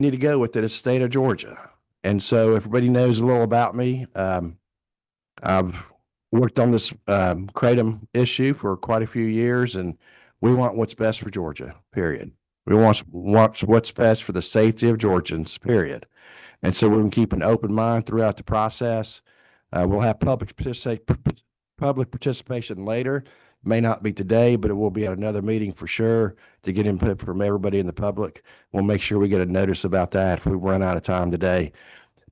need to go with it is state of Georgia. And so everybody knows a little about me. I've worked on this kratom issue for quite a few years, and we want what's best for Georgia, period. We want what's best for the safety of Georgians, period. And so we're going to keep an open mind throughout the process. We'll have public participation later. May not be today, but it will be at another meeting for sure to get input from everybody in the public. We'll make sure we get a notice about that if we run out of time today.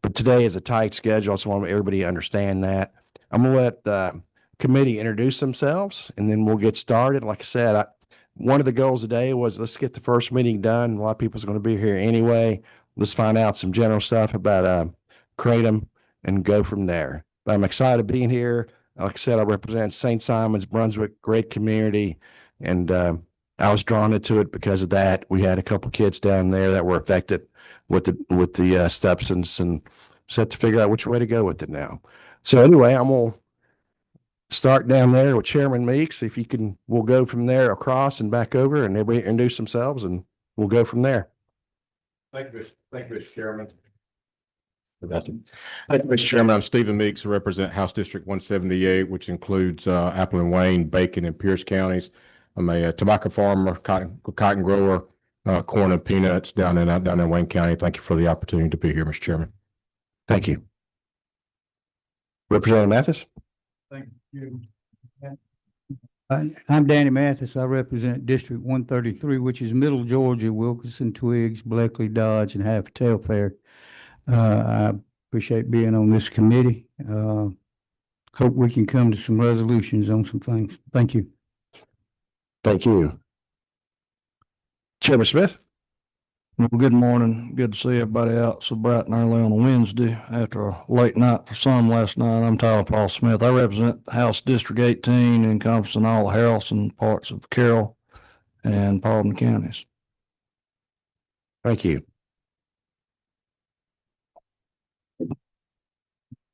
But today is a tight schedule, so I want everybody to understand that. I'm going to let the committee introduce themselves, and then we'll get started. Like I said, one of the goals today was let's get the first meeting done. A lot of people's going to be here anyway. Let's find out some general stuff about kratom and go from there. But I'm excited being here. Like I said, I represent St. Simons, Brunswick, great community, and I was drawn into it because of that. We had a couple kids down there that were affected with the substance, and set to figure out which way to go with it now. So anyway, I'm gonna start down there with Chairman Meeks. If you can, we'll go from there across and back over, and everybody introduce themselves, and we'll go from there. Thank you, Mr. Chairman. Thank you. Thank you, Mr. Chairman. I'm Stephen Meeks. I represent House District 178, which includes Apple and Wayne, Bacon, and Pierce counties. I'm a tobacco farmer, cotton grower, corn and peanuts down in Wayne County. Thank you for the opportunity to be here, Mr. Chairman. Thank you. Representative Mathis. Thank you. I'm Danny Mathis. I represent District 133, which is Middle Georgia, Wilkinson, Twiggs, Bleckley, Dodge, and half Telfair. I appreciate being on this committee. Hope we can come to some resolutions on some things. Thank you. Thank you. Chairman Smith. Well, good morning. Good to see everybody out so bright and early on a Wednesday after a late night for some last night. I'm Tyler Paul Smith. I represent House District 18, encompassing all the Haralson parts of Carroll and Paulding counties. Thank you.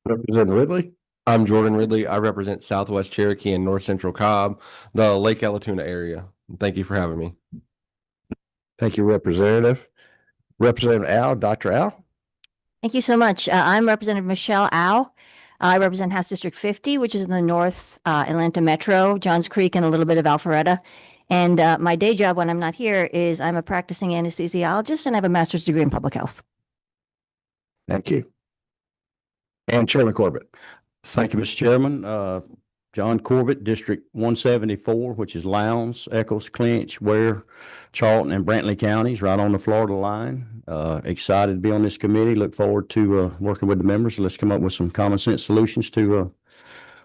Representative Ridley. I'm Jordan Ridley. I represent Southwest Cherokee and North Central Cobb, the Lake Allatoona area. Thank you for having me. Thank you, Representative. Representative Al, Dr. Al. Thank you so much. I'm Representative Michelle Au. I represent House District 50, which is in the North Atlanta Metro, Johns Creek, and a little bit of Alpharetta. And my day job when I'm not here is I'm a practicing anesthesiologist, and I have a master's degree in public health. Thank you. And Chairman Corbett. Thank you, Mr. Chairman. John Corbett, District 174, which is Lowndes, Eccles, Clinch, Ware, Charlton, and Brantley counties, right on the Florida line. Excited to be on this committee. Look forward to working with the members. Let's come up with some common sense solutions to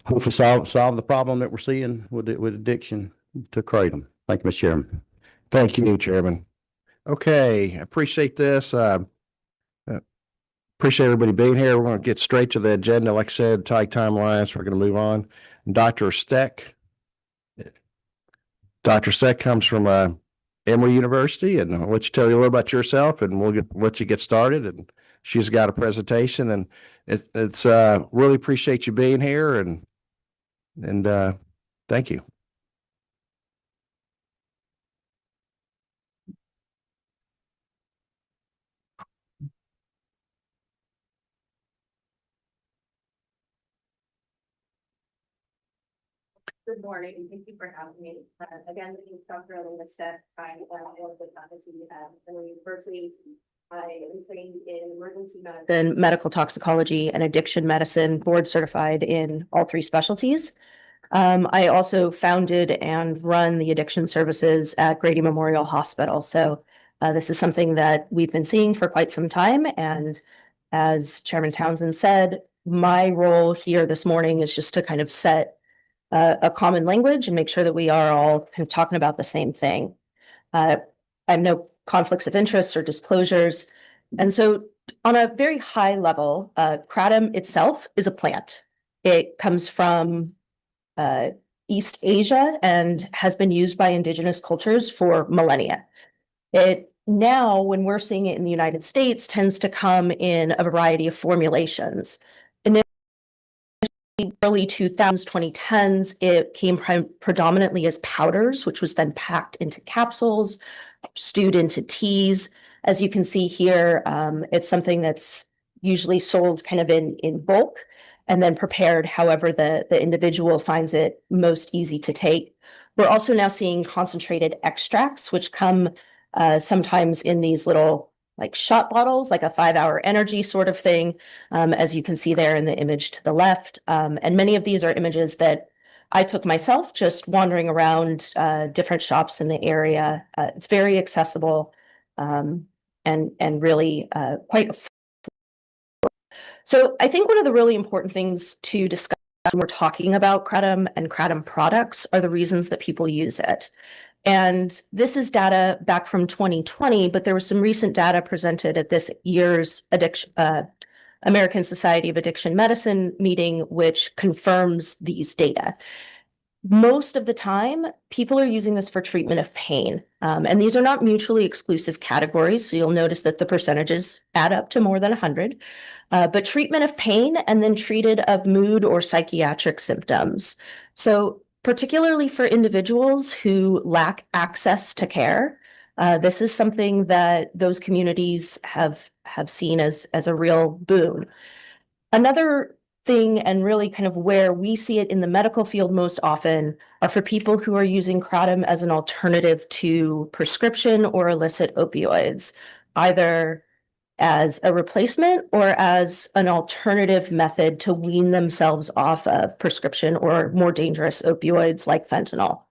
hopefully solve the problem that we're seeing with addiction to kratom. Thank you, Mr. Chairman. Thank you, Chairman. Okay, I appreciate this. Appreciate everybody being here. We're going to get straight to the agenda. Like I said, tight timelines. We're going to move on. Dr. Steck. Dr. Steck comes from Emory University, and I'll let you tell you a little about yourself, and we'll let you get started. And she's got a presentation, and it's really appreciate you being here, and thank you. Good morning. Thank you for having me. Again, my name is Dr. Elena Steck. I work with faculty at Emory University. I am trained in emergency medicine, medical toxicology, and addiction medicine, board certified in all three specialties. I also founded and run the addiction services at Grady Memorial Hospital. So this is something that we've been seeing for quite some time. And as Chairman Townsend said, my role here this morning is just to kind of set a common language and make sure that we are all kind of talking about the same thing. I have no conflicts of interest or disclosures. And so on a very high level, kratom itself is a plant. It comes from East Asia and has been used by indigenous cultures for millennia. It now, when we're seeing it in the United States, tends to come in a variety of formulations. Early 2000s, 2010s, it came predominantly as powders, which was then packed into capsules, stewed into teas. As you can see here, it's something that's usually sold kind of in bulk and then prepared however the individual finds it most easy to take. We're also now seeing concentrated extracts, which come sometimes in these little like shot bottles, like a 5-hour energy sort of thing, as you can see there in the image to the left. And many of these are images that I took myself just wandering around different shops in the area. It's very accessible and really quite. So I think one of the really important things to discuss when we're talking about kratom and kratom products are the reasons that people use it. And this is data back from 2020, but there was some recent data presented at this year's American Society of Addiction Medicine meeting, which confirms these data. Most of the time, people are using this for treatment of pain. And these are not mutually exclusive categories. So you'll notice that the percentages add up to more than 100. But treatment of pain and then treated of mood or psychiatric symptoms. So particularly for individuals who lack access to care, this is something that those communities have seen as a real boon. Another thing, and really kind of where we see it in the medical field most often, are for people who are using kratom as an alternative to prescription or illicit opioids, either as a replacement or as an alternative method to wean themselves off of prescription or more dangerous opioids like fentanyl.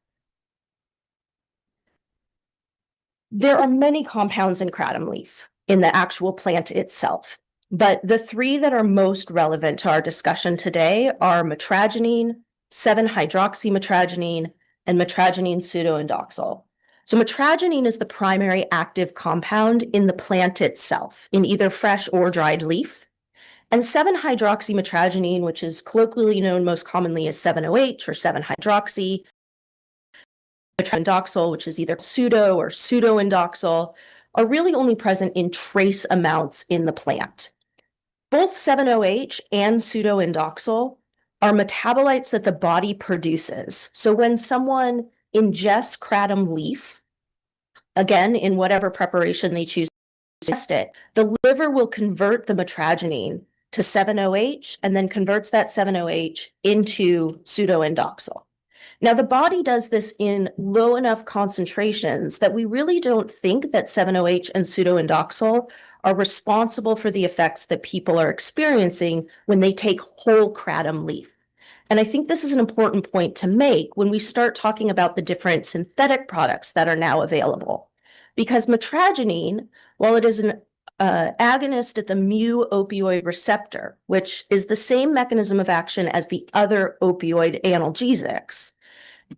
There are many compounds in kratom leaf in the actual plant itself, but the three that are most relevant to our discussion today are metragenine, 7-hydroxymetragenine, and metragenine pseudoindoxyl. So metragenine is the primary active compound in the plant itself, in either fresh or dried leaf. And 7-hydroxymetragenine, which is colloquially known most commonly as 7-OH or 7-hydroxy, metragendoxyl, which is either pseudo or pseudoindoxyl, are really only present in trace amounts in the plant. Both 7-OH and pseudoindoxyl are metabolites that the body produces. So when someone ingests kratom leaf, again, in whatever preparation they choose to ingest it, the liver will convert the metragenine to 7-OH and then converts that 7-OH into pseudoindoxyl. Now, the body does this in low enough concentrations that we really don't think that 7-OH and pseudoindoxyl are responsible for the effects that people are experiencing when they take whole kratom leaf. And I think this is an important point to make when we start talking about the different synthetic products that are now available. Because metragenine, while it is an agonist at the mu opioid receptor, which is the same mechanism of action as the other opioid analgesics,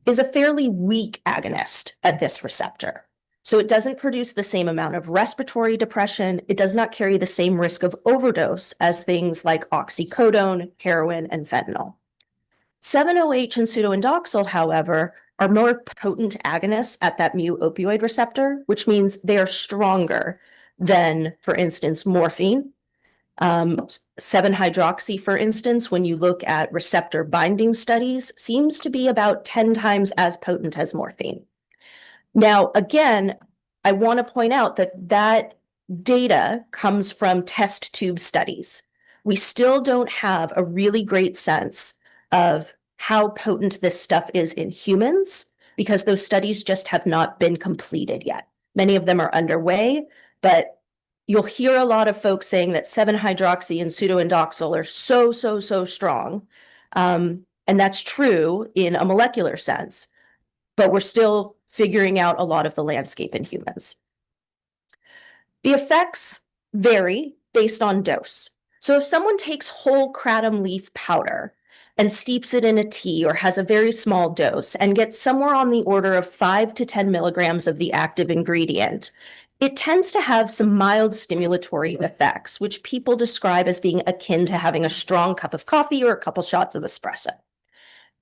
is a fairly weak agonist at this receptor. So it doesn't produce the same amount of respiratory depression. It does not carry the same risk of overdose as things like oxycodone, heroin, and fentanyl. 7-OH and pseudoindoxyl, however, are more potent agonists at that mu opioid receptor, which means they are stronger than, for instance, morphine. 7-hydroxy, for instance, when you look at receptor binding studies, seems to be about 10 times as potent as morphine. Now, again, I want to point out that data comes from test tube studies. We still don't have a really great sense of how potent this stuff is in humans because those studies just have not been completed yet. Many of them are underway, but you'll hear a lot of folks saying that 7-hydroxy and pseudoindoxyl are so strong. And that's true in a molecular sense, but we're still figuring out a lot of the landscape in humans. The effects vary based on dose. So if someone takes whole kratom leaf powder and steeps it in a tea or has a very small dose and gets somewhere on the order of 5 to 10 milligrams of the active ingredient, it tends to have some mild stimulatory effects, which people describe as being akin to having a strong cup of coffee or a couple shots of espresso.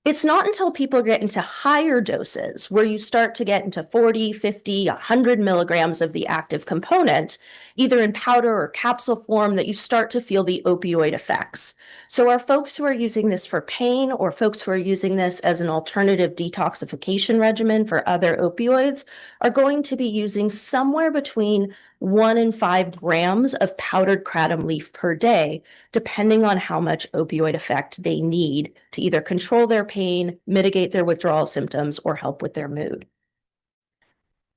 It's not until people get into higher doses where you start to get into 40, 50, 100 milligrams of the active component, either in powder or capsule form, that you start to feel the opioid effects. So our folks who are using this for pain or folks who are using this as an alternative detoxification regimen for other opioids are going to be using somewhere between 1 in 5 grams of powdered kratom leaf per day, depending on how much opioid effect they need to either control their pain, mitigate their withdrawal symptoms, or help with their mood.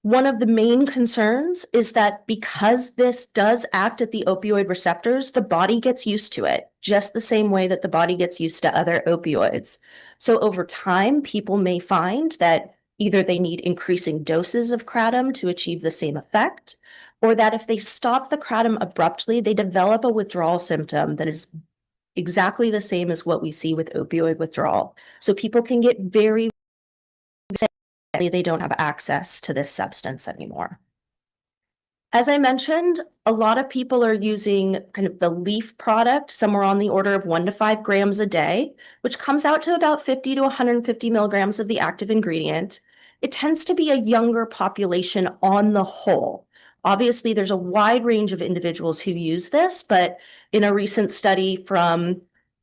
One of the main concerns is that because this does act at the opioid receptors, the body gets used to it, just the same way that the body gets used to other opioids. So over time, people may find that either they need increasing doses of kratom to achieve the same effect, or that if they stop the kratom abruptly, they develop a withdrawal symptom that is exactly the same as what we see with opioid withdrawal. So people can get very they don't have access to this substance anymore. As I mentioned, a lot of people are using kind of the leaf product, somewhere on the order of 1 to 5 grams a day, which comes out to about 50 to 150 milligrams of the active ingredient. It tends to be a younger population on the whole. Obviously, there's a wide range of individuals who use this, but in a recent study from,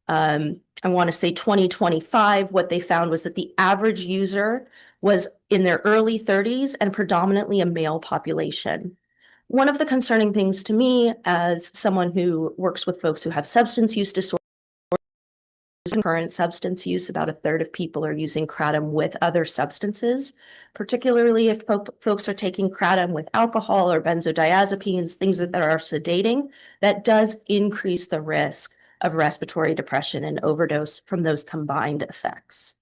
I want to say 2025, what they found was that the average user was in their early 30s and predominantly a male population. One of the concerning things to me as someone who works with folks who have substance use disorders, current substance use, about a third of people are using kratom with other substances, particularly if folks are taking kratom with alcohol or benzodiazepines, things that are sedating, that does increase the risk of respiratory depression and overdose from those combined effects.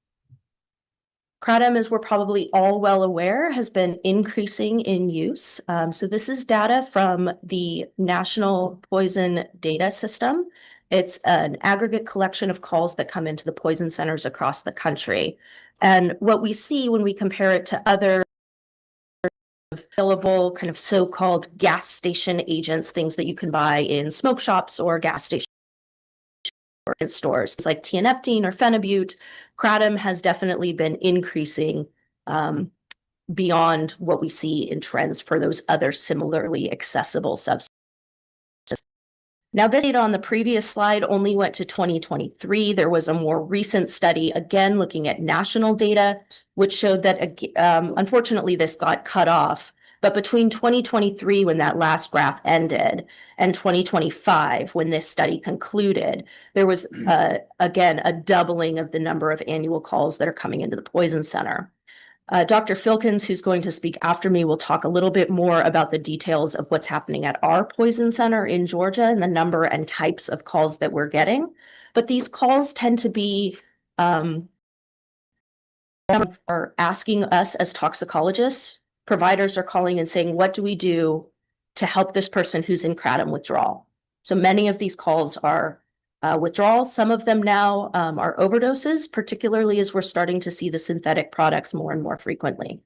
Kratom, as we're probably all well aware, has been increasing in use. So this is data from the National Poison Data System. It's an aggregate collection of calls that come into the poison centers across the country. And what we see when we compare it to other available kind of so-called gas station agents, things that you can buy in smoke shops or gas stations, or in stores, it's like tianeptine or phenibut, kratom has definitely been increasing beyond what we see in trends for those other similarly accessible substances. Now, this data on the previous slide only went to 2023. There was a more recent study, again, looking at national data, which showed that, unfortunately, this got cut off. But between 2023, when that last graph ended, and 2025, when this study concluded, there was, again, a doubling of the number of annual calls that are coming into the Poison Center. Dr. Filkins, who's going to speak after me, will talk a little bit more about the details of what's happening at our Poison Center in Georgia and the number and types of calls that we're getting. But these calls tend to be are asking us as toxicologists. Providers are calling and saying, what do we do to help this person who's in kratom withdrawal? So many of these calls are withdrawals. Some of them now are overdoses, particularly as we're starting to see the synthetic products more and more frequently.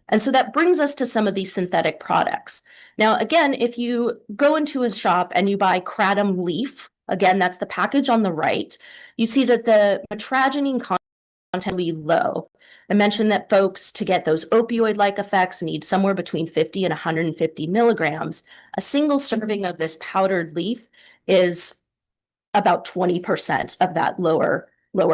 And so that brings us to some of these synthetic products. Now, again, if you go into a shop and you buy kratom leaf, again, that's the package on the right, you see that the metragenine content will be low. I mentioned that folks, to get those opioid-like effects, need somewhere between 50 and 150 milligrams. A single serving of this powdered leaf is about 20% of that lower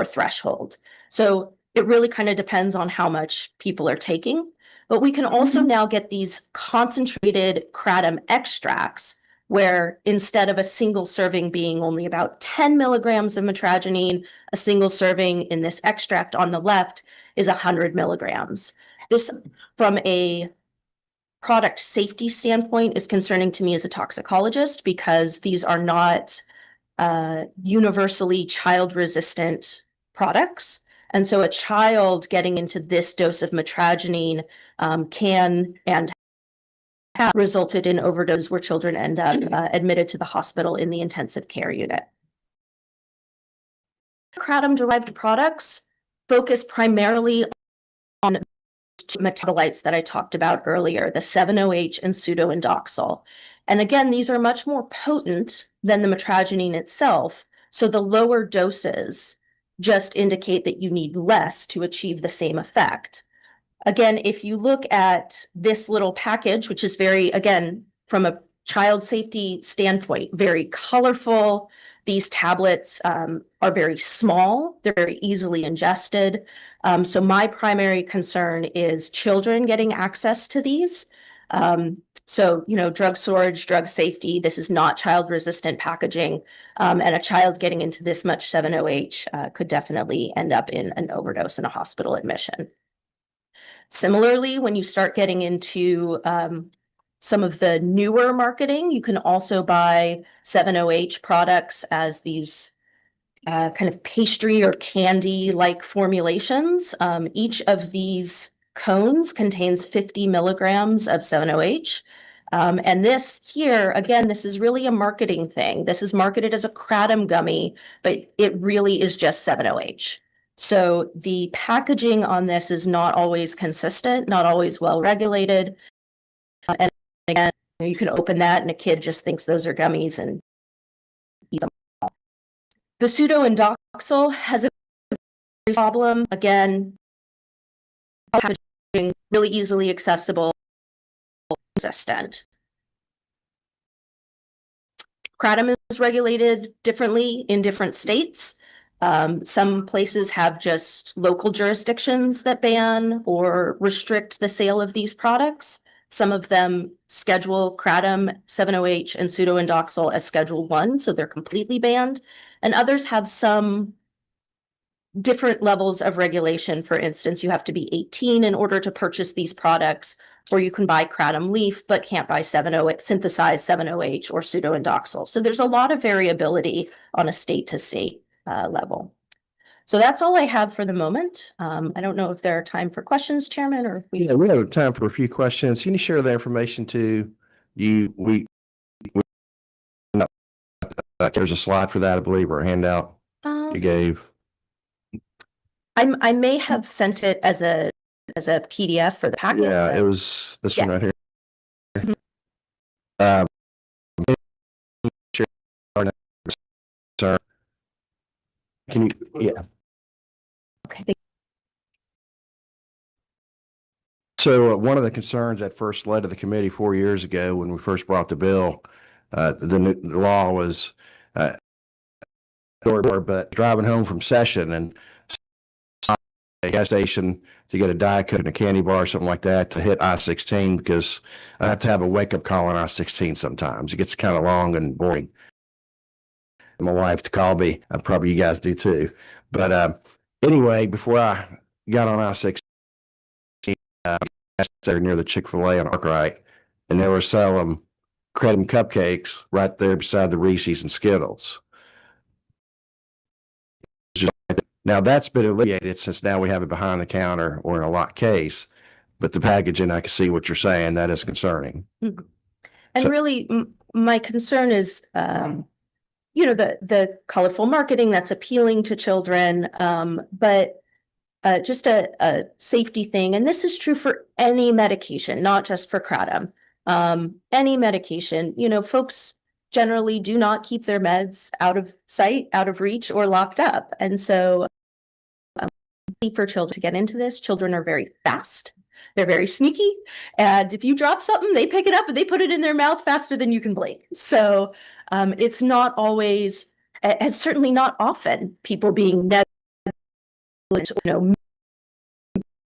threshold. So it really kind of depends on how much people are taking. But we can also now get these concentrated kratom extracts, where instead of a single serving being only about 10 milligrams of metragenine, a single serving in this extract on the left is 100 milligrams. This, from a product safety standpoint, is concerning to me as a toxicologist, because these are not universally child-resistant products. And so a child getting into this dose of metragenine can and have resulted in overdose where children end up admitted to the hospital in the intensive care unit. Kratom-derived products focus primarily on metabolites that I talked about earlier, the 7-OH and pseudoindoxyl. And again, these are much more potent than the metragenine itself. So the lower doses just indicate that you need less to achieve the same effect. Again, if you look at this little package, which is very, again, from a child safety standpoint, very colorful. These tablets are very small. They're very easily ingested. So my primary concern is children getting access to these. So, drug storage, drug safety, this is not child-resistant packaging. And a child getting into this much 7-OH could definitely end up in an overdose and a hospital admission. Similarly, when you start getting into some of the newer marketing, you can also buy 7-OH products as these kind of pastry or candy-like formulations. Each of these cones contains 50 milligrams of 7-OH. And this here, again, this is really a marketing thing. This is marketed as a kratom gummy, but it really is just 7-OH. So the packaging on this is not always consistent, not always well regulated. And again, you can open that and a kid just thinks those are gummies and eat them all. The pseudoindoxil has a problem. Again, packaging really easily accessible, consistent. Kratom is regulated differently in different states. Some places have just local jurisdictions that ban or restrict the sale of these products. Some of them schedule kratom, 7-OH, and pseudoindoxil as Schedule 1, so they're completely banned. And others have some different levels of regulation. For instance, you have to be 18 in order to purchase these products, or you can buy kratom leaf, but can't buy synthesized 7-OH or pseudoindoxil. So there's a lot of variability on a state-to-state level. So that's all I have for the moment. I don't know if there are time for questions, Chairman, or if we. Yeah, we have time for a few questions. Can you share the information to you? There's a slide for that, I believe, or a handout you gave. I may have sent it as a PDF for the packet. Yeah, but- it was this one right here. Mhm. Can you, yeah. Okay. So one of the concerns that first led to the committee 4 years ago when we first brought the bill, the law was, but driving home from session and a gas station to get a Diet Coke and a candy bar, something like that, to hit I-16 because I have to have a wake-up call on I-16 sometimes. It gets kind of long and boring. My wife to call me, probably you guys do too. But anyway, before I got on I-16, there near the Chick-fil-A on Arkwright, and they were selling Kratom cupcakes right there beside the Reese's and Skittles. Now that's been alleviated since now we have it behind the counter or in a locked case. But the packaging, I can see what you're saying. That is concerning. And So- really, my concern is, the colorful marketing that's appealing to children, but just a safety thing. And this is true for any medication, not just for kratom. Any medication, folks generally do not keep their meds out of sight, out of reach, or locked up. And so for children to get into this, children are very fast. They're very sneaky. And if you drop something, they pick it up and they put it in their mouth faster than you can blink. So it's not always, and certainly not often, people being negligent,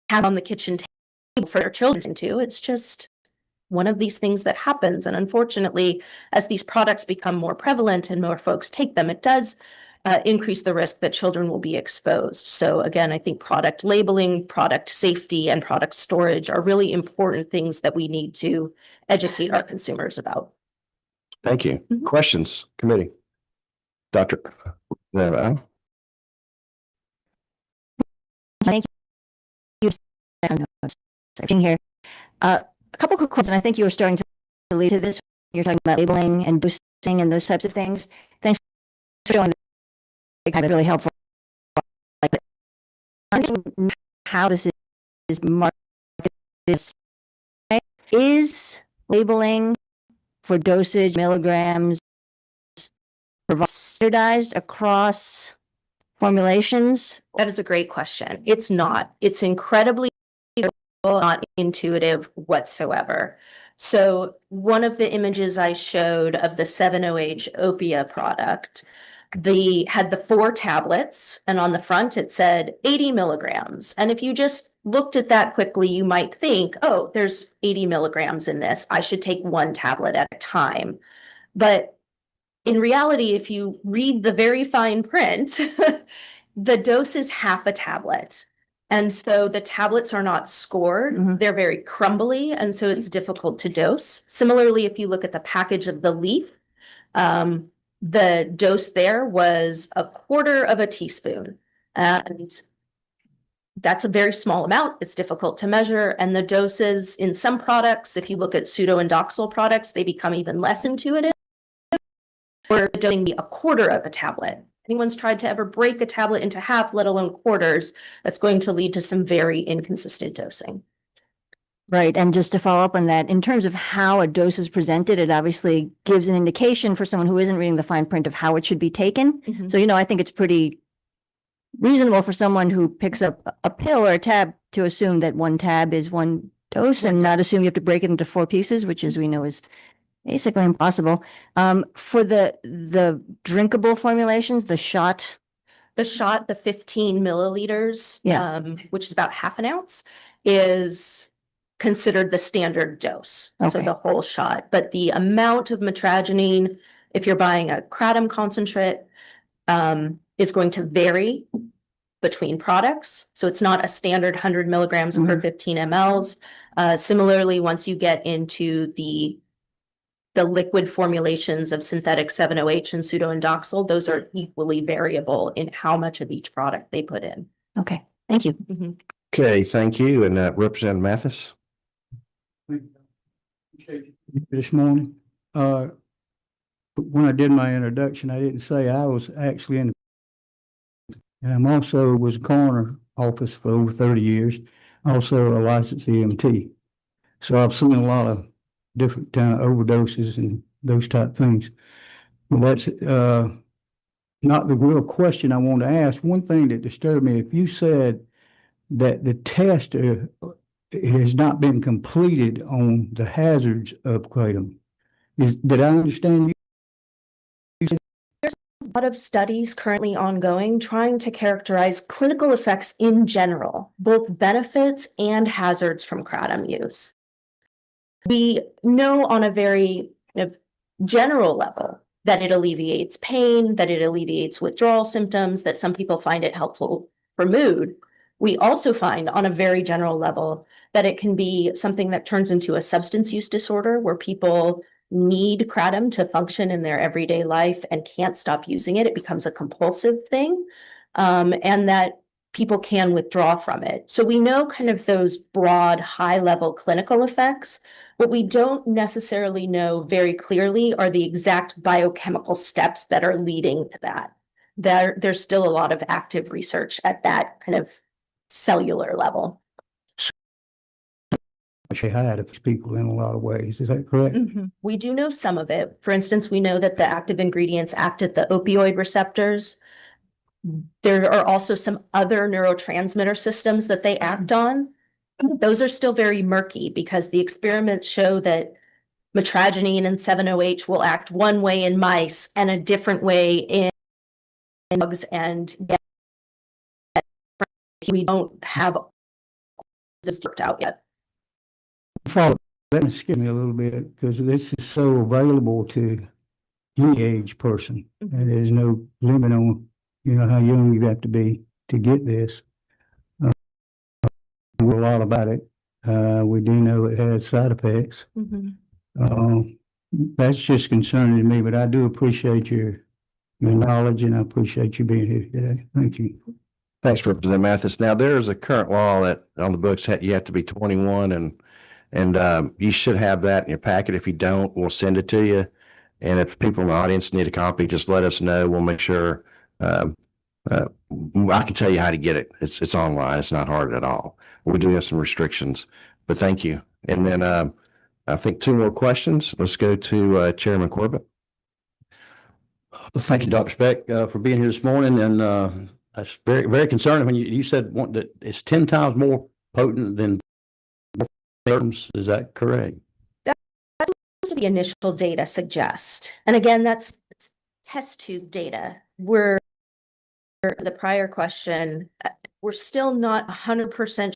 have on the kitchen table for their children to. It's just one of these things that happens. And unfortunately, as these products become more prevalent and more folks take them, it does increase the risk that children will be exposed. So again, I think product labeling, product safety, and product storage are really important things that we need to educate our consumers about. Thank you. Mhm. Questions, committee? Dr. Thank you. Searching here. A couple quick questions. And I think you were starting to lead to this. You're talking about labeling and boosting and those types of things. Thanks for showing that. Really helpful. How this is marketed. Is labeling for dosage, milligrams, standardized across formulations? That is a great question. It's not. It's incredibly not intuitive whatsoever. So one of the images I showed of the 7-OH Opia product, had the 4 tablets, and on the front it said 80 milligrams. And if you just looked at that quickly, you might think, oh, there's 80 milligrams in this. I should take one tablet at a time. But in reality, if you read the very fine print, the dose is half a tablet. And so the tablets are not scored. Mhm. They're very crumbly, and so it's difficult to dose. Similarly, if you look at the package of the leaf, the dose there was 1/4 of a teaspoon. And that's a very small amount. It's difficult to measure. And the doses in some products, if you look at pseudoindoxil products, they become even less intuitive. Or dosing be 1/4 of a tablet. Anyone's tried to ever break a tablet into half, let alone quarters, that's going to lead to some very inconsistent dosing. Right. And just to follow up on that, in terms of how a dose is presented, it obviously gives an indication for someone who isn't reading the fine print of how it should be taken. So, I think it's pretty reasonable for someone who picks up a pill or a tab to assume that one tab is one dose and not assume you have to break it into 4 pieces, which as we know is basically impossible. For the drinkable formulations, the shot. The shot, the 15 milliliters, Yeah. which is about half an ounce, is considered the standard dose. So Okay. the whole shot, but the amount of metragenine, if you're buying a kratom concentrate, is going to vary between products. So it's not a standard 100 milligrams per 15 mLs. Similarly, once you get into the liquid formulations of synthetic 7-OH and pseudoindoxil, those are equally variable in how much of each product they put in. Okay. Thank you. Okay, thank you. And Representative Mathis? This morning. When I did my introduction, I didn't say I was actually in. And I'm also was coroner office for over 30 years, also a licensed EMT. So I've seen a lot of different kind of overdoses and those type things. Well, that's not the real question I want to ask. One thing that disturbed me, if you said that the test it has not been completed on the hazards of kratom, did I understand you? A lot of studies currently ongoing trying to characterize clinical effects in general, both benefits and hazards from kratom use. We know on a very kind of general level that it alleviates pain, that it alleviates withdrawal symptoms, that some people find it helpful for mood. We also find on a very general level that it can be something that turns into a substance use disorder where people need kratom to function in their everyday life and can't stop using it. It becomes a compulsive thing, and that people can withdraw from it. So we know kind of those broad, high-level clinical effects. What we don't necessarily know very clearly are the exact biochemical steps that are leading to that. There's still a lot of active research at that kind of cellular level. She had people in a lot of ways. Is that correct? We do know some of it. For instance, we know that the active ingredients act at the opioid receptors. There are also some other neurotransmitter systems that they act on. Those are still very murky because the experiments show that metragenine and 7-OH will act one way in mice and a different way in dogs, and we don't have this worked out yet. Follow, let me skip me a little bit because this is so available to any age person. And there's no limit on, how young you have to be to get this. We know a lot about it. We do know it has side effects. That's just concerning to me, but I do appreciate your knowledge and I appreciate you being here today. Thank you. Thanks, Representative Mathis. Now, there is a current law that on the books that you have to be 21 and you should have that in your packet. If you don't, we'll send it to you. And if people in the audience need a copy, just let us know. We'll make sure. I can tell you how to get it. It's online. It's not hard at all. We do have some restrictions, but thank you. And then I think 2 more questions. Let's go to Chairman Corbett. Thank you, Dr. Speck, for being here this morning. And that's very, very concerning when you said that it's 10 times more potent than terms. Is that correct? That's what the initial data suggest. And again, that's test tube data. We're the prior question, we're still not 100%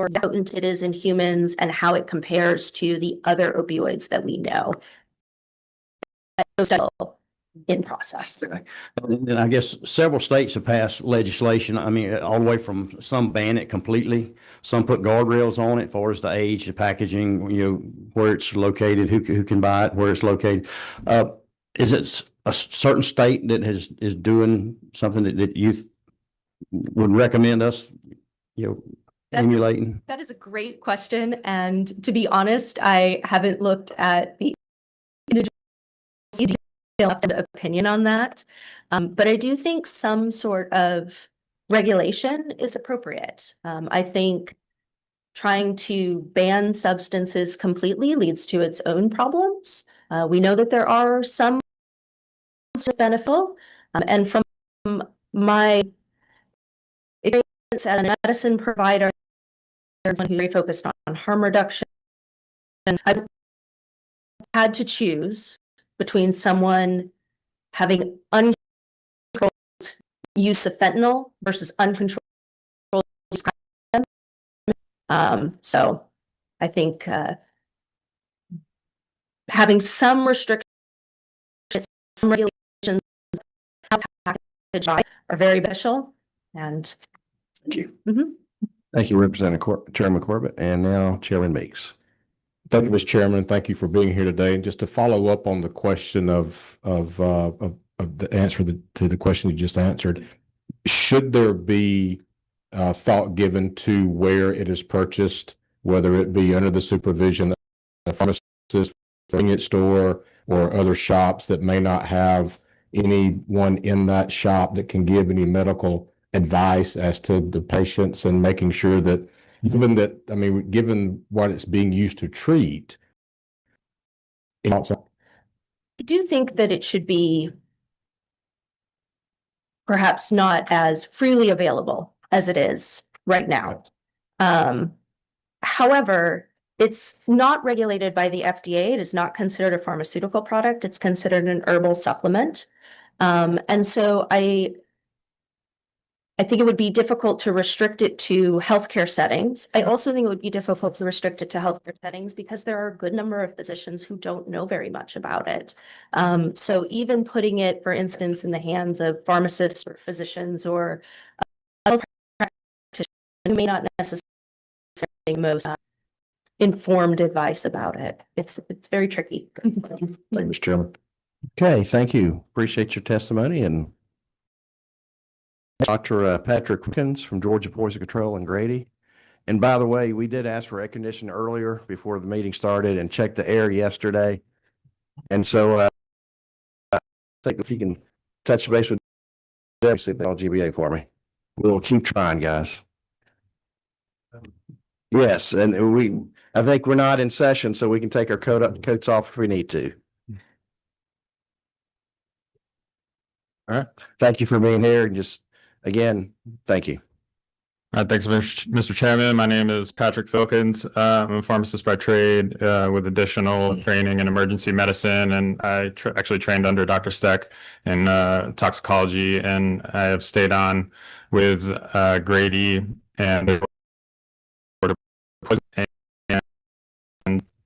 how potent it is in humans and how it compares to the other opioids that we know. That's still in process. And I guess several states have passed legislation, I mean, all the way from some ban it completely, some put guardrails on it as far as the age, the packaging, where it's located, who can buy it, where it's located. Is it a certain state that is doing something that you would recommend us, That's- emulating? That is a great question. And to be honest, I haven't looked at the individual opinion on that. But I do think some sort of regulation is appropriate. I think trying to ban substances completely leads to its own problems. We know that there are some beneficial, and from my experience as a medicine provider, someone who's very focused on harm reduction, and I've had to choose between someone having uncontrolled use of fentanyl versus uncontrolled use of crime. So I think having some restrictions, some regulations are very beneficial. And Thank you. Mhm. Thank you, Chairman Corbett, and now Chairman Meeks. Thank you, Mr. Chairman. Thank you for being here today. And just to follow up on the question of the answer to the question you just answered, should there be thought given to where it is purchased, whether it be under the supervision of a pharmacist, convenience store, or other shops that may not have anyone in that shop that can give any medical advice as to the patients, and making sure that given what it's being used to treat. I do think that it should be perhaps not as freely available as it is right now. However, it's not regulated by the FDA. It is not considered a pharmaceutical product. It's considered an herbal supplement. And so I think it would be difficult to restrict it to healthcare settings. I also think it would be difficult to restrict it to healthcare settings because there are a good number of physicians who don't know very much about it. So even putting it, for instance, in the hands of pharmacists or physicians or health practitioners who may not necessarily most informed advice about it. It's very tricky. Thank you, Mr. Chairman. Okay, thank you. Appreciate your testimony. And Dr. Patrick Wickens from Georgia Poison Control and Grady. And by the way, we did ask for air conditioning earlier before the meeting started and checked the air yesterday. And so I think if you can touch base with LGBA for me, we'll keep trying, guys. Yes, and I think we're not in session, so we can take our coats off if we need to. All right. Thank you for being here, and just, again, thank you. Thanks, Mr. Chairman. My name is Patrick Filkins. I'm a pharmacist by trade with additional training in emergency medicine, and I actually trained under Dr. Steck in toxicology, and I have stayed on with Grady and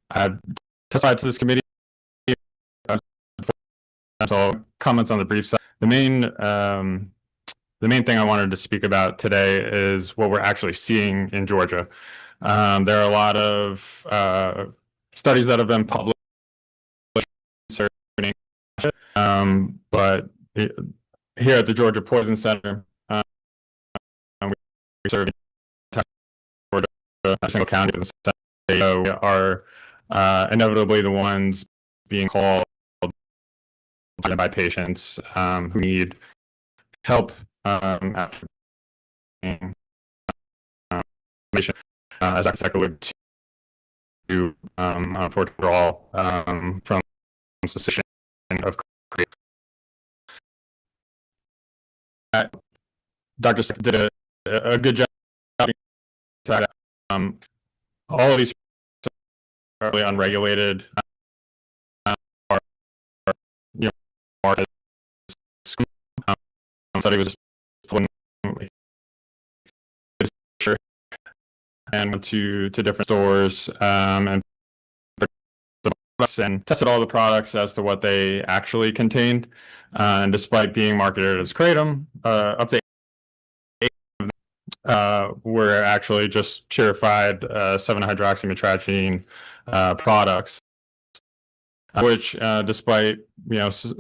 I've testified to this committee. So comments on the brief side. The main thing I wanted to speak about today is what we're actually seeing in Georgia. There are a lot of studies that have been published, but here at the Georgia Poison Center, we serve Georgia, single county, are inevitably the ones being called by patients who need help after as Dr. Steck alluded to for withdrawal from suspicion of create. Dr. Steck did a good job. All of these are really unregulated. Study was and went to different stores and tested all the products as to what they actually contained. And despite being marketed as Kratom, up to 8 of them were actually just purified 7-hydroxymetragine products, which despite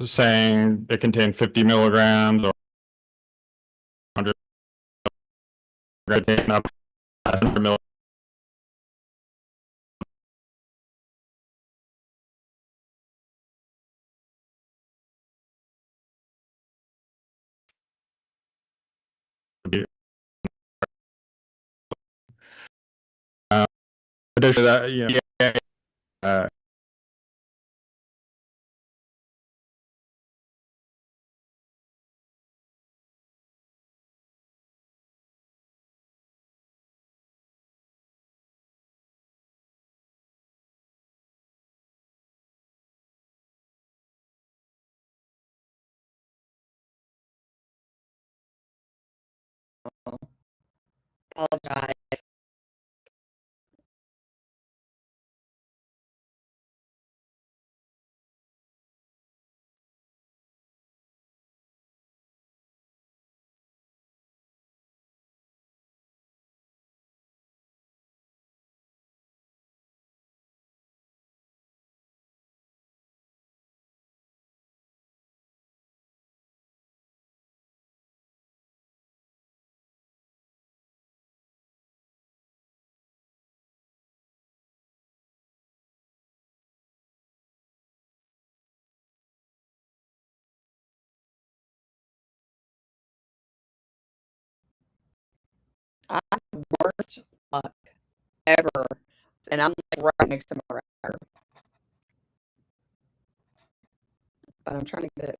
saying it contained 50 milligrams or 100 up 100 milligrams. Additionally, that Apologize. I have the worst luck ever, and I'm like right next to my router. But I'm trying to get it.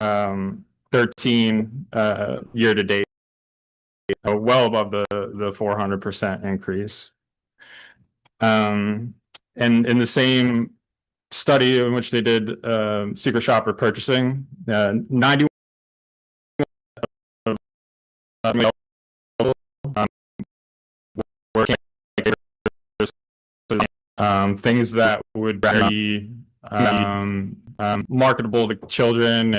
um, 13 year to date, well above the 400% increase. And in the same study in which they did secret shopper purchasing, 91 things that would be marketable to children,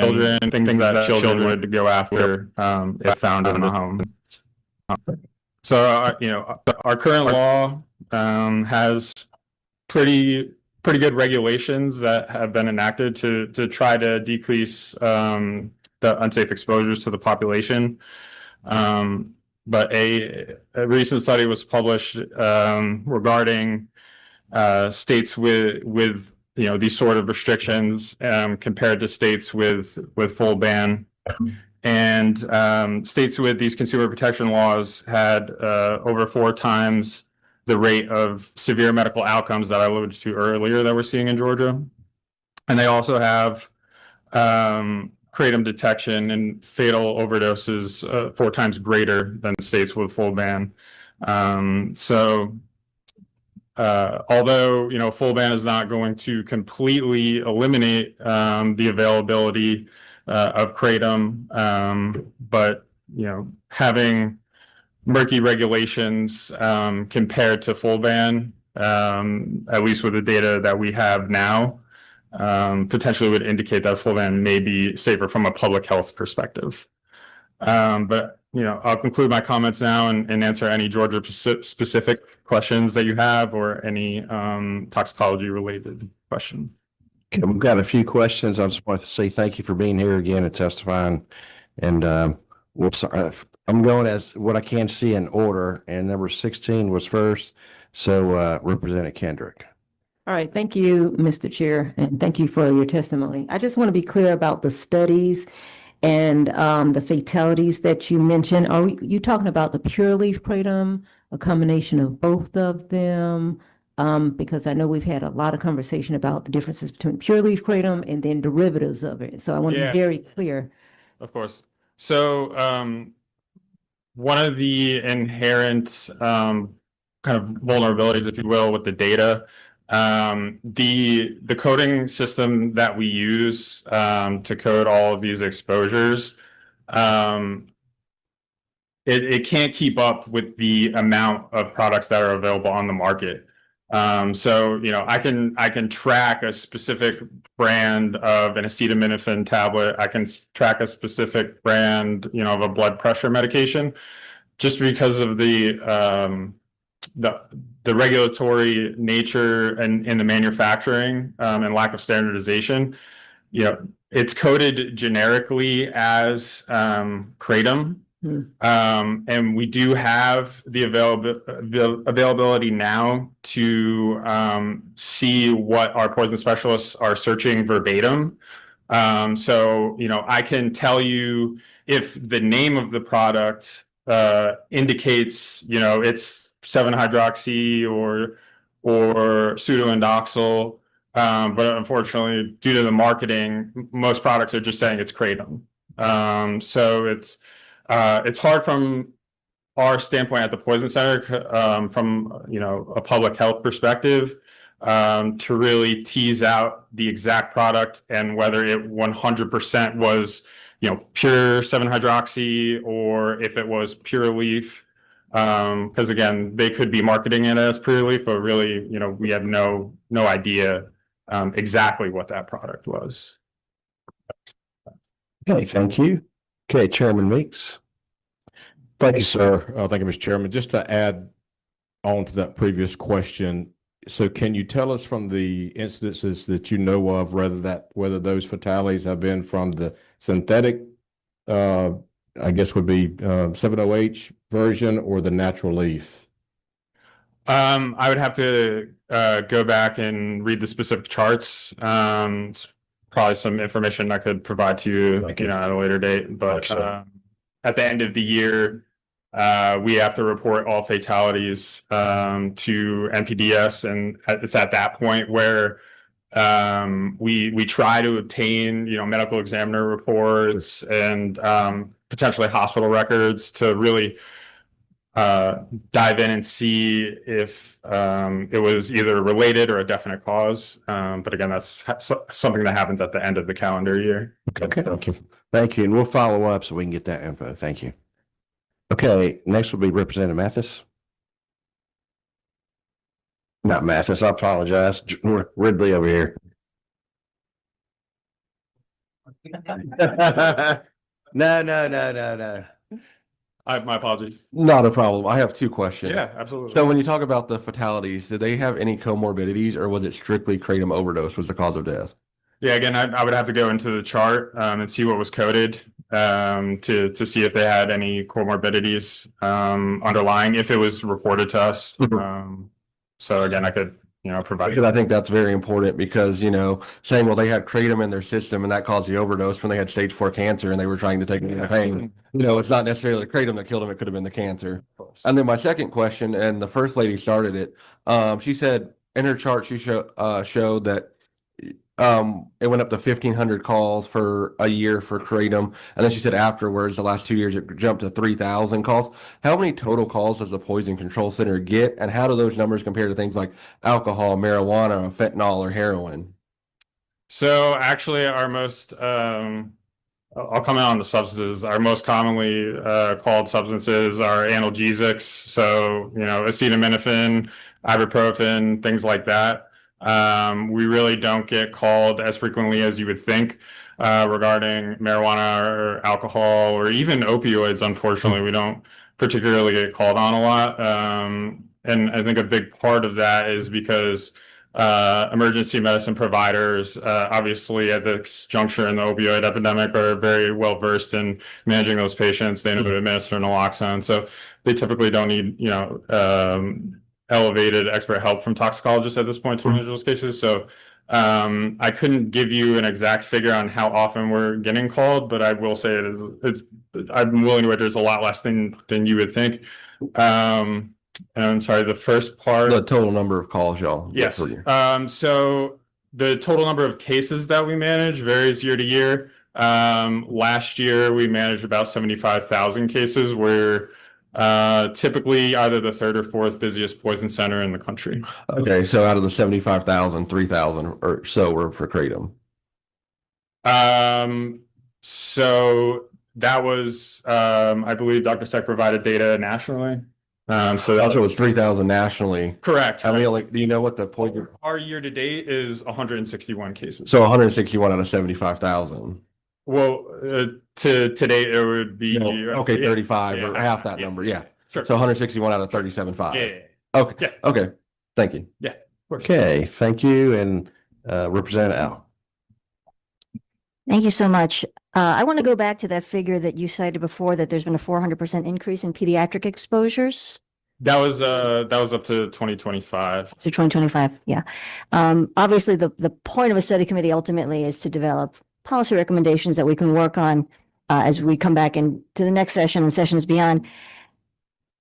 things that children would go after if found in the home. So, our current law has pretty good regulations that have been enacted to try to decrease the unsafe exposures to the population. But a recent study was published regarding states with these sort of restrictions compared to states with full ban. And states with these consumer protection laws had over 4 times the rate of severe medical outcomes that I alluded to earlier that we're seeing in Georgia. And they also have kratom detection and fatal overdoses 4 times greater than states with full ban. Although, you know, full ban is not going to completely eliminate the availability of kratom, but, you know, having murky regulations compared to full ban, at least with the data that we have now, potentially would indicate that full ban may be safer from a public health perspective. But, you know, I'll conclude my comments now and answer any Georgia specific questions that you have or any toxicology related question. Okay, we've got a few questions. I just want to say thank you for being here again and testifying. And I'm going as what I can see in order, and number 16 was first. So Representative Kendrick. All right, thank you, Mr. Chair, and thank you for your testimony. I just want to be clear about the studies and the fatalities that you mentioned. Are you talking about the pure leaf kratom, a combination of both of them? Because I know we've had a lot of conversation about the differences between pure leaf kratom and then derivatives of it. So I want to Yeah. be very clear. Of course. So one of the inherent kind of vulnerabilities, if you will, with the data, the coding system that we use to code all of these exposures, it can't keep up with the amount of products that are available on the market. So, you know, I can track a specific brand of an acetaminophen tablet. I can track a specific brand, you know, of a blood pressure medication, just because of the regulatory nature and in the manufacturing and lack of standardization. You know, it's coded generically as kratom. And we do have the availability now to see what our poison specialists are searching verbatim. So, you know, I can tell you if the name of the product indicates, you know, it's 7-hydroxy or pseudoindoxyl, but unfortunately, due to the marketing, most products are just saying it's kratom. So it's hard from our standpoint at the Poison Center, from, you know, a public health perspective, to really tease out the exact product and whether it 100% was, you know, pure 7-hydroxy or if it was pure leaf. Because again, they could be marketing it as pure leaf, but really, you know, we have no idea exactly what that product was. Okay, thank you. Okay, Chairman Meeks. Thank you, sir. Thank you, Mr. Chairman. Just to add on to that previous question, so can you tell us from the incidences that you know of whether those fatalities have been from the synthetic, I guess would be 7-OH version or the natural leaf? I would have to go back and read the specific charts. It's probably some information I could provide to you, you know, at a later date. But at the end of the year, we have to report all fatalities to NPDS, and it's at that point where we try to obtain, you know, medical examiner reports and potentially hospital records to really dive in and see if it was either related or a definite cause. But again, that's something that happens at the end of the calendar year. Okay, thank you. Thank you. And we'll follow up so we can get that info. Thank you. Okay, next will be Representative Mathis. Not Mathis, I apologize. Ridley over here. No. My apologies. Not a problem. I have two questions. Yeah, absolutely. So when you talk about the fatalities, did they have any comorbidities or was it strictly kratom overdose was the cause of death? Yeah, again, I would have to go into the chart and see what was coded to see if they had any comorbidities underlying, if it was reported to us. So again, I could, you know, provide. Because I think that's very important because, you know, saying, well, they had kratom in their system and that caused the overdose when they had stage 4 cancer and they were trying to take the pain. You know, it's not necessarily the kratom that killed them. It could have been the cancer. And then my second question, and the first lady started it, she said in her chart, she showed that it went up to 1,500 calls for a year for Kratom. And then she said afterwards, the last 2 years, it jumped to 3,000 calls. How many total calls does the Poison Control Center get? And how do those numbers compare to things like alcohol, marijuana, fentanyl, or heroin? So actually our most, I'll come out on the substances. Our most commonly called substances are analgesics. So, acetaminophen, ibuprofen, things like that. We really don't get called as frequently as you would think regarding marijuana or alcohol or even opioids. Unfortunately, we don't particularly get called on a lot. And I think a big part of that is because emergency medicine providers, obviously at this juncture in the opioid epidemic, are very well versed in managing those patients. They know to administer naloxone, so they typically don't need, elevated expert help from toxicologists at this point to manage those cases. So I couldn't give you an exact figure on how often we're getting called, but I will say I'm willing to bet there's a lot less than you would think. And I'm sorry, the first part. The total number of calls y'all get Yes. per year. So the total number of cases that we manage varies year to year. Last year we managed about 75,000 cases. We're typically either the third or fourth busiest poison center in the country. Okay, so out of the 75,000, 3,000 or so were for Kratom. So that was, I believe Dr. Steck provided data nationally. So that Also, it was 3,000 nationally. correct. How many, like, do you know what the poison? Our year to date is 161 cases. So 161 out of 75,000. Well, to date, it would be. Okay, 35 or yeah, half that yeah. number. Yeah. Sure. So 161 out of 37.5. Yeah. Okay. Yeah. Okay. Thank you. Of course. Okay, thank you. And Representative Al. Thank you so much. I want to go back to that figure that you cited before, that there's been a 400% increase in pediatric exposures. That was up to 2025. So 2025, yeah. Obviously, the point of a study committee ultimately is to develop policy recommendations that we can work on as we come back into the next session and sessions beyond.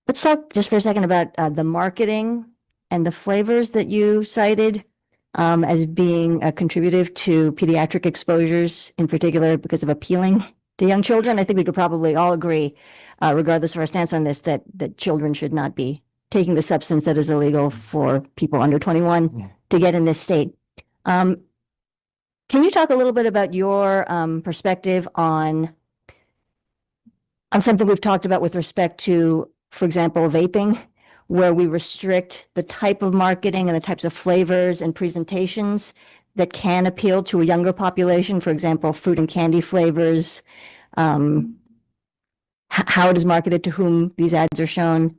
Let's talk just for a second about the marketing and the flavors that you cited as being contributive to pediatric exposures, in particular because of appealing to young children. I think we could probably all agree, regardless of our stance on this, that children should not be taking the substance that is illegal for people under 21 to get in this state. Can you talk a little bit about your perspective on something we've talked about with respect to, for example, vaping, where we restrict the type of marketing and the types of flavors and presentations that can appeal to a younger population, for example, fruit and candy flavors, how it is marketed, to whom these ads are shown.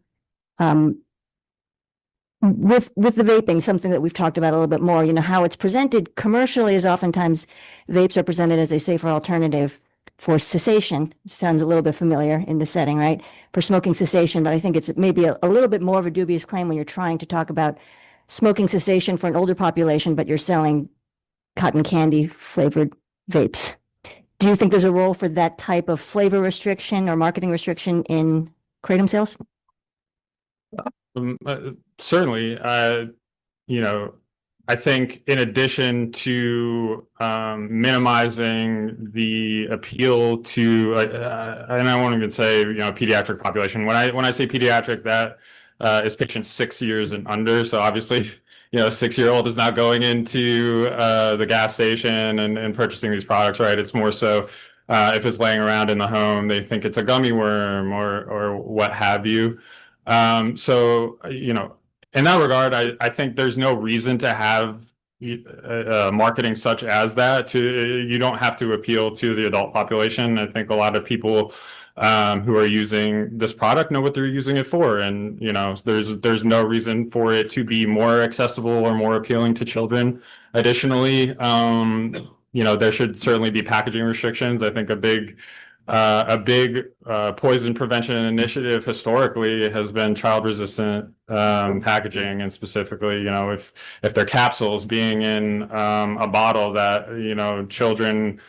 With the vaping, something that we've talked about a little bit more, how it's presented commercially is oftentimes vapes are presented as a safer alternative for cessation. Sounds a little bit familiar in the setting, right? For smoking cessation, but I think it's maybe a little bit more of a dubious claim when you're trying to talk about smoking cessation for an older population, but you're selling cotton candy flavored vapes. Do you think there's a role for that type of flavor restriction or marketing restriction in kratom sales? Certainly, I think in addition to minimizing the appeal to, and I won't even say pediatric population. When I say pediatric, that is patients 6 years and under. So obviously, a 6-year-old is not going into the gas station and purchasing these products, right? It's more so if it's laying around in the home, they think it's a gummy worm or what have you. So in that regard, I think there's no reason to have marketing such as that. You don't have to appeal to the adult population. I think a lot of people who are using this product know what they're using it for, and there's no reason for it to be more accessible or more appealing to children. Additionally, there should certainly be packaging restrictions. I think a big poison prevention initiative historically has been child-resistant packaging, and specifically, if they're capsules being in a bottle that children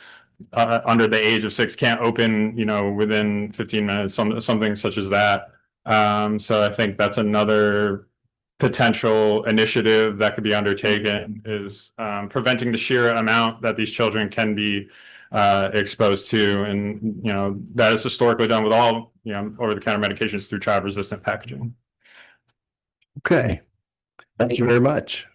under the age of 6 can't open, within 15 minutes, something such as that. So I think that's another potential initiative that could be undertaken is preventing the sheer amount that these children can be exposed to. And, you know, that is historically done with all, you know, over-the-counter medications through child-resistant packaging. Okay. Thank you very much.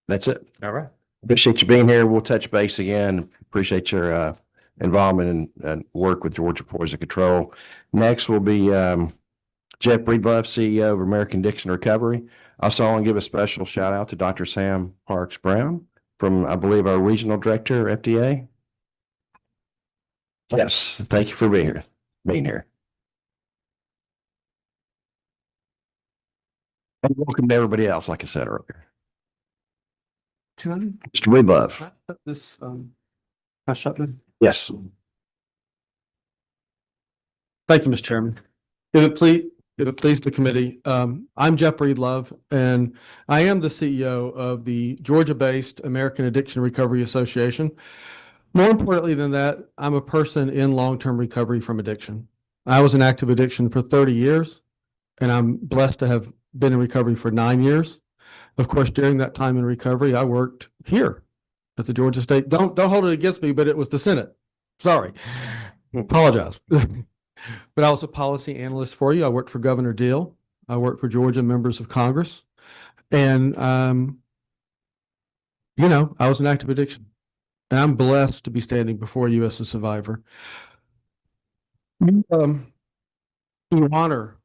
That's it. All right. Appreciate you being here. We'll touch base again. Appreciate your involvement and work with Georgia Poison Control. Next will be Jeff Breedlove, CEO of American Addiction Recovery. Also, I want to give a special shout out to Dr. Sam Parks Brown from, I believe, our regional director, FDA. Yes, thank you for being here. And welcome to everybody else, like I said earlier. Mr. Breedlove. This, I shut it. Yes. Thank you, Mr. Chairman. If it please the committee, I'm Jeff Breedlove, and I am the CEO of the Georgia-based American Addiction Recovery Association. More importantly than that, I'm a person in long-term recovery from addiction. I was in active addiction for 30 years, and I'm blessed to have been in recovery for 9 years. Of course, during that time in recovery, I worked here at the Georgia State. Don't hold it against me, but it was the Senate. Sorry. Apologize. But I was a policy analyst for you. I worked for Governor Deal. I worked for Georgia members of Congress. And, you know, I was in active addiction. And I'm blessed to be standing before you as a survivor. You honor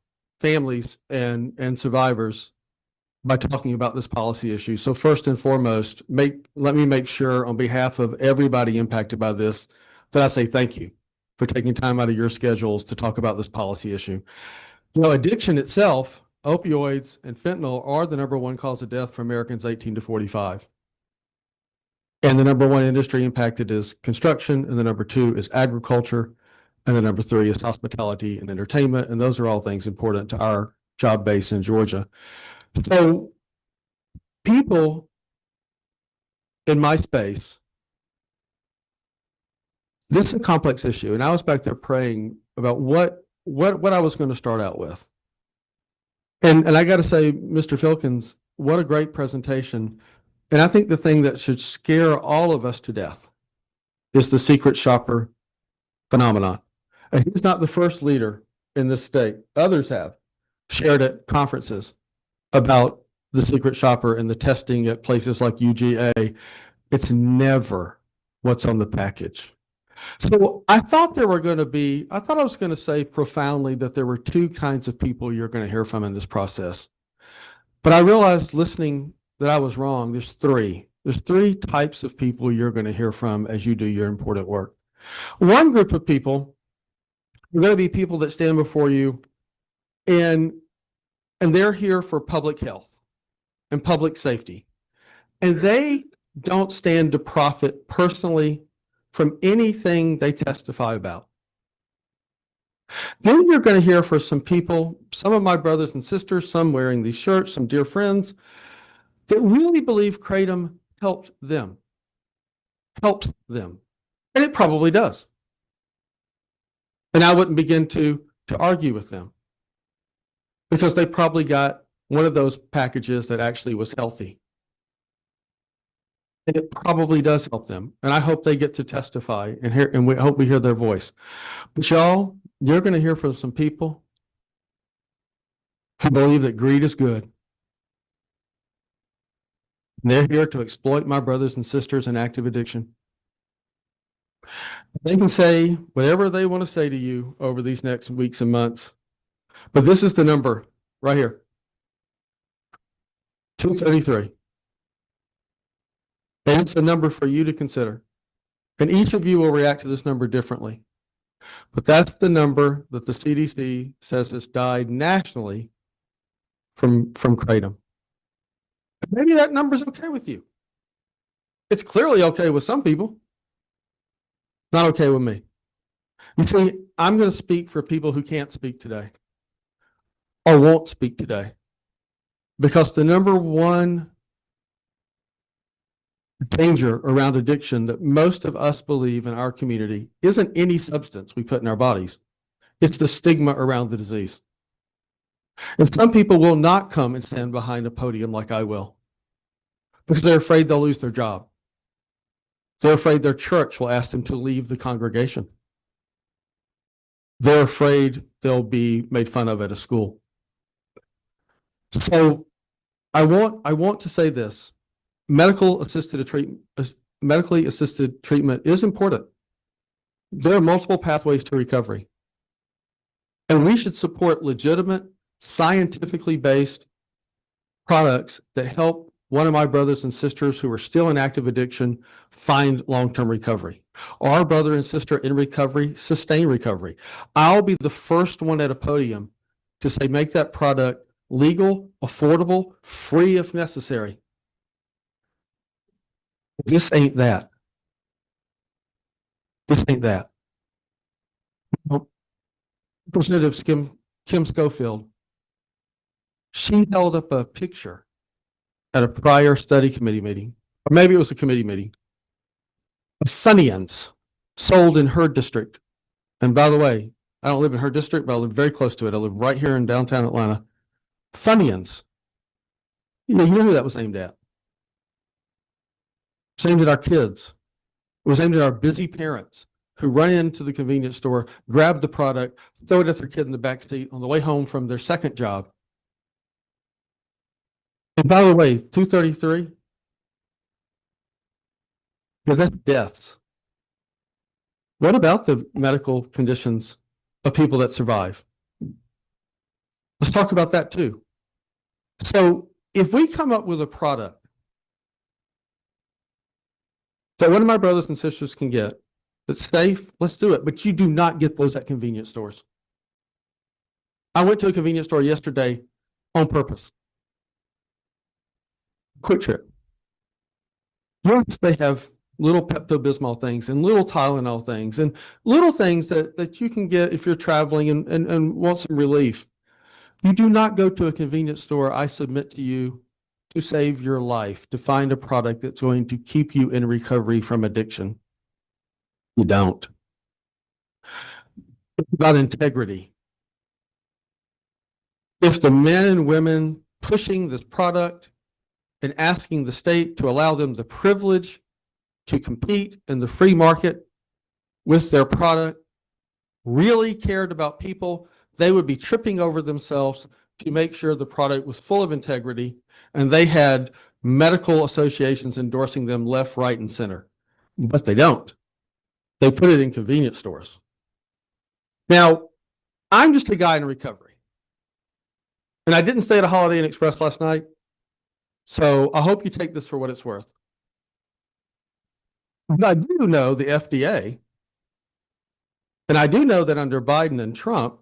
families and survivors by talking about this policy issue. So first and foremost, let me make sure on behalf of everybody impacted by this that I say thank you for taking time out of your schedules to talk about this policy issue. You know, addiction itself, opioids and fentanyl are the #1 cause of death for Americans 18 to 45. And the #1 industry impacted is construction, and the #2 is agriculture, and the #3 is hospitality and entertainment. And those are all things important to our job base in Georgia. So people in my space, this is a complex issue. And I was back there praying about what I was going to start out with. And I got to say, Mr. Filkins, what a great presentation. And I think the thing that should scare all of us to death is the secret shopper phenomenon. And he's not the first leader in this state. Others have shared at conferences about the secret shopper and the testing at places like UGA. It's never what's on the package. So I thought I was going to say profoundly that there were two kinds of people you're going to hear from in this process. But I realized listening that I was wrong. There's three. There's three types of people you're going to hear from as you do your important work. One group of people are going to be people that stand before you and they're here for public health and public safety. And they don't stand to profit personally from anything they testify about. Then you're going to hear from some people, some of my brothers and sisters, some wearing these shirts, some dear friends, that really believe Kratom helps them. And it probably does. And I wouldn't begin to argue with them because they probably got one of those packages that actually was healthy. And it probably does help them. And I hope they get to testify and we hope we hear their voice. But y'all, you're going to hear from some people who believe that greed is good. And they're here to exploit my brothers and sisters in active addiction. They can say whatever they want to say to you over these next weeks and months. But this is the number right here. 233. And it's a number for you to consider. And each of you will react to this number differently. But that's the number that the CDC says has died nationally from Kratom. Maybe that number's okay with you. It's clearly okay with some people. Not okay with me. You see, I'm going to speak for people who can't speak today or won't speak today. Because the #1 danger around addiction that most of us believe in our community isn't any substance we put in our bodies. It's the stigma around the disease. And some people will not come and stand behind a podium like I will because they're afraid they'll lose their job. They're afraid their church will ask them to leave the congregation. They're afraid they'll be made fun of at a school. So I want to say this. Medically assisted treatment is important. There are multiple pathways to recovery. And we should support legitimate, scientifically based products that help one of my brothers and sisters who are still in active addiction find long-term recovery. Our brother and sister in recovery sustain recovery. I'll be the first one at a podium to say, make that product legal, affordable, free if necessary. This ain't that. This ain't that. Representative Kim Schofield, she held up a picture at a prior study committee meeting, or maybe it was a committee meeting, of Funyuns sold in her district. And by the way, I don't live in her district, but I live very close to it. I live right here in downtown Atlanta. Funyuns. You know who that was aimed at? It was aimed at our kids. It was aimed at our busy parents who run into the convenience store, grab the product, throw it at their kid in the back seat on the way home from their second job. And by the way, 233, that's deaths. What about the medical conditions of people that survive? Let's talk about that too. So if we come up with a product that one of my brothers and sisters can get that's safe, let's do it. But you do not get those at convenience stores. I went to a convenience store yesterday on purpose. Quick Trip. Yes, they have little Pepto-Bismol things and little Tylenol things and little things that you can get if you're traveling and want some relief. You do not go to a convenience store, I submit to you, to save your life, to find a product that's going to keep you in recovery from addiction. You don't. It's about integrity. If the men and women pushing this product and asking the state to allow them the privilege to compete in the free market with their product really cared about people, they would be tripping over themselves to make sure the product was full of integrity, and they had medical associations endorsing them left, right, and center. But they don't. They put it in convenience stores. Now, I'm just a guy in recovery. And I didn't stay at a Holiday Inn Express last night, so I hope you take this for what it's worth. But I do know the FDA, and I do know that under Biden and Trump,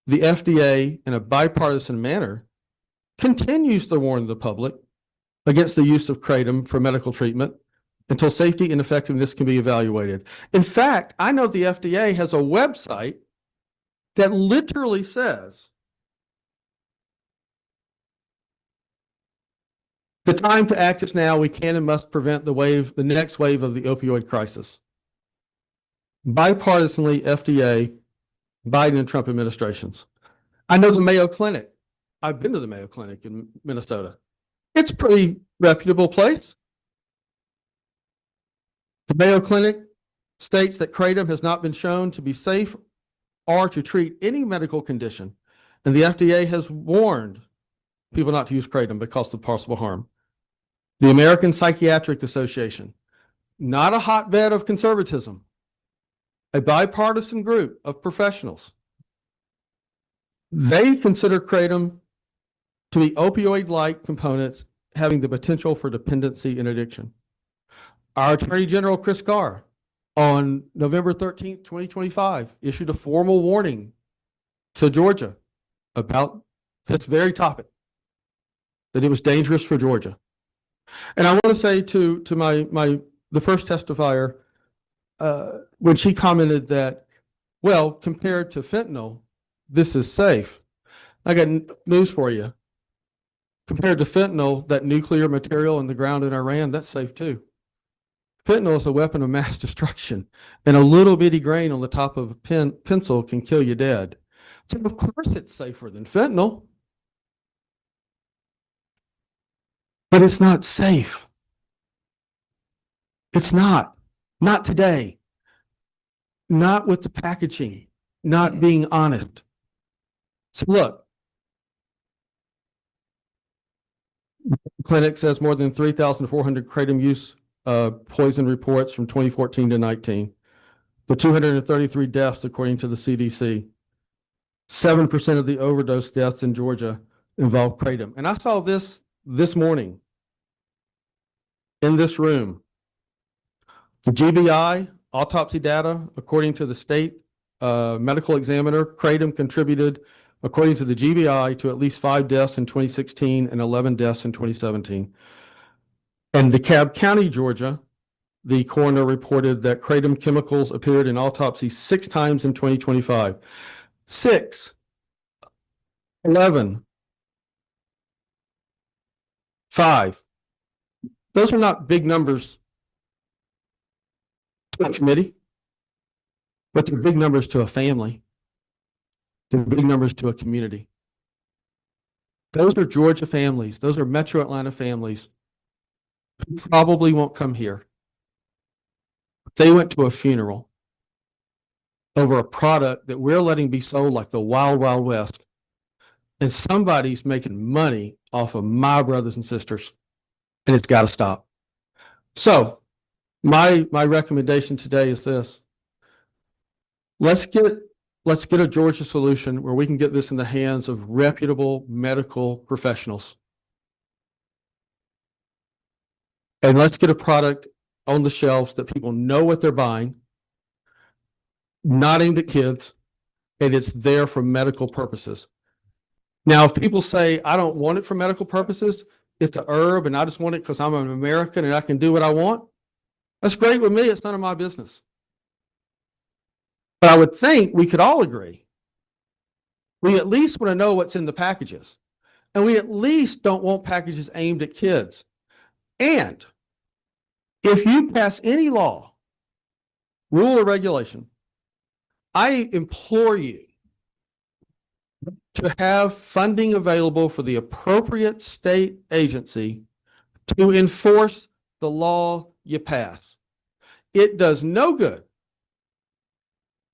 the FDA, in a bipartisan manner, continues to warn the public against the use of kratom for medical treatment until safety and effectiveness can be evaluated. In fact, I know the FDA has a website that literally says, the time to act is now. We can and must prevent the next wave of the opioid crisis. Bipartisanly, FDA, Biden and Trump administrations. I know the Mayo Clinic. I've been to the Mayo Clinic in Minnesota. It's a pretty reputable place. The Mayo Clinic states that kratom has not been shown to be safe or to treat any medical condition. And the FDA has warned people not to use kratom because of possible harm. The American Psychiatric Association, not a hotbed of conservatism, a bipartisan group of professionals. They consider kratom to be opioid-like components having the potential for dependency and addiction. Our Attorney General, Chris Carr, on November 13th, 2025, issued a formal warning to Georgia about this very topic, that it was dangerous for Georgia. And I want to say to the first testifier, when she commented that, well, compared to fentanyl, this is safe. I got news for you. Compared to fentanyl, that nuclear material in the ground in Iran, that's safe too. Fentanyl is a weapon of mass destruction, and a little bitty grain on the top of a pencil can kill you dead. So of course it's safer than fentanyl. But it's not safe. It's not. Not today. Not with the packaging. Not being honest. So look. Clinic says more than 3,400 kratom use poison reports from 2014 to 19. The 233 deaths according to the CDC. 7% of the overdose deaths in Georgia involve kratom. And I saw this morning in this room. The GBI autopsy data, according to the state medical examiner, kratom contributed, according to the GBI, to at least 5 deaths in 2016 and 11 deaths in 2017. In DeKalb County, Georgia, the coroner reported that kratom chemicals appeared in autopsies 6 times in 2025. 6, 11, 5. Those are not big numbers to a committee, but they're big numbers to a family. They're big numbers to a community. Those are Georgia families. Those are Metro Atlanta families who probably won't come here. They went to a funeral over a product that we're letting be sold like the Wild Wild West. And somebody's making money off of my brothers and sisters. And it's got to stop. So my recommendation today is this. Let's get a Georgia solution where we can get this in the hands of reputable medical professionals. And let's get a product on the shelves that people know what they're buying, not aimed at kids, and it's there for medical purposes. Now, if people say, I don't want it for medical purposes, it's a herb and I just want it because I'm an American and I can do what I want, that's great with me. It's none of my business. But I would think we could all agree. We at least want to know what's in the packages. And we at least don't want packages aimed at kids. And if you pass any law, rule, or regulation, I implore you to have funding available for the appropriate state agency to enforce the law you pass. It does no good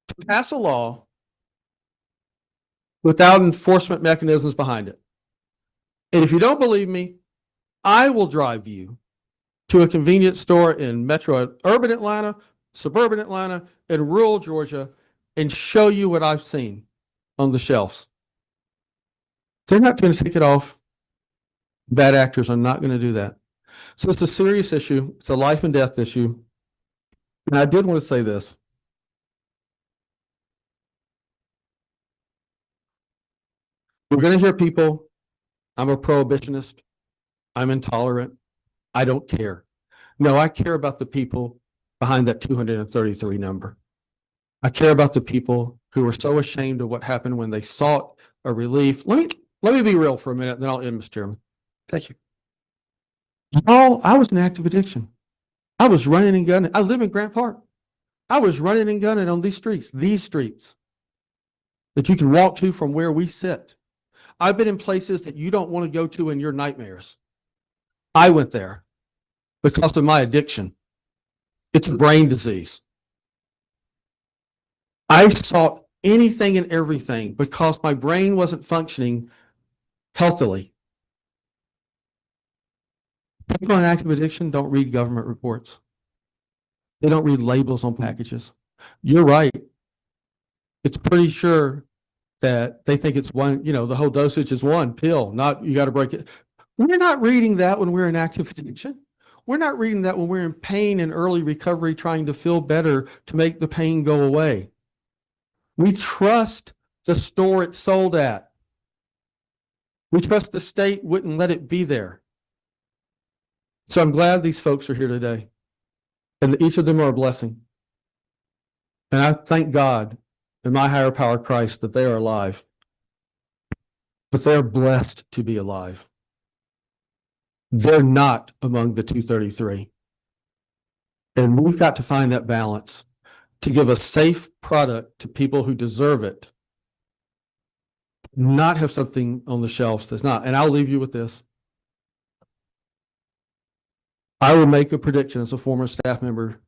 to pass a law without enforcement mechanisms behind it. And if you don't believe me, I will drive you to a convenience store in urban Atlanta, suburban Atlanta, and rural Georgia and show you what I've seen on the shelves. They're not going to take it off. Bad actors are not going to do that. So it's a serious issue. It's a life and death issue. And I did want to say this. We're going to hear people, I'm a prohibitionist. I'm intolerant. I don't care. No, I care about the people behind that 233 number. I care about the people who are so ashamed of what happened when they sought a relief. Let me be real for a minute, then I'll end, Mr. Chairman. Thank you. Oh, I was in active addiction. I was running and gunning. I live in Grant Park. I was running and gunning on these streets that you can walk to from where we sit. I've been in places that you don't want to go to in your nightmares. I went there because of my addiction. It's a brain disease. I sought anything and everything because my brain wasn't functioning healthily. People in active addiction don't read government reports. They don't read labels on packages. You're right. It's pretty sure that they think it's one, the whole dosage is one pill, not you got to break it. We're not reading that when we're in active addiction. We're not reading that when we're in pain and early recovery, trying to feel better to make the pain go away. We trust the store it's sold at. We trust the state wouldn't let it be there. So I'm glad these folks are here today. And each of them are a blessing. And I thank God and my higher power, Christ, that they are alive. But they're blessed to be alive. They're not among the 233. And we've got to find that balance to give a safe product to people who deserve it not have something on the shelves that's not. And I'll leave you with this. I will make a prediction as a former staff member.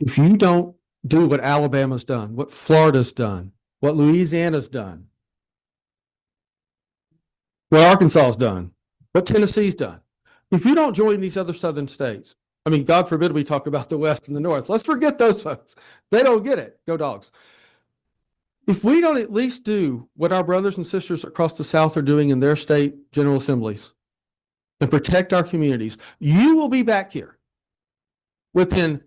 If you don't do what Alabama's done, what Florida's done, what Louisiana's done, what Arkansas's done, what Tennessee's done, if you don't join these other southern states, I mean, God forbid we talk about the West and the North. Let's forget those folks. They don't get it. Go Dogs. If we don't at least do what our brothers and sisters across the South are doing in their state general assemblies and protect our communities, you will be back here within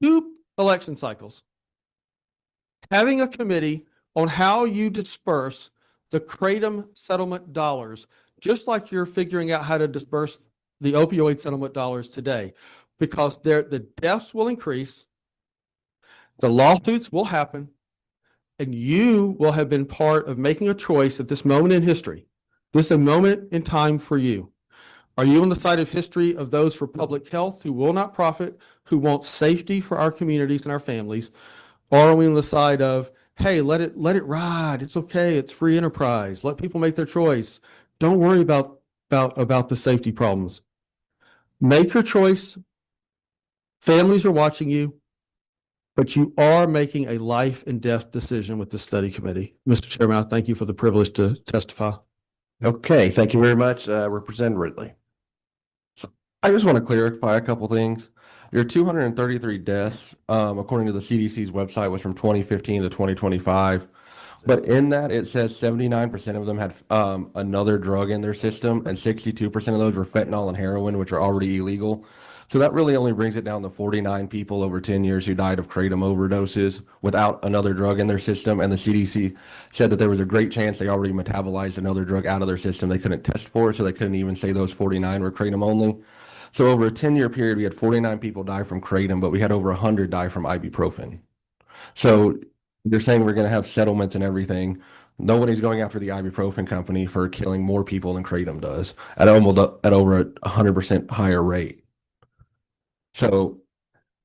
2 election cycles having a committee on how you disperse the Kratom settlement dollars, just like you're figuring out how to disperse the opioid settlement dollars today, because the deaths will increase, the lawsuits will happen, and you will have been part of making a choice at this moment in history. This is a moment in time for you. Are you on the side of history of those for public health who will not profit, who want safety for our communities and our families? Or are we on the side of, hey, let it ride. It's okay. It's free enterprise. Let people make their choice. Don't worry about the safety problems. Make your choice. Families are watching you, but you are making a life and death decision with the study committee. Mr. Chairman, I thank you for the privilege to testify. Okay, thank you very much, Representative Ridley. I just want to clarify a couple things. Your 233 deaths, according to the CDC's website, was from 2015 to 2025. But in that, it says 79% of them had another drug in their system, and 62% of those were fentanyl and heroin, which are already illegal. So that really only brings it down to 49 people over 10 years who died of kratom overdoses without another drug in their system. And the CDC said that there was a great chance they already metabolized another drug out of their system. They couldn't test for it, so they couldn't even say those 49 were kratom only. So over a 10-year period, we had 49 people die from kratom, but we had over 100 die from ibuprofen. So they're saying we're going to have settlements and everything. Nobody's going after the ibuprofen company for killing more people than kratom does at over a 100% higher rate. So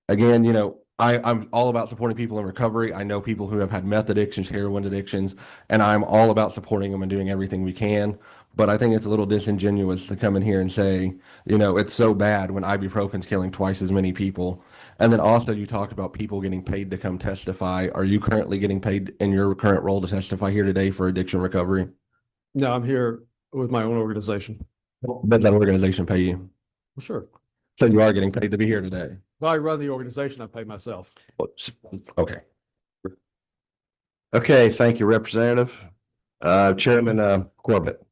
again, you know, I'm all about supporting people in recovery. I know people who have had meth addictions, heroin addictions, and I'm all about supporting them and doing everything we can. But I think it's a little disingenuous to come in here and say, you know, it's so bad when ibuprofen's killing twice as many people. And then also you talked about people getting paid to come testify. Are you currently getting paid in your current role to testify here today for addiction recovery? No, I'm here with my own organization. Does that organization pay you? Well, sure. So you are getting paid to be here today? Well, I run the organization. I pay myself. Okay. Okay, thank you, Representative. Chairman Corbett.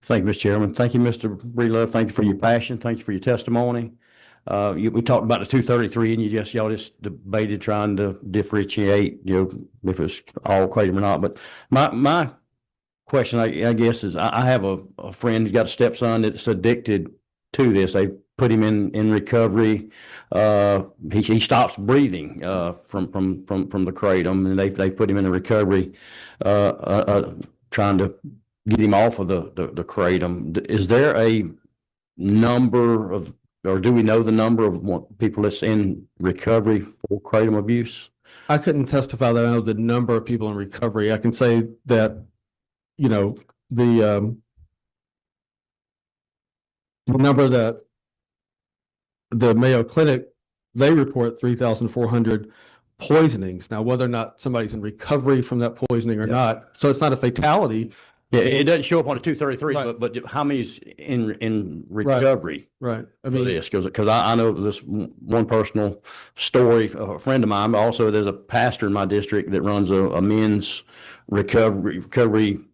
Thank you, Mr. Chairman. Thank you, Mr. Breedlove. Thank you for your passion. Thank you for your testimony. We talked about the 233 and y'all just debated trying to differentiate, you know, if it's all kratom or not. But my question, I guess, is I have a friend who's got a stepson that's addicted to this. They put him in recovery. He stops breathing from the kratom, and they put him in a recovery, trying to get him off of the kratom. Is there a number of, or do we know the number of people that's in recovery for kratom abuse? I couldn't testify that I know the number of people in recovery. I can say that, you know, the number that the Mayo Clinic, they report 3,400 poisonings. Now, whether or not somebody's in recovery from that poisoning or not, so it's not a fatality. Yeah, it doesn't show up on the 233, Right. but how many's in recovery? Right. I For mean, this, because I know this one personal story of a friend of mine, but also there's a pastor in my district that runs a men's recovery,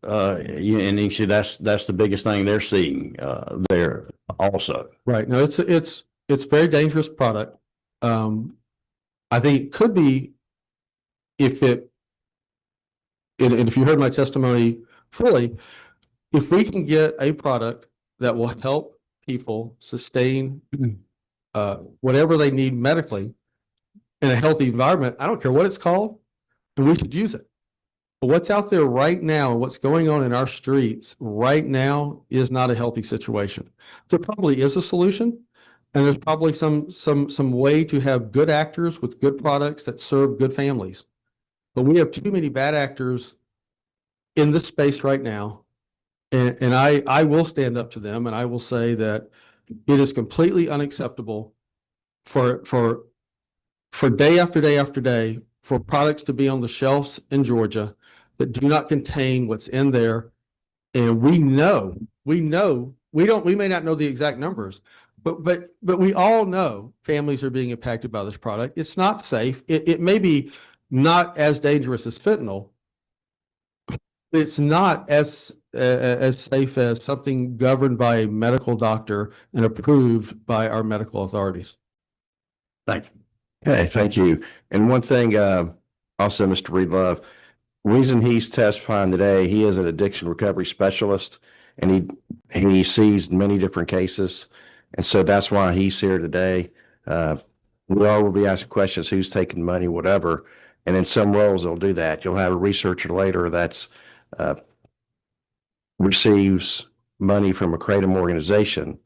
and he said that's the biggest thing they're seeing there also. right. No, it's a very dangerous product. I think it could be if and if you heard my testimony fully, if we can get a product that will help people sustain whatever they need medically in a healthy environment, I don't care what it's called, then we should use it. But what's out there right now and what's going on in our streets right now is not a healthy situation. There probably is a solution, and there's probably some way to have good actors with good products that serve good families. But we have too many bad actors in this space right now, and I will stand up to them and I will say that it is completely unacceptable for day after day after day for products to be on the shelves in Georgia that do not contain what's in there. And we may not know the exact numbers, but we all know families are being impacted by this product. It's not safe. It may be not as dangerous as fentanyl. It's not as safe as something governed by a medical doctor and approved by our medical authorities. Thank you. Okay, thank you. And one thing, also, Mr. Breedlove, reason he's testifying today, he is an addiction recovery specialist and he sees many different cases. And so that's why he's here today. We all will be asking questions, who's taking money, whatever. And in some roles, they'll do that. You'll have a researcher later that's receives money from a Kratom organization,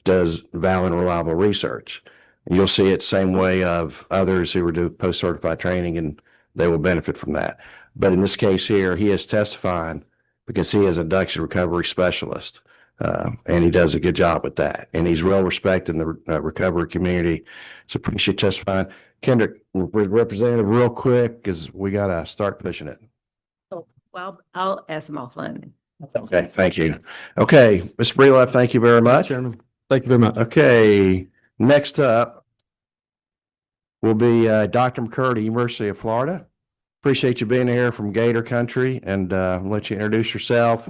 does valid and reliable research. And you'll see it same way of others who are doing post-certified training, and they will benefit from that. But in this case here, he is testifying because he is an addiction recovery specialist, and he does a good job with that. And he's well respected in the recovery community. So appreciate testifying. Kendrick, representative, real quick, because we got to start pushing it. Well, I'll ask them offline. Okay, thank you. Okay, Mr. Breedlove, thank you very much. Chairman, thank you very much. Okay, next up will be Dr. McCurdy, University of Florida. Appreciate you being here from Gator Country, and let you introduce yourself.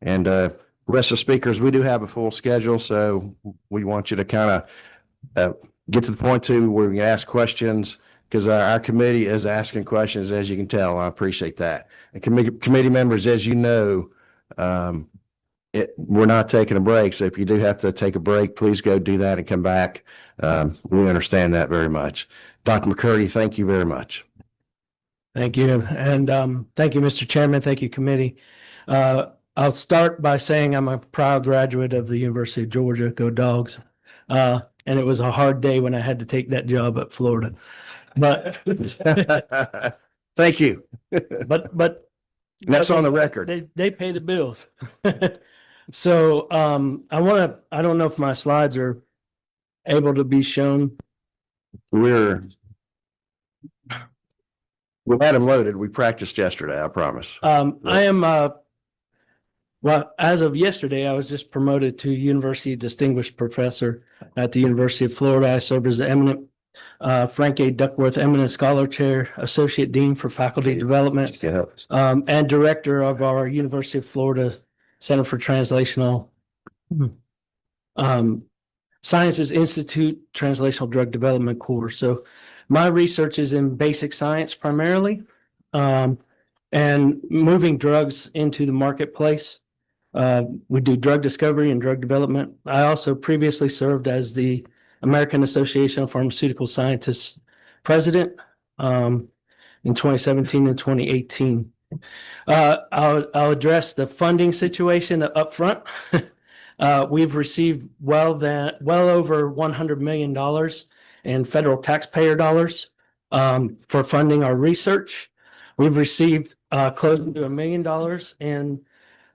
And the rest of the speakers, we do have a full schedule, so we want you to kind of get to the point too where we can ask questions, because our committee is asking questions, as you can tell. I appreciate that. And committee members, as you know, we're not taking a break. So if you do have to take a break, please go do that and come back. We understand that very much. Dr. McCurdy, thank you very much. Thank you. And thank you, Mr. Chairman. Thank you, committee. I'll start by saying I'm a proud graduate of the University of Georgia. Go Dogs. And it was a hard day when I had to take that job at Florida. But Thank you. but That's on the record. they pay the bills. So I don't know if my slides are able to be shown. We had them loaded. We practiced yesterday, I promise. I am well, as of yesterday, I was just promoted to University Distinguished Professor at the University of Florida. I serve as the eminent Frank A. Duckworth Eminent Scholar Chair, Associate Dean for Faculty Development, and Director of our University of Florida Center for Translational Sciences Institute Translational Drug Development course. So my research is in basic science primarily, and moving drugs into the marketplace. We do drug discovery and drug development. I also previously served as the American Association of Pharmaceutical Scientists president in 2017 and 2018. I'll address the funding situation up front. We've received well over $100 million in federal taxpayer dollars for funding our research. We've received close to $1 million in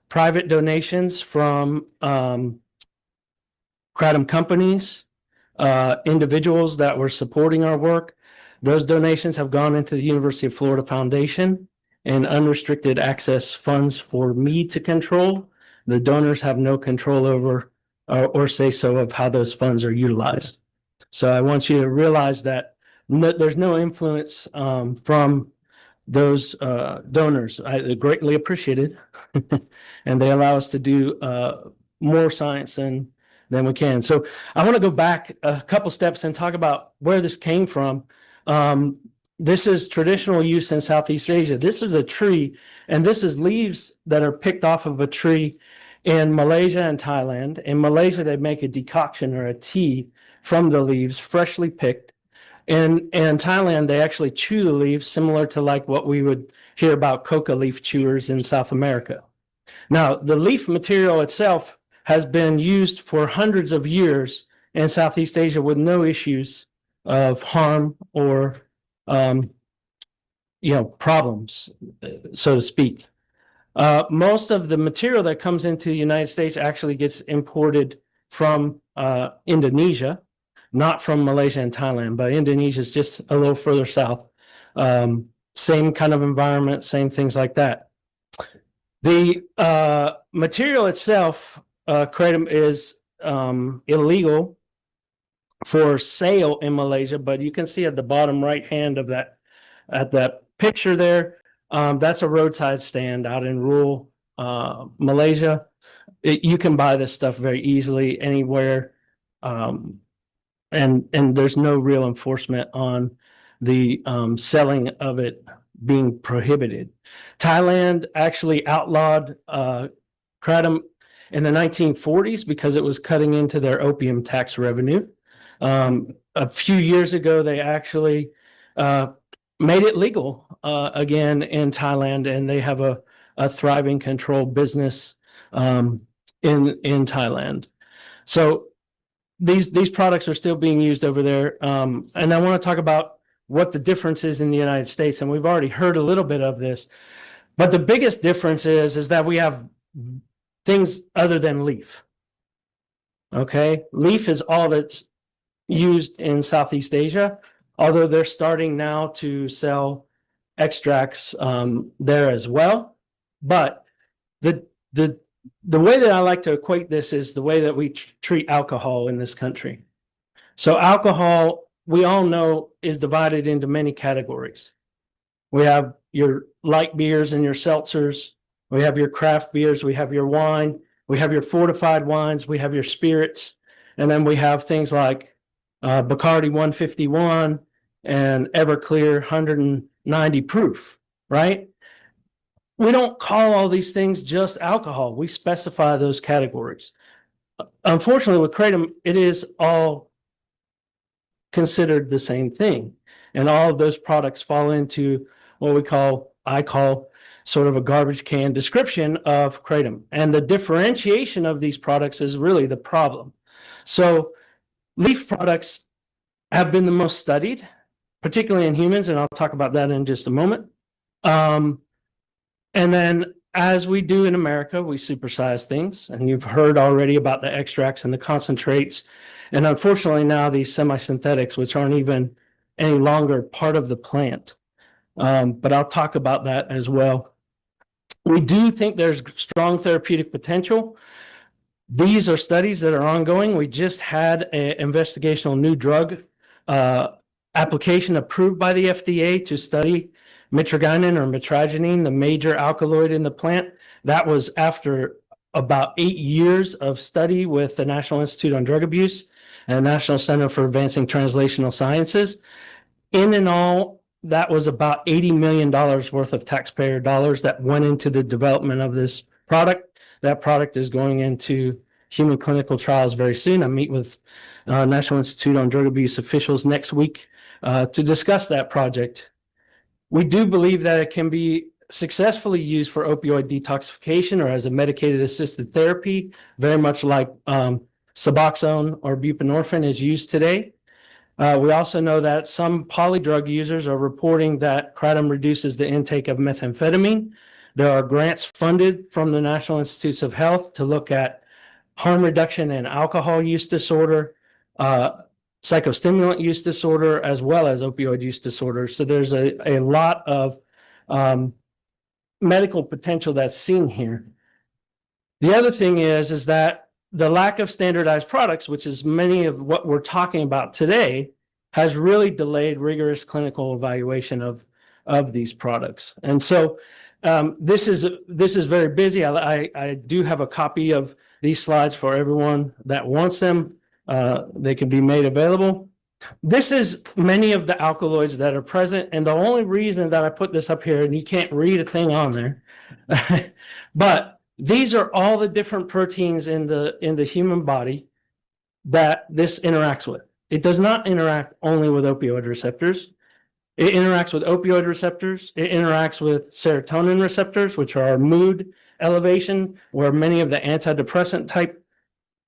private donations from Kratom companies, individuals that were supporting our work. Those donations have gone into the University of Florida Foundation and unrestricted access funds for me to control. The donors have no control over or say so of how those funds are utilized. So I want you to realize that there's no influence from those donors. I greatly appreciated, and they allow us to do more science than we can. So I want to go back a couple steps and talk about where this came from. This is traditional use in Southeast Asia. This is a tree, and this is leaves that are picked off of a tree in Malaysia and Thailand. In Malaysia, they make a decoction or a tea from the leaves, freshly picked. In Thailand, they actually chew the leaves, similar to like what we would hear about coca leaf chewers in South America. Now, the leaf material itself has been used for hundreds of years in Southeast Asia with no issues of harm or problems, so to speak. Most of the material that comes into the United States actually gets imported from Indonesia, not from Malaysia and Thailand, but Indonesia is just a little further south. Same kind of environment, same things like that. The material itself, kratom, is illegal for sale in Malaysia, but you can see at the bottom right hand of that, at that picture there, that's a roadside stand out in rural Malaysia. You can buy this stuff very easily anywhere, and there's no real enforcement on the selling of it being prohibited. Thailand actually outlawed kratom in the 1940s because it was cutting into their opium tax revenue. A few years ago, they actually made it legal again in Thailand, and they have a thriving controlled business in Thailand. So these products are still being used over there. And I want to talk about what the difference is in the United States. And we've already heard a little bit of this, but the biggest difference is that we have things other than leaf. Okay, leaf is all that's used in Southeast Asia, although they're starting now to sell extracts there as well. But the way that I like to equate this is the way that we treat alcohol in this country. So alcohol, we all know, is divided into many categories. We have your light beers and your seltzers. We have your craft beers. We have your wine. We have your fortified wines. We have your spirits. And then we have things like Bacardi 151 and Everclear 190 proof, right? We don't call all these things just alcohol. We specify those categories. Unfortunately, with kratom, it is all considered the same thing. And all of those products fall into what I call sort of a garbage can description of kratom. And the differentiation of these products is really the problem. So leaf products have been the most studied, particularly in humans, and I'll talk about that in just a moment. And then, as we do in America, we supersize things, and you've heard already about the extracts and the concentrates, and unfortunately now these semi-synthetics, which aren't even any longer part of the plant. But I'll talk about that as well. We do think there's strong therapeutic potential. These are studies that are ongoing. We just had an investigational new drug application approved by the FDA to study mitragynine or mitragynine, the major alkaloid in the plant. That was after about 8 years of study with the National Institute on Drug Abuse and the National Center for Advancing Translational Sciences. In and all, that was about $80 million worth of taxpayer dollars that went into the development of this product. That product is going into human clinical trials very soon. I meet with National Institute on Drug Abuse officials next week to discuss that project. We do believe that it can be successfully used for opioid detoxification or as a medicated assisted therapy, very much like Suboxone or buprenorphine is used today. We also know that some polydrug users are reporting that kratom reduces the intake of methamphetamine. There are grants funded from the National Institutes of Health to look at harm reduction in alcohol use disorder, psychostimulant use disorder, as well as opioid use disorder. So there's a lot of medical potential that's seen here. The other thing is that the lack of standardized products, which is many of what we're talking about today, has really delayed rigorous clinical evaluation of these products. And so this is very busy. I do have a copy of these slides for everyone that wants them. They can be made available. This is many of the alkaloids that are present. And the only reason that I put this up here, and you can't read a thing on there, but these are all the different proteins in the human body that this interacts with. It does not interact only with opioid receptors. It interacts with opioid receptors. It interacts with serotonin receptors, which are mood elevation, where many of the antidepressant type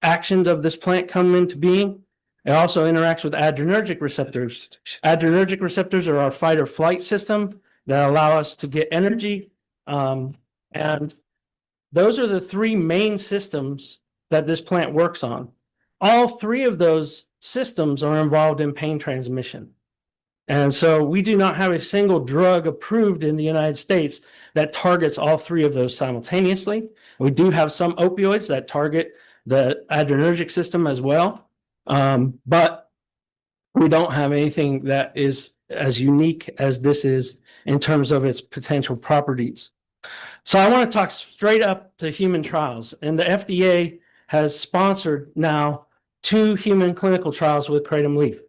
actions of this plant come into being. It also interacts with adrenergic receptors. Adrenergic receptors are our fight or flight system that allow us to get energy. And those are the three main systems that this plant works on. All three of those systems are involved in pain transmission. And so we do not have a single drug approved in the United States that targets all three of those simultaneously. We do have some opioids that target the adrenergic system as well. But we don't have anything that is as unique as this is in terms of its potential properties. So I want to talk straight up to human trials, and the FDA has sponsored now 2 human clinical trials with Kratom leaf.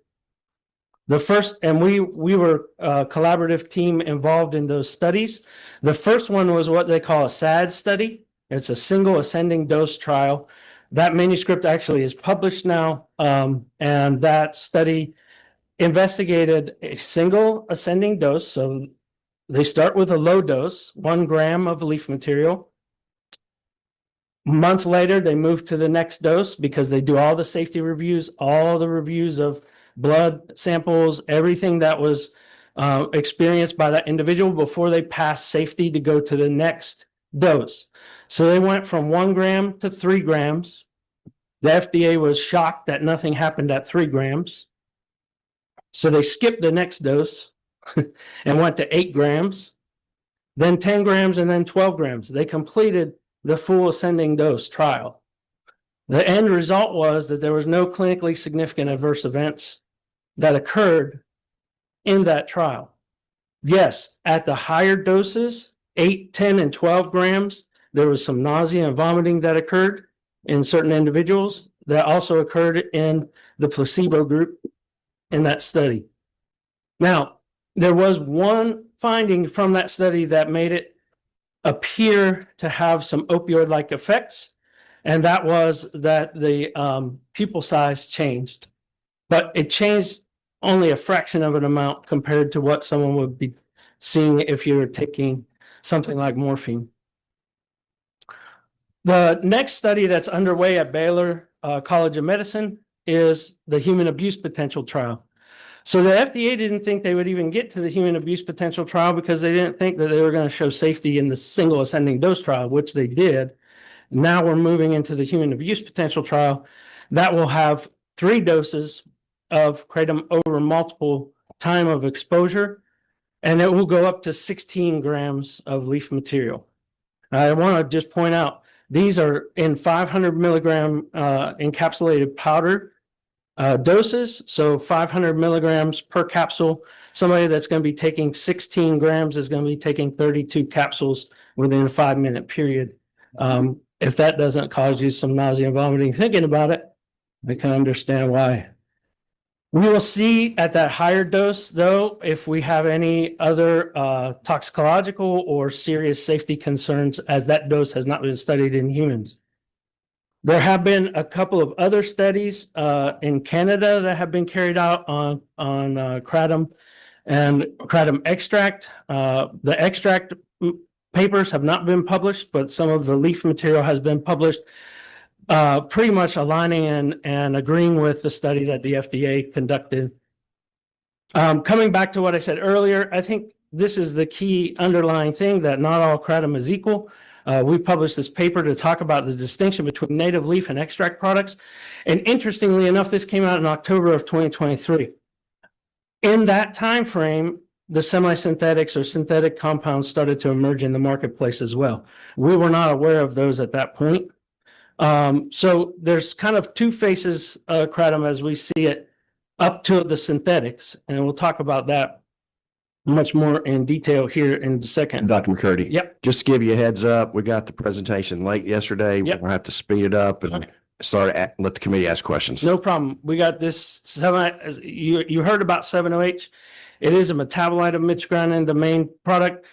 The first, and we were a collaborative team involved in those studies. The first one was what they call a SAD study. It's a single ascending dose trial. That manuscript actually is published now, and that study investigated a single ascending dose. So they start with a low dose, 1 gram of leaf material. A month later, they move to the next dose because they do all the safety reviews, all the reviews of blood samples, everything that was experienced by that individual before they pass safety to go to the next dose. So they went from 1 gram to 3 grams. The FDA was shocked that nothing happened at 3 grams. So they skipped the next dose and went to 8 grams, then 10 grams, and then 12 grams. They completed the full ascending dose trial. The end result was that there was no clinically significant adverse events that occurred in that trial. Yes, at the higher doses, 8, 10, and 12 grams, there was some nausea and vomiting that occurred in certain individuals that also occurred in the placebo group in that study. Now, there was one finding from that study that made it appear to have some opioid-like effects, and that was that the pupil size changed. But it changed only a fraction of an amount compared to what someone would be seeing if you were taking something like morphine. The next study that's underway at Baylor College of Medicine is the human abuse potential trial. So the FDA didn't think they would even get to the human abuse potential trial because they didn't think that they were going to show safety in the single ascending dose trial, which they did. Now we're moving into the human abuse potential trial that will have 3 doses of kratom over multiple time of exposure, and it will go up to 16 grams of leaf material. I want to just point out, these are in 500 milligram encapsulated powder doses, so 500 milligrams per capsule. Somebody that's going to be taking 16 grams is going to be taking 32 capsules within a 5-minute period. If that doesn't cause you some nausea and vomiting thinking about it, I can understand why. We will see at that higher dose, though, if we have any other toxicological or serious safety concerns, as that dose has not been studied in humans. There have been a couple of other studies in Canada that have been carried out on kratom and kratom extract. The extract papers have not been published, but some of the leaf material has been published, pretty much aligning and agreeing with the study that the FDA conducted. Coming back to what I said earlier, I think this is the key underlying thing, that not all kratom is equal. We published this paper to talk about the distinction between native leaf and extract products. And interestingly enough, this came out in October of 2023. In that time frame, the semi-synthetics or synthetic compounds started to emerge in the marketplace as well. We were not aware of those at that point. So there's kind of 2 faces of kratom as we see it up to the synthetics, and we'll talk about that much more in detail here in a second. Dr. McCurdy. Yep. Just to give you a heads up, we got the presentation late yesterday. We're Yep. gonna have to speed it up and Okay. let the committee ask questions. No problem. We got this you heard about 7-OH. It is a metabolite of michigan, the main product.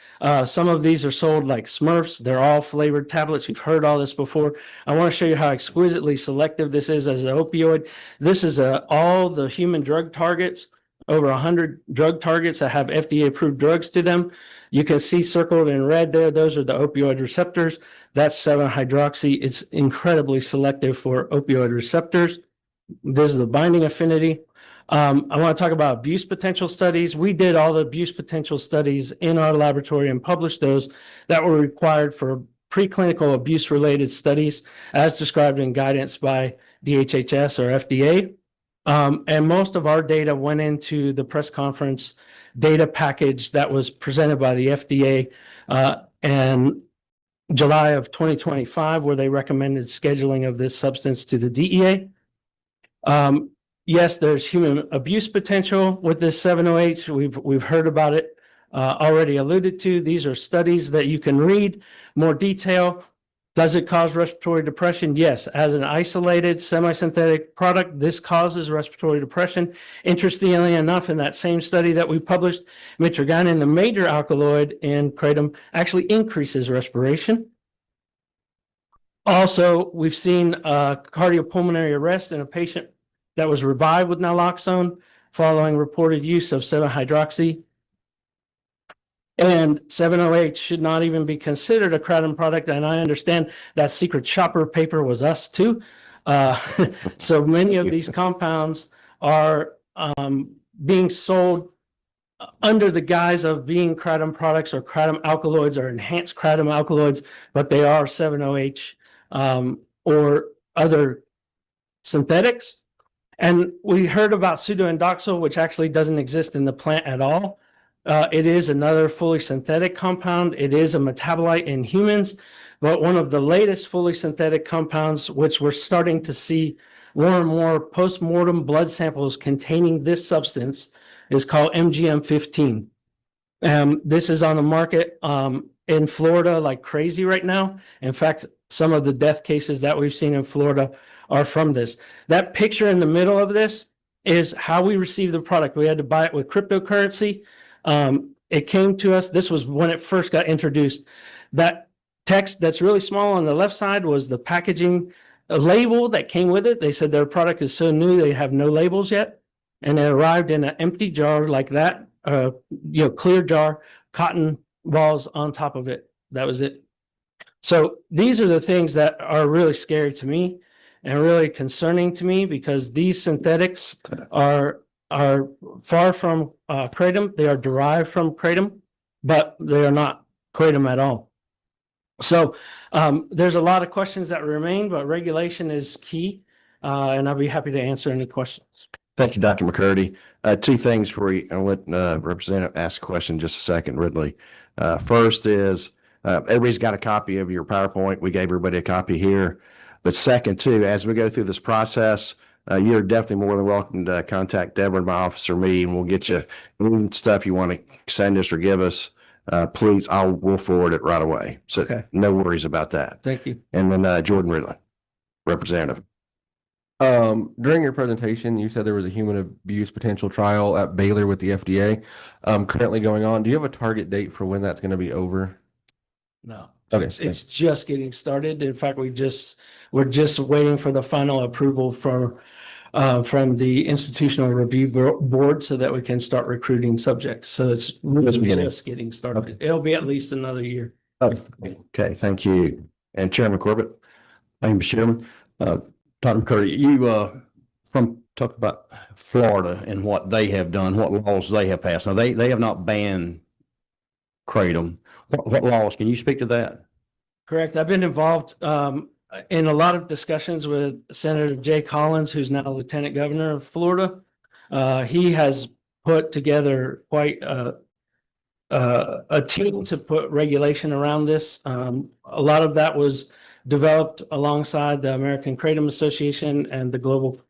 Some of these are sold like Smurfs. They're all flavored tablets. You've heard all this before. I want to show you how exquisitely selective this is as an opioid. This is all the human drug targets, over 100 drug targets that have FDA-approved drugs to them. You can see circled in red there, those are the opioid receptors. That's 7-hydroxy. It's incredibly selective for opioid receptors. This is the binding affinity. I want to talk about abuse potential studies. We did all the abuse potential studies in our laboratory and published those that were required for preclinical abuse related studies as described in guidance by DHHS or FDA. And most of our data went into the press conference data package that was presented by the FDA in July of 2025, where they recommended scheduling of this substance to the DEA. Yes, there's human abuse potential with this 708. We've heard about it already alluded to. These are studies that you can read more detail. Does it cause respiratory depression? Yes. As an isolated semi-synthetic product, this causes respiratory depression. Interestingly enough, in that same study that we published, mitragynine, the major alkaloid in kratom, actually increases respiration. Also, we've seen cardiopulmonary arrest in a patient that was revived with naloxone following reported use of 7-hydroxy. And 708 should not even be considered a kratom product. And I understand that secret shopper paper was us too. So many of these compounds are being sold under the guise of being kratom products or kratom alkaloids or enhanced kratom alkaloids, but they are 7-OH or other synthetics. And we heard about pseudoindoxil, which actually doesn't exist in the plant at all. It is another fully synthetic compound. It is a metabolite in humans, but one of the latest fully synthetic compounds, which we're starting to see more and more post-mortem blood samples containing this substance, is called MGM-15. This is on the market in Florida like crazy right now. In fact, some of the death cases that we've seen in Florida are from this. That picture in the middle of this is how we received the product. We had to buy it with cryptocurrency. It came to us. This was when it first got introduced. That text that's really small on the left side was the packaging label that came with it. They said their product is so new, they have no labels yet. And it arrived in an empty jar like that, clear jar, cotton balls on top of it. That was it. So these are the things that are really scary to me and really concerning to me, because these synthetics are far from kratom. They are derived from kratom, but they are not kratom at all. So there's a lot of questions that remain, but regulation is key, and I'll be happy to answer any questions. Thank you, Dr. McCurdy. Two things for you. I'll let Representative ask a question in just a second, Ridley. First is, everybody's got a copy of your PowerPoint. We gave everybody a copy here. But second, too, as we go through this process, you're definitely more than welcome to contact Deborah, my office, or me, and we'll get you any stuff you want to send us or give us. Please, we'll forward it right away. So Okay. no worries about that. Thank you. And then Jordan Ridley, Representative. During your presentation, you said there was a human abuse potential trial at Baylor with the FDA, currently going on. Do you have a target date for when that's going to be over? No. Okay. It's just getting started. In fact, we're just waiting for the final approval from the Institutional Review Board so that we can start recruiting subjects. So it's really just getting started. Okay. It'll be at least another year. Okay, thank you. And Chairman Corbett? Thank you, Mr. Chairman. Dr. McCurdy, you talk about Florida and what they have done, what laws they have passed. Now, they have not banned kratom. What laws? Can you speak to that? Correct. I've been involved in a lot of discussions with Senator Jay Collins, who's now Lieutenant Governor of Florida. He has put together quite a team to put regulation around this. A lot of that was developed alongside the American Kratom Association and the Global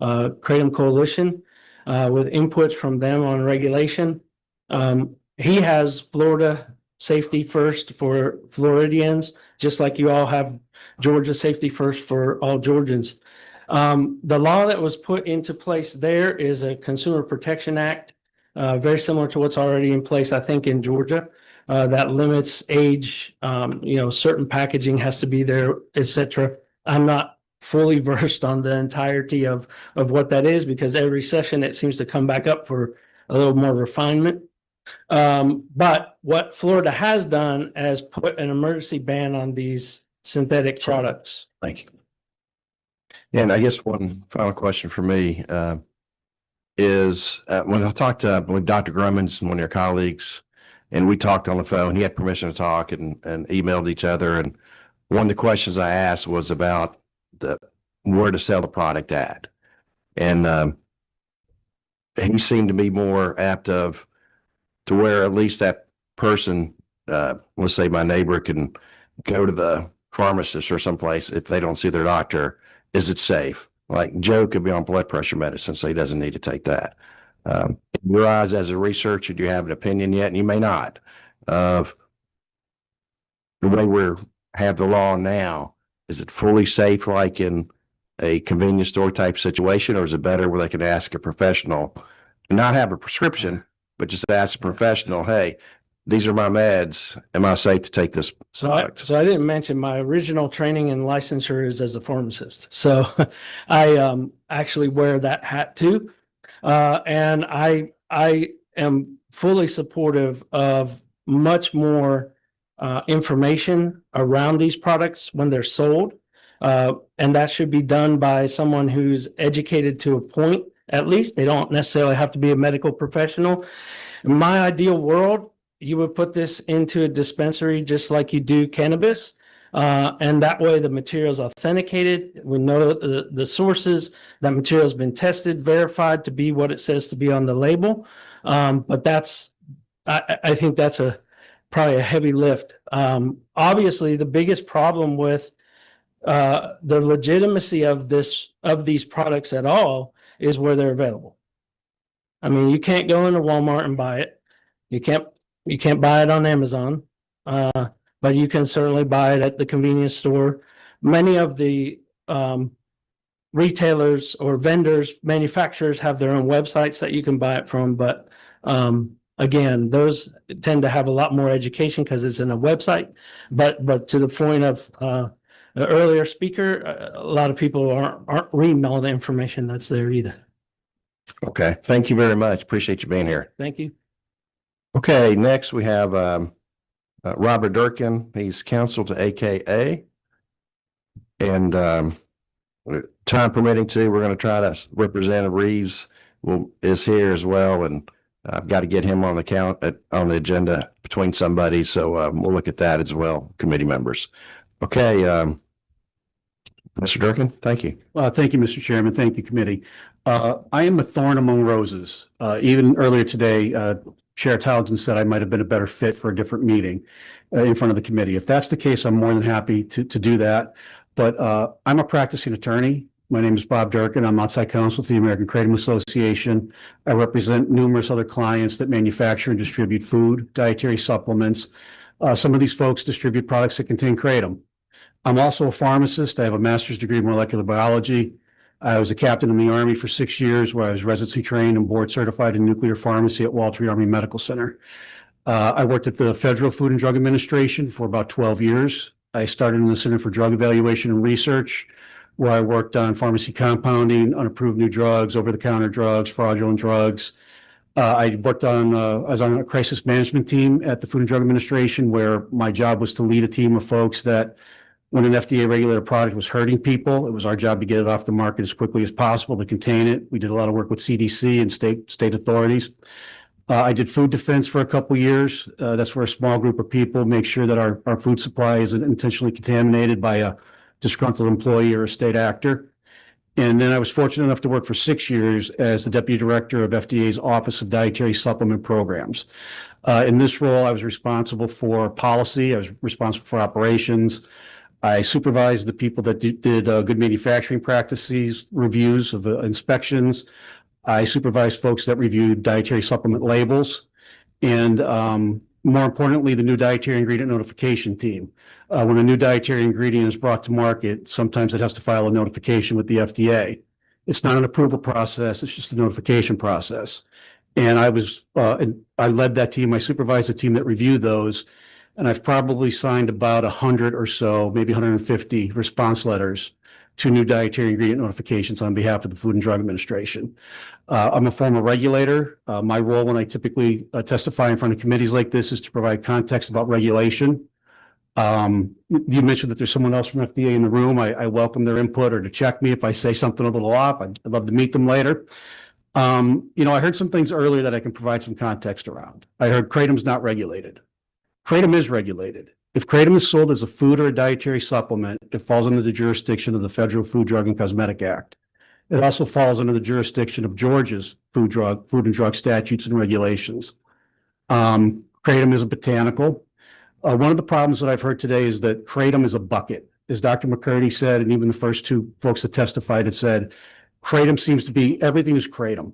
Kratom Coalition with inputs from them on regulation. He has Florida safety first for Floridians, just like you all have Georgia safety first for all Georgians. The law that was put into place there is a Consumer Protection Act, very similar to what's already in place, I think, in Georgia, that limits age, certain packaging has to be there, etc. I'm not fully versed on the entirety of what that is, because every session it seems to come back up for a little more refinement. But what Florida has done is put an emergency ban on these synthetic products. Thank you. And I guess one final question for me. is when I talked with Dr. Grummins and one of your colleagues, and we talked on the phone, he had permission to talk and emailed each other. And one of the questions I asked was about where to sell the product at. And he seemed to be more apt to where at least that person, let's say my neighbor, can go to the pharmacist or someplace if they don't see their doctor. Is it safe? Like Joe could be on blood pressure medicine, so he doesn't need to take that. In your eyes as a researcher, do you have an opinion yet? And you may not, of the way we have the law now. Is it fully safe like in a convenience store type situation, or is it better where they can ask a professional and not have a prescription, but just ask a professional, hey, these are my meds. Am I safe to take this product? So I didn't mention my original training and licensure is as a pharmacist. So I actually wear that hat too. And I am fully supportive of much more information around these products when they're sold. And that should be done by someone who's educated to a point, at least. They don't necessarily have to be a medical professional. In my ideal world, you would put this into a dispensary just like you do cannabis. And that way the material is authenticated. We know the sources, that material has been tested, verified to be what it says to be on the label. But I think that's probably a heavy lift. Obviously, the biggest problem with the legitimacy of these products at all is where they're available. I mean, you can't go into Walmart and buy it. You can't buy it on Amazon, but you can certainly buy it at the convenience store. Many of the retailers or vendors, manufacturers have their own websites that you can buy it from. But again, those tend to have a lot more education because it's in a website. But to the point of the earlier speaker, a lot of people aren't reading all the information that's there either. Okay. Thank you very much. Appreciate you being here. Thank you. Okay. Next we have Robert Durkin. He's counsel to AKA. And time permitting too, we're going to try to Representative Reeves is here as well. And I've got to get him on the agenda between somebody. So we'll look at that as well, committee members. Okay. Mr. Durkin, thank you. Thank you, Mr. Chairman. Thank you, committee. I am a thorn among roses. Even earlier today, Chair Townsend said I might have been a better fit for a different meeting in front of the committee. If that's the case, I'm more than happy to do that. But I'm a practicing attorney. My name is Bob Durkin. I'm outside counsel to the American Kratom Association. I represent numerous other clients that manufacture and distribute food, dietary supplements. Some of these folks distribute products that contain kratom. I'm also a pharmacist. I have a master's degree in molecular biology. I was a captain in the Army for 6 years, where I was residency trained and board certified in nuclear pharmacy at Walter Reed Army Medical Center. I worked at the Federal Food and Drug Administration for about 12 years. I started in the Center for Drug Evaluation and Research, where I worked on pharmacy compounding, unapproved new drugs, over-the-counter drugs, fraudulent drugs. I worked I was on a crisis management team at the Food and Drug Administration, where my job was to lead a team of folks that when an FDA regulated product was hurting people, it was our job to get it off the market as quickly as possible to contain it. We did a lot of work with CDC and state authorities. I did food defense for a couple years. That's where a small group of people make sure that our food supply isn't intentionally contaminated by a disgruntled employee or a state actor. And then I was fortunate enough to work for 6 years as the deputy director of FDA's Office of Dietary Supplement Programs. In this role, I was responsible for policy. I was responsible for operations. I supervised the people that did good manufacturing practices, reviews of inspections. I supervised folks that reviewed dietary supplement labels. And more importantly, the new dietary ingredient notification team. When a new dietary ingredient is brought to market, sometimes it has to file a notification with the FDA. It's not an approval process, it's just a notification process. And I led that team. I supervised the team that reviewed those. And I've probably signed about 100 or so, maybe 150 response letters to new dietary ingredient notifications on behalf of the Food and Drug Administration. I'm a former regulator. My role when I typically testify in front of committees like this is to provide context about regulation. You mentioned that there's someone else from FDA in the room. I welcome their input or to check me if I say something a little off. I'd love to meet them later. I heard some things earlier that I can provide some context around. I heard kratom's not regulated. Kratom is regulated. If kratom is sold as a food or a dietary supplement, it falls under the jurisdiction of the Federal Food, Drug, and Cosmetic Act. It also falls under the jurisdiction of Georgia's food and drug statutes and regulations. Kratom is a botanical. One of the problems that I've heard today is that kratom is a bucket. As Dr. McCurdy said, and even the first two folks that testified had said, kratom seems to be, everything is kratom.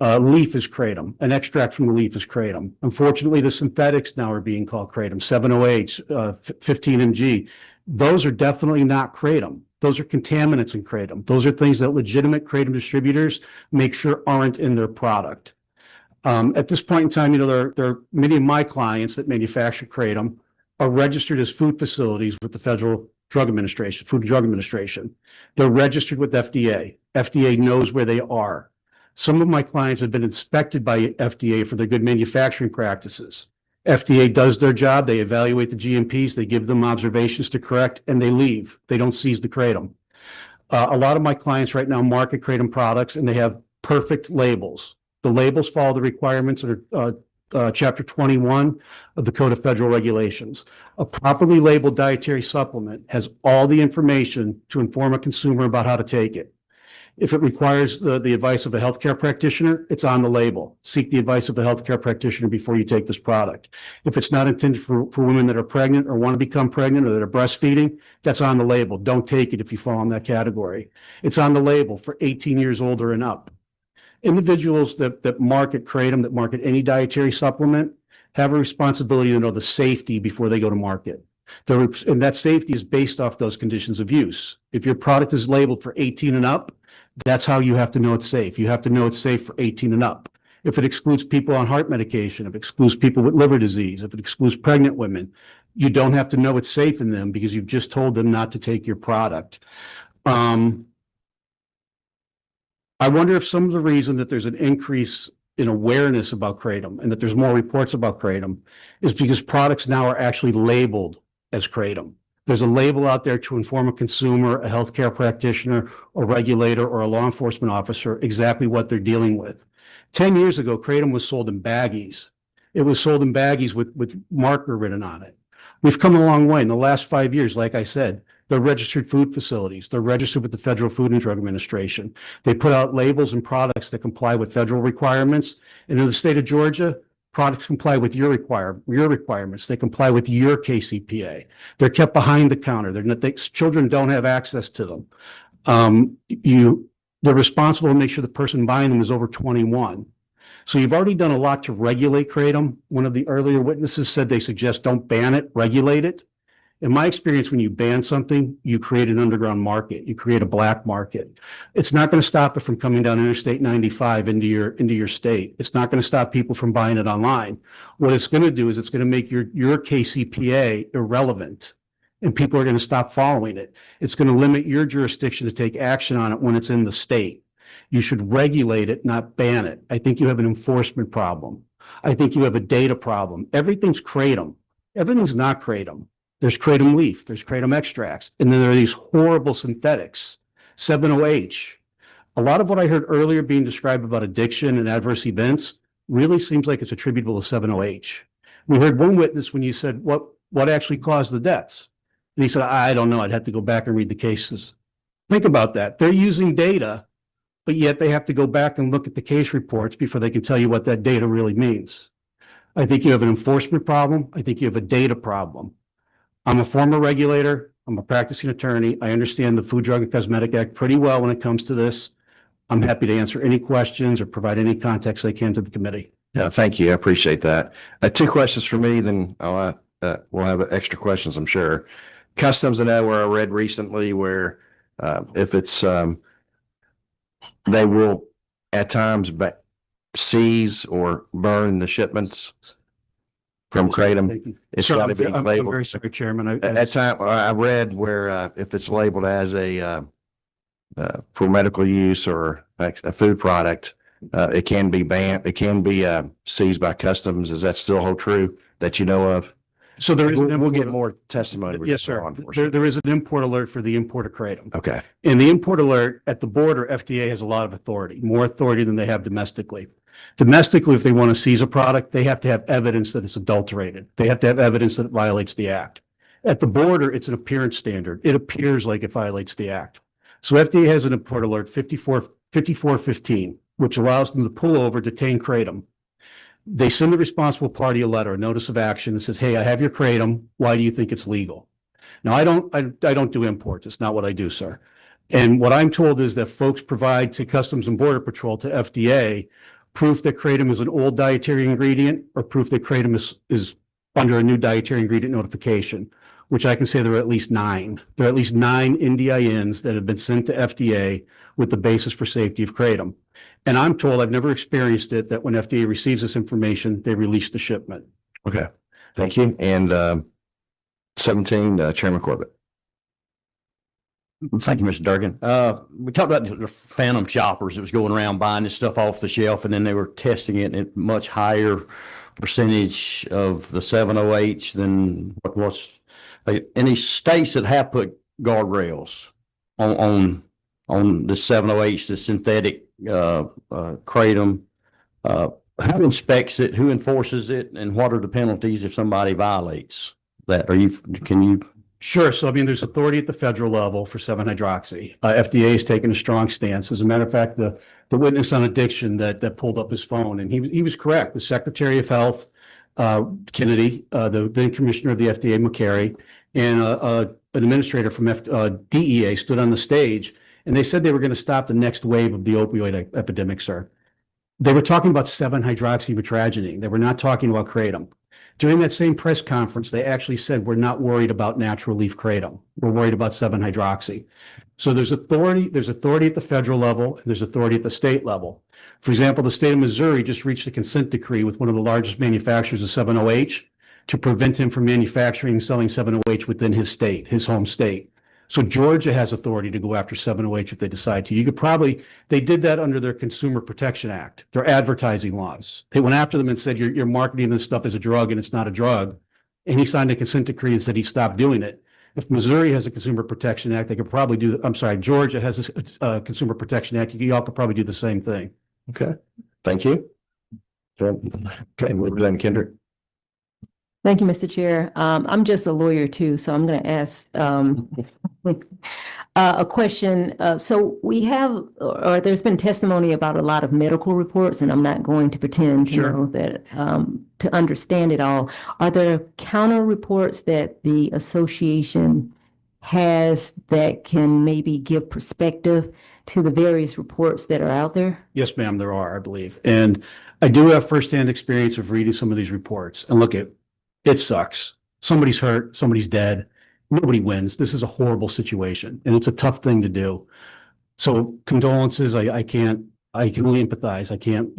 Leaf is kratom. An extract from the leaf is kratom. Unfortunately, the synthetics now are being called kratom, 7-OH, 15-MG. Those are definitely not kratom. Those are contaminants in kratom. Those are things that legitimate kratom distributors make sure aren't in their product. At this point in time, there are many of my clients that manufacture kratom are registered as food facilities with the Federal Drug Administration, Food and Drug Administration. They're registered with FDA. FDA knows where they are. Some of my clients have been inspected by FDA for their good manufacturing practices. FDA does their job. They evaluate the GMPs. They give them observations to correct, and they leave. They don't seize the kratom. A lot of my clients right now market kratom products, and they have perfect labels. The labels follow the requirements of Chapter 21 of the Code of Federal Regulations. A properly labeled dietary supplement has all the information to inform a consumer about how to take it. If it requires the advice of a healthcare practitioner, it's on the label. Seek the advice of a healthcare practitioner before you take this product. If it's not intended for women that are pregnant or want to become pregnant or that are breastfeeding, that's on the label. Don't take it if you fall in that category. It's on the label for 18 years older and up. Individuals that market kratom, that market any dietary supplement, have a responsibility to know the safety before they go to market. And that safety is based off those conditions of use. If your product is labeled for 18 and up, that's how you have to know it's safe. You have to know it's safe for 18 and up. If it excludes people on heart medication, if it excludes people with liver disease, if it excludes pregnant women, you don't have to know it's safe in them because you've just told them not to take your product. I wonder if some of the reason that there's an increase in awareness about kratom and that there's more reports about kratom is because products now are actually labeled as kratom. There's a label out there to inform a consumer, a healthcare practitioner, a regulator, or a law enforcement officer exactly what they're dealing with. 10 years ago, kratom was sold in baggies. It was sold in baggies with marker written on it. We've come a long way in the last 5 years. Like I said, they're registered food facilities. They're registered with the Federal Food and Drug Administration. They put out labels and products that comply with federal requirements. And in the state of Georgia, products comply with your requirements. They comply with your KCPA. They're kept behind the counter. Children don't have access to them. They're responsible to make sure the person buying them is over 21. So you've already done a lot to regulate kratom. One of the earlier witnesses said they suggest don't ban it, regulate it. In my experience, when you ban something, you create an underground market. You create a black market. It's not going to stop it from coming down Interstate 95 into your state. It's not going to stop people from buying it online. What it's going to do is it's going to make your KCPA irrelevant, and people are going to stop following it. It's going to limit your jurisdiction to take action on it when it's in the state. You should regulate it, not ban it. I think you have an enforcement problem. I think you have a data problem. Everything's kratom. Everything's not kratom. There's kratom leaf, there's kratom extracts, and then there are these horrible synthetics, 7-OH. A lot of what I heard earlier being described about addiction and adverse events really seems like it's attributable to 7-OH. We heard one witness when you said, what actually caused the deaths? And he said, I don't know, I'd have to go back and read the cases. Think about that. They're using data, but yet they have to go back and look at the case reports before they can tell you what that data really means. I think you have an enforcement problem. I think you have a data problem. I'm a former regulator. I'm a practicing attorney. I understand the Food, Drug, and Cosmetic Act pretty well when it comes to this. I'm happy to answer any questions or provide any context I can to the committee. Yeah, thank you. I appreciate that. 2 questions for me, then we'll have extra questions, I'm sure. Customs, I know where I read recently where if it's, they will at times seize or burn the shipments from kratom. Thank you. It's Sir, got to be I'm labeled. very sorry, Chairman. At time, I read where if it's labeled as a for medical use or a food product, it can be banned. It can be seized by customs. Does that still hold true that you know of? So there is an We'll get import- more testimony. with Yes, sir. law enforcement. There is an import alert for the import of kratom. Okay. In the import alert at the border, FDA has a lot of authority, more authority than they have domestically. Domestically, if they want to seize a product, they have to have evidence that it's adulterated. They have to have evidence that it violates the act. At the border, it's an appearance standard. It appears like it violates the act. So FDA has an import alert 5415, which allows them to pull over, detain kratom. They send the responsible party a letter, a notice of action that says, hey, I have your kratom. Why do you think it's legal? Now, I don't do imports. It's not what I do, sir. And what I'm told is that folks provide to Customs and Border Patrol, to FDA, proof that kratom is an old dietary ingredient or proof that kratom is under a new dietary ingredient notification, which I can say there are at least 9. There are at least 9 NDINs that have been sent to FDA with the basis for safety of kratom. And I'm told, I've never experienced it, that when FDA receives this information, they release the shipment. Okay. Thank you. And 17, Chairman Corbett. Thank you, Mr. Durgan. We talked about the phantom shoppers that was going around buying this stuff off the shelf, and then they were testing it at much higher percentage of the 7-OH than what was. Any states that have put guardrails on the 7-OH, the synthetic kratom, who inspects it, who enforces it, and what are the penalties if somebody violates that? Can you? Sure. So, I mean, there's authority at the federal level for 7-hydroxy. FDA has taken a strong stance. As a matter of fact, the witness on addiction that pulled up his phone, and he was correct. The Secretary of Health, Kennedy, the then Commissioner of the FDA, McCary, and an administrator from DEA stood on the stage, and they said they were going to stop the next wave of the opioid epidemic, sir. They were talking about 7-hydroxymetragynine. They were not talking about kratom. During that same press conference, they actually said, we're not worried about natural leaf kratom. We're worried about 7-hydroxy. So there's authority at the federal level, and there's authority at the state level. For example, the state of Missouri just reached a consent decree with one of the largest manufacturers of 7-OH to prevent him from manufacturing and selling 7-OH within his state, his home state. So Georgia has authority to go after 7-OH if they decide to. They did that under their Consumer Protection Act, their advertising laws. They went after them and said, you're marketing this stuff as a drug and it's not a drug. And he signed a consent decree and said he stopped doing it. If Missouri has a Consumer Protection Act, they could probably Georgia has a Consumer Protection Act. You all could probably do the same thing. Okay. Thank you. Okay, Representative Kendrick. Thank you, Mr. Chair. I'm just a lawyer too, so I'm going to ask a question. So we have, or there's been testimony about a lot of medical reports, and I'm not going to pretend to know that, to understand it all. Are there counter reports that the association has that can maybe give perspective to the various reports that are out there? Yes, ma'am, there are, I believe. And I do have firsthand experience of reading some of these reports. And look, it sucks. Somebody's hurt, somebody's dead. Nobody wins. This is a horrible situation, and it's a tough thing to do. So condolences, I can only empathize. I can't,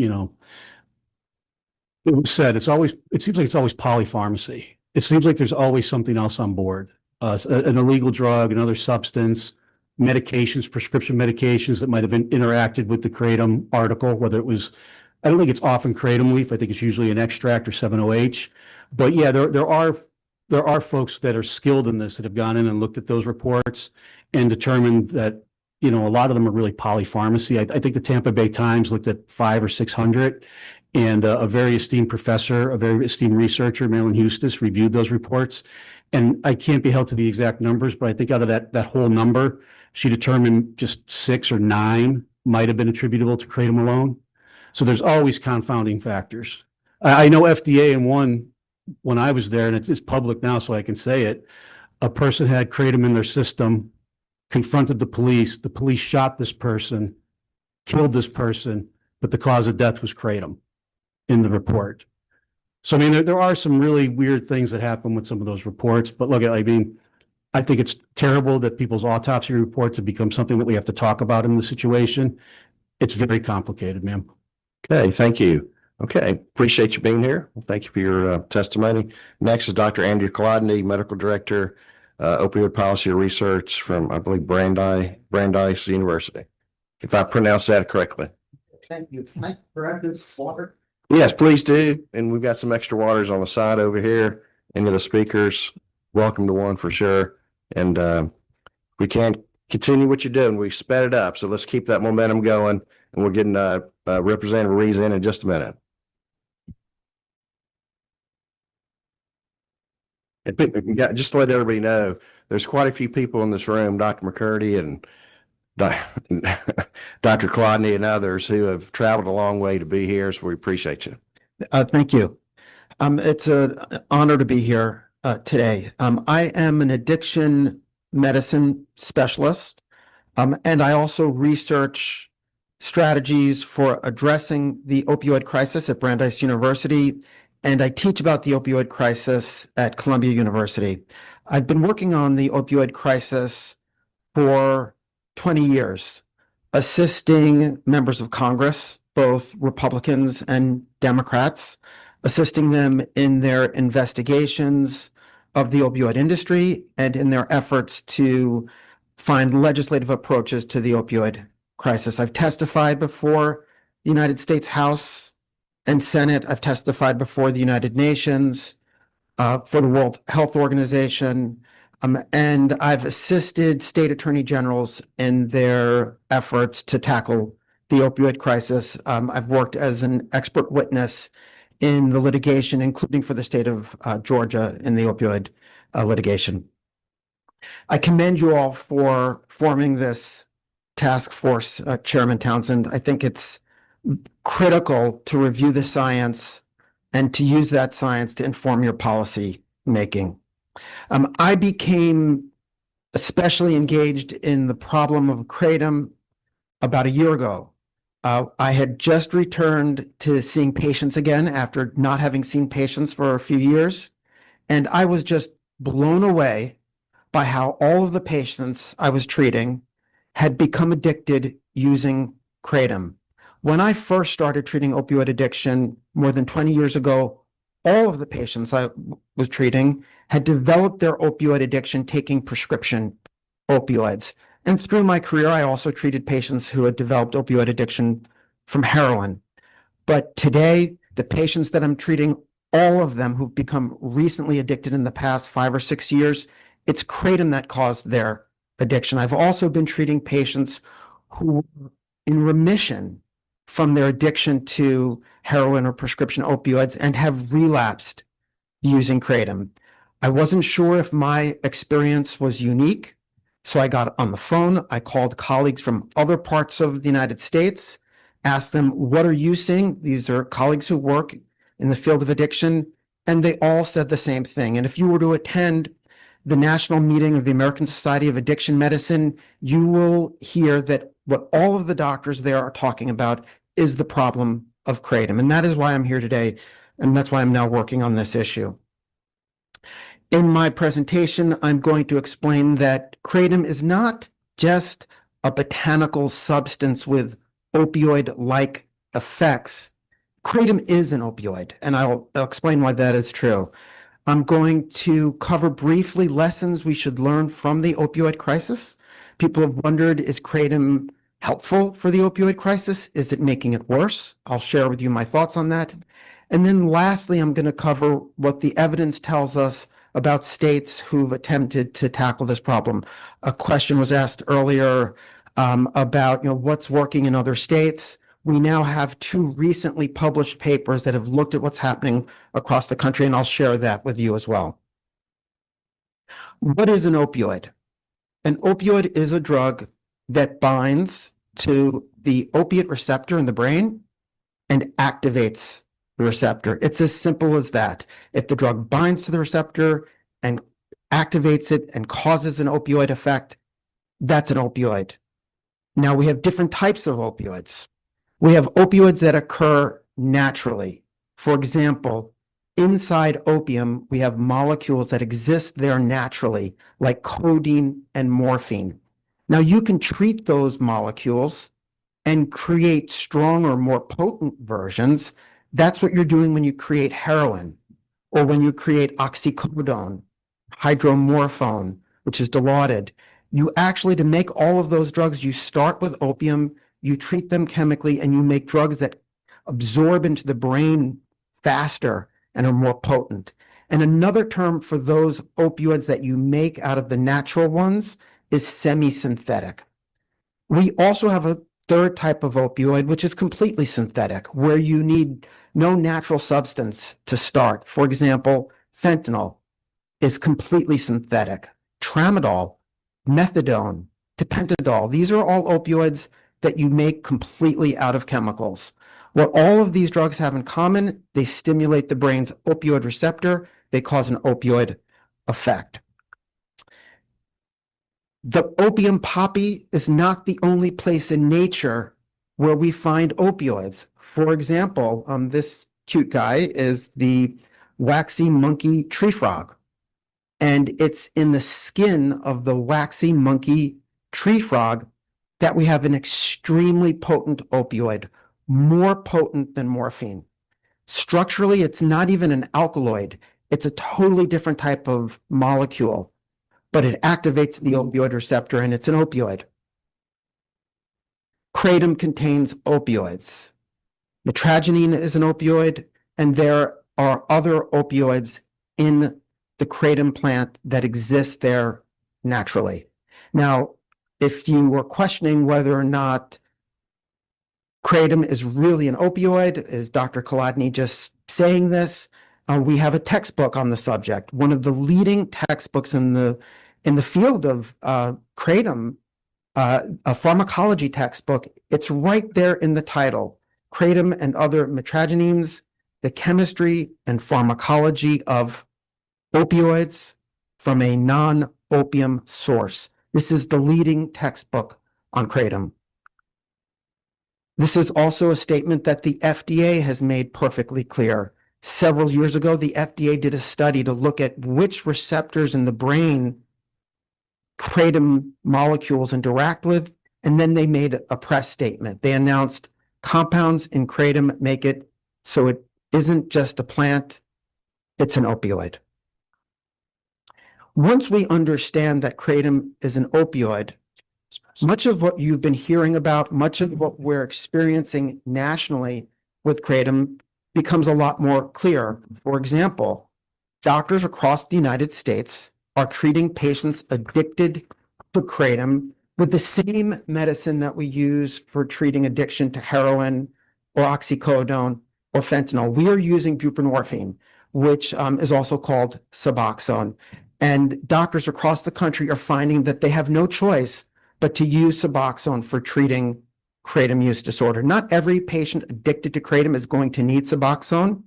it was said, it seems like it's always polypharmacy. It seems like there's always something else on board. An illegal drug, another substance, medications, prescription medications that might have interacted with the kratom article, whether it was, I don't think it's often kratom leaf. I think it's usually an extract or 7-OH. But yeah, there are folks that are skilled in this that have gone in and looked at those reports and determined that, a lot of them are really polypharmacy. I think the Tampa Bay Times looked at 500 or 600, and a very esteemed professor, a very esteemed researcher, Marilyn Hustis, reviewed those reports. And I can't be held to the exact numbers, but I think out of that whole number, she determined just 6 or 9 might have been attributable to kratom alone. So there's always confounding factors. I know FDA in one, when I was there, and it's public now, so I can say it, a person had kratom in their system, confronted the police shot this person, killed this person, but the cause of death was kratom in the report. So, I mean, there are some really weird things that happen with some of those reports, but look, I think it's terrible that people's autopsy reports have become something that we have to talk about in the situation. It's very complicated, ma'am. Okay, thank you. Okay, appreciate you being here. Thank you for your testimony. Next is Dr. Andrew Kolodny, Medical Director, Opioid Policy Research from, I believe, Brandeis University, if I pronounced that correctly. Thank you. Can I grab this water? Yes, please do. And we've got some extra waters on the side over here Any of the speakers, welcome to one for sure. And we can't continue what you're doing. We sped it up. So let's keep that momentum going. And we're getting Representative Rees in just a minute. And just to let everybody know, there's quite a few people in this room, Dr. McCurdy and Dr. Clodney and others who have traveled a long way to be here. So we appreciate you. Thank you. It's an honor to be here today. I am an addiction medicine specialist, and I also research strategies for addressing the opioid crisis at Brandeis University, and I teach about the opioid crisis at Columbia University. I've been working on the opioid crisis for 20 years, assisting members of Congress, both Republicans and Democrats, assisting them in their investigations of the opioid industry and in their efforts to find legislative approaches to the opioid crisis. I've testified before the United States House and Senate. I've testified before the United Nations, for the World Health Organization, and I've assisted state attorney generals in their efforts to tackle the opioid crisis. I've worked as an expert witness in the litigation, including for the state of Georgia in the opioid litigation. I commend you all for forming this task force, Chairman Townsend. I think it's critical to review the science and to use that science to inform your policy making. I became especially engaged in the problem of kratom about a year ago. I had just returned to seeing patients again after not having seen patients for a few years, and I was just blown away by how all of the patients I was treating had become addicted using kratom. When I first started treating opioid addiction more than 20 years ago, all of the patients I was treating had developed their opioid addiction taking prescription opioids. And through my career, I also treated patients who had developed opioid addiction from heroin. But today, the patients that I'm treating, all of them who've become recently addicted in the past 5 or 6 years, it's kratom that caused their addiction. I've also been treating patients who are in remission from their addiction to heroin or prescription opioids and have relapsed using kratom. I wasn't sure if my experience was unique, so I got on the phone. I called colleagues from other parts of the United States, asked them, what are you seeing? These are colleagues who work in the field of addiction, and they all said the same thing. And if you were to attend the national meeting of the American Society of Addiction Medicine, you will hear that what all of the doctors there are talking about is the problem of kratom. And that is why I'm here today. And that's why I'm now working on this issue. In my presentation, I'm going to explain that kratom is not just a botanical substance with opioid-like effects. Kratom is an opioid, and I'll explain why that is true. I'm going to cover briefly lessons we should learn from the opioid crisis. People have wondered, is kratom helpful for the opioid crisis? Is it making it worse? I'll share with you my thoughts on that. And then lastly, I'm going to cover what the evidence tells us about states who've attempted to tackle this problem. A question was asked earlier about what's working in other states. We now have 2 recently published papers that have looked at what's happening across the country, and I'll share that with you as well. What is an opioid? An opioid is a drug that binds to the opiate receptor in the brain and activates the receptor. It's as simple as that. If the drug binds to the receptor and activates it and causes an opioid effect, that's an opioid. Now, we have different types of opioids. We have opioids that occur naturally. For example, inside opium, we have molecules that exist there naturally, like codeine and morphine. Now, you can treat those molecules and create stronger, more potent versions. That's what you're doing when you create heroin or when you create oxycodone, hydromorphone, which is Dilaudid. You actually, to make all of those drugs, you start with opium, you treat them chemically, and you make drugs that absorb into the brain faster and are more potent. And another term for those opioids that you make out of the natural ones is semi-synthetic. We also have a third type of opioid, which is completely synthetic, where you need no natural substance to start. For example, fentanyl is completely synthetic. Tramadol, methadone, tapentadol, these are all opioids that you make completely out of chemicals. What all of these drugs have in common, they stimulate the brain's opioid receptor. They cause an opioid effect. The opium poppy is not the only place in nature where we find opioids. For example, this cute guy is the waxy monkey tree frog. And it's in the skin of the waxy monkey tree frog that we have an extremely potent opioid, more potent than morphine. Structurally, it's not even an alkaloid. It's a totally different type of molecule, but it activates the opioid receptor and it's an opioid. Kratom contains opioids. Mitragynine is an opioid, and there are other opioids in the kratom plant that exist there naturally. Now, if you were questioning whether or not kratom is really an opioid, is Dr. Kolodny just saying this? We have a textbook on the subject. One of the leading textbooks in the field of kratom, a pharmacology textbook. It's right there in the title, Kratom and Other Mitragynines, the Chemistry and Pharmacology of Opioids from a Non-Opium Source. This is the leading textbook on kratom. This is also a statement that the FDA has made perfectly clear. Several years ago, the FDA did a study to look at which receptors in the brain kratom molecules interact with, and then they made a press statement. They announced compounds in kratom make it so it isn't just a plant, it's an opioid. Once we understand that kratom is an opioid, much of what you've been hearing about, much of what we're experiencing nationally with kratom becomes a lot more clear. For example, doctors across the United States are treating patients addicted to kratom with the same medicine that we use for treating addiction to heroin or oxycodone or fentanyl. We are using buprenorphine, which is also called Suboxone. And doctors across the country are finding that they have no choice but to use Suboxone for treating kratom use disorder. Not every patient addicted to kratom is going to need Suboxone.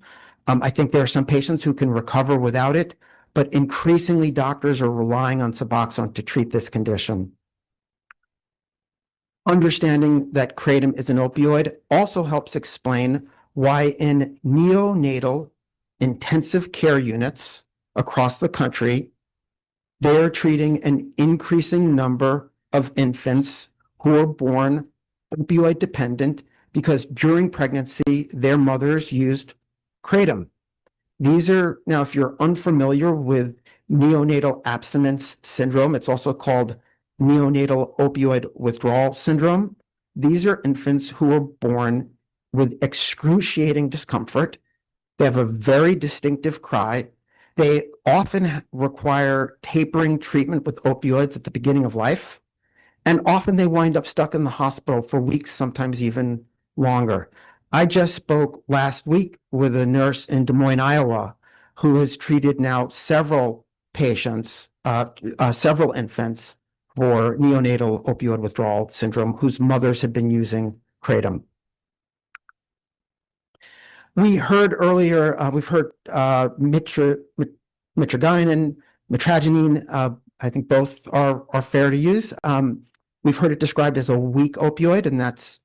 I think there are some patients who can recover without it, but increasingly doctors are relying on Suboxone to treat this condition. Understanding that kratom is an opioid also helps explain why in neonatal intensive care units across the country, they're treating an increasing number of infants who are born opioid dependent because during pregnancy, their mothers used kratom. These are, now, if you're unfamiliar with neonatal abstinence syndrome, it's also called neonatal opioid withdrawal syndrome. These are infants who are born with excruciating discomfort. They have a very distinctive cry. They often require tapering treatment with opioids at the beginning of life. And often they wind up stuck in the hospital for weeks, sometimes even longer. I just spoke last week with a nurse in Des Moines, Iowa, who has treated now several patients, several infants for neonatal opioid withdrawal syndrome whose mothers had been using kratom. We heard earlier, we've heard mitragynine, mitragynine, I think both are fair to use. We've heard it described as a weak opioid, and that's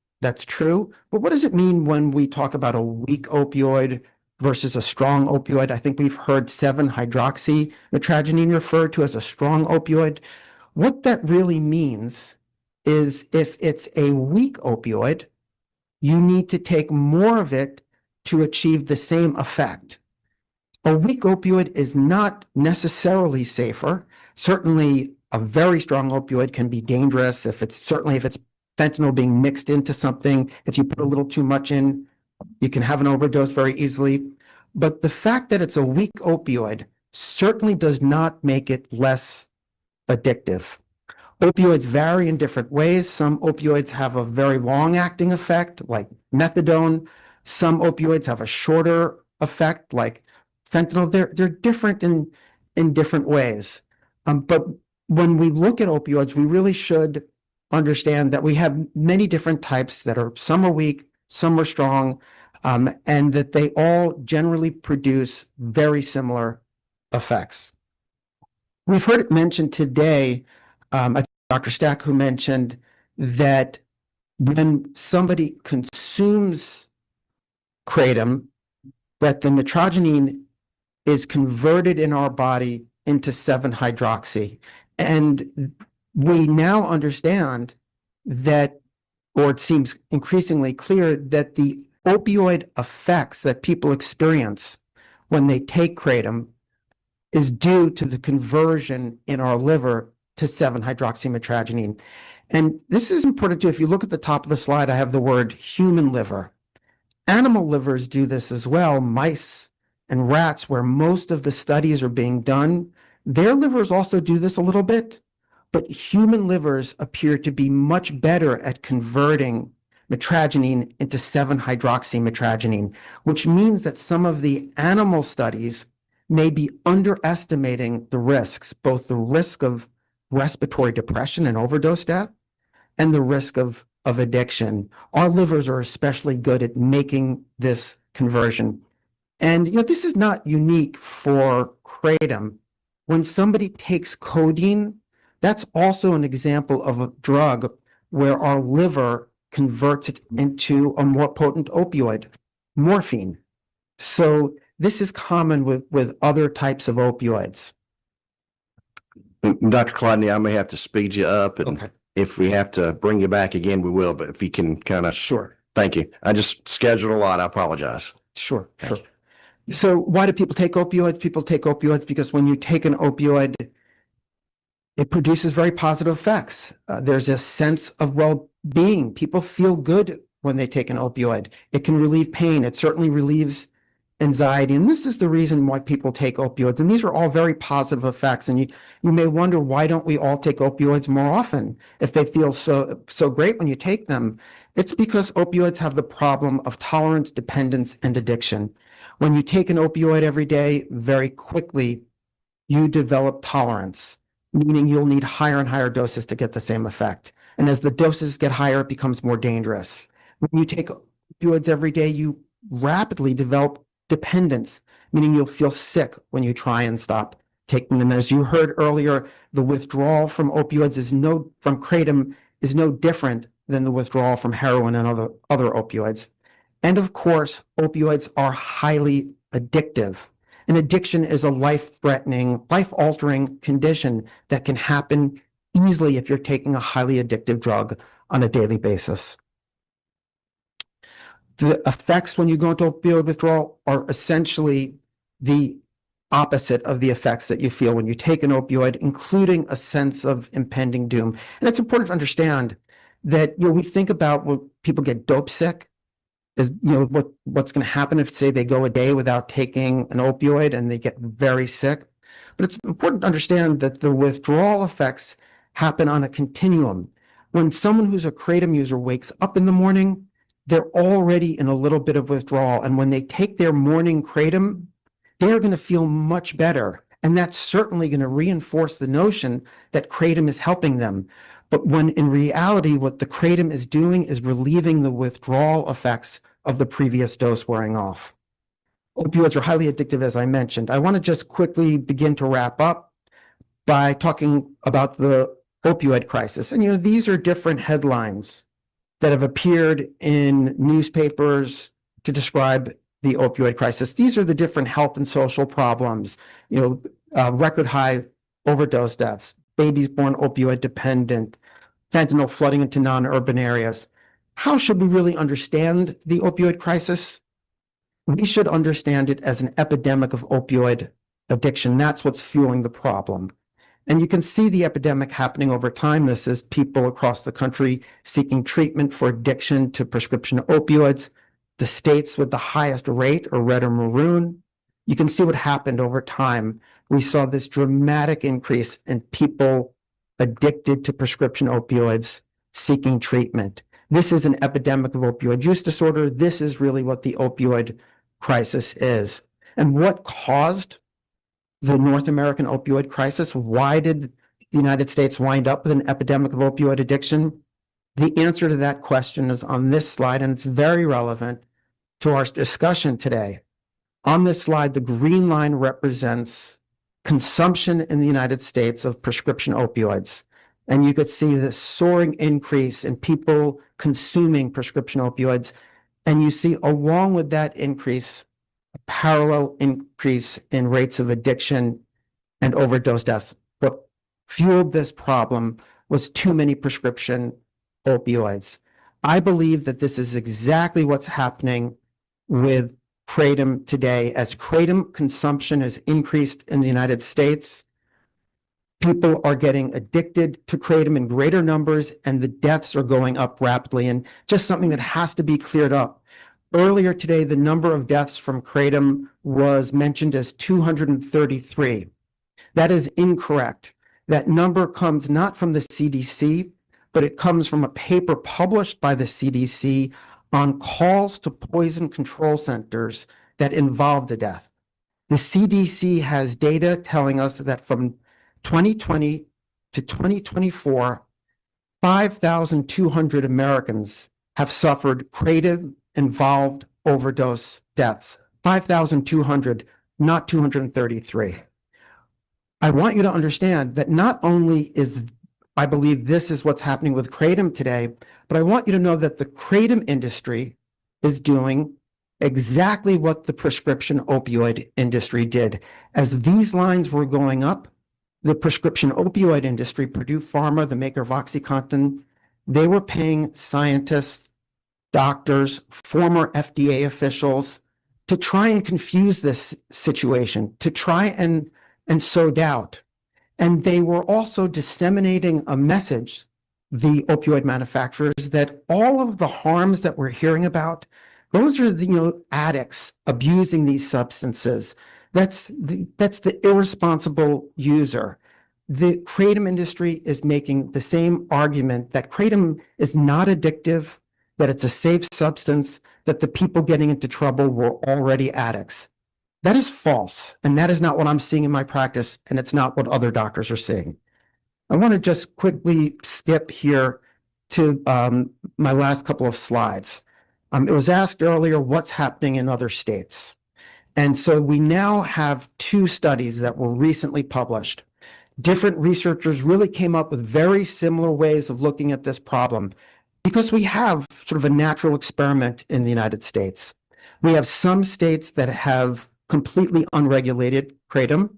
true. But what does it mean when we talk about a weak opioid versus a strong opioid? I think we've heard 7-hydroxymitragynine referred to as a strong opioid. What that really means is if it's a weak opioid, you need to take more of it to achieve the same effect. A weak opioid is not necessarily safer. Certainly, a very strong opioid can be dangerous if it's fentanyl being mixed into something. If you put a little too much in, you can have an overdose very easily. But the fact that it's a weak opioid certainly does not make it less addictive. Opioids vary in different ways. Some opioids have a very long-acting effect, like methadone. Some opioids have a shorter effect, like fentanyl. They're different in different ways. But when we look at opioids, we really should understand that we have many different types that are, some are weak, some are strong, and that they all generally produce very similar effects. We've heard it mentioned today, I think Dr. Stack, who mentioned that when somebody consumes kratom, that the mitragynine is converted in our body into 7-hydroxy. And we now understand that, or it seems increasingly clear, that the opioid effects that people experience when they take kratom is due to the conversion in our liver to 7-hydroxymitragynine. And this is important too. If you look at the top of the slide, I have the word human liver. Animal livers do this as well. Mice and rats, where most of the studies are being done, their livers also do this a little bit, but human livers appear to be much better at converting mitragynine into 7-hydroxymitragynine, which means that some of the animal studies may be underestimating the risks, both the risk of respiratory depression and overdose death and the risk of addiction. Our livers are especially good at making this conversion. And this is not unique for kratom. When somebody takes codeine, that's also an example of a drug where our liver converts it into a more potent opioid, morphine. So this is common with other types of opioids. Dr. Chladni, I may have to speed you up, and Okay. if we have to bring you back again, we will, but if you can kind of. Sure. Thank you. I just scheduled a lot. I apologize. Sure. So why do people take opioids? People take opioids because when you take an opioid, it produces very positive effects. There's a sense of well-being. People feel good when they take an opioid. It can relieve pain. It certainly relieves anxiety. And this is the reason why people take opioids. And these are all very positive effects. And you may wonder, why don't we all take opioids more often if they feel so great when you take them? It's because opioids have the problem of tolerance, dependence, and addiction. When you take an opioid every day, very quickly, you develop tolerance, meaning you'll need higher and higher doses to get the same effect. And as the doses get higher, it becomes more dangerous. When you take opioids every day, you rapidly develop dependence, meaning you'll feel sick when you try and stop taking them. As you heard earlier, the withdrawal from opioids from kratom is no different than the withdrawal from heroin and other opioids. And of course, opioids are highly addictive. An addiction is a life-threatening, life-altering condition that can happen easily if you're taking a highly addictive drug on a daily basis. The effects when you go into opioid withdrawal are essentially the opposite of the effects that you feel when you take an opioid, including a sense of impending doom. And it's important to understand that we think about when people get dope sick, is what's going to happen if, say, they go a day without taking an opioid and they get very sick. But it's important to understand that the withdrawal effects happen on a continuum. When someone who's a kratom user wakes up in the morning, they're already in a little bit of withdrawal. And when they take their morning kratom, they're going to feel much better. And that's certainly going to reinforce the notion that kratom is helping them. But when in reality, what the kratom is doing is relieving the withdrawal effects of the previous dose wearing off. Opioids are highly addictive, as I mentioned. I want to just quickly begin to wrap up by talking about the opioid crisis. And, these are different headlines that have appeared in newspapers to describe the opioid crisis. These are the different health and social problems, record high overdose deaths, babies born opioid dependent, fentanyl flooding into non-urban areas. How should we really understand the opioid crisis? We should understand it as an epidemic of opioid addiction. That's what's fueling the problem. And you can see the epidemic happening over time. This is people across the country seeking treatment for addiction to prescription opioids. the states with the highest rate are red or maroon. You can see what happened over time. We saw this dramatic increase in people addicted to prescription opioids seeking treatment. This is an epidemic of opioid use disorder. This is really what the opioid crisis is. And what caused the North American opioid crisis? Why did the United States wind up with an epidemic of opioid addiction? The answer to that question is on this slide, and it's very relevant to our discussion today. On this slide, the green line represents consumption in the United States of prescription opioids. And you could see the soaring increase in people consuming prescription opioids. And you see, along with that increase, a parallel increase in rates of addiction and overdose deaths. What fueled this problem was too many prescription opioids. I believe that this is exactly what's happening with kratom today. As kratom consumption has increased in the United States, people are getting addicted to kratom in greater numbers, and the deaths are going up rapidly. And just something that has to be cleared up. Earlier today, the number of deaths from kratom was mentioned as 233. That is incorrect. That number comes not from the CDC, but it comes from a paper published by the CDC on calls to poison control centers that involved a death. The CDC has data telling us that from 2020 to 2024, 5,200 Americans have suffered kratom-involved overdose deaths. 5,200, not 233. I want you to understand that not only is, I believe this is what's happening with kratom today, but I want you to know that the kratom industry is doing exactly what the prescription opioid industry did. As these lines were going up, the prescription opioid industry, Purdue Pharma, the maker of OxyContin, they were paying scientists, doctors, former FDA officials to try and confuse this situation, to try and sow doubt. And they were also disseminating a message, the opioid manufacturers, that all of the harms that we're hearing about, those are the addicts abusing these substances. That's the irresponsible user. The kratom industry is making the same argument that kratom is not addictive, that it's a safe substance, that the people getting into trouble were already addicts. That is false, and that is not what I'm seeing in my practice, and it's not what other doctors are seeing. I want to just quickly skip here to my last couple of slides. It was asked earlier, what's happening in other states? And so we now have two studies that were recently published. Different researchers really came up with very similar ways of looking at this problem because we have sort of a natural experiment in the United States. We have some states that have completely unregulated kratom.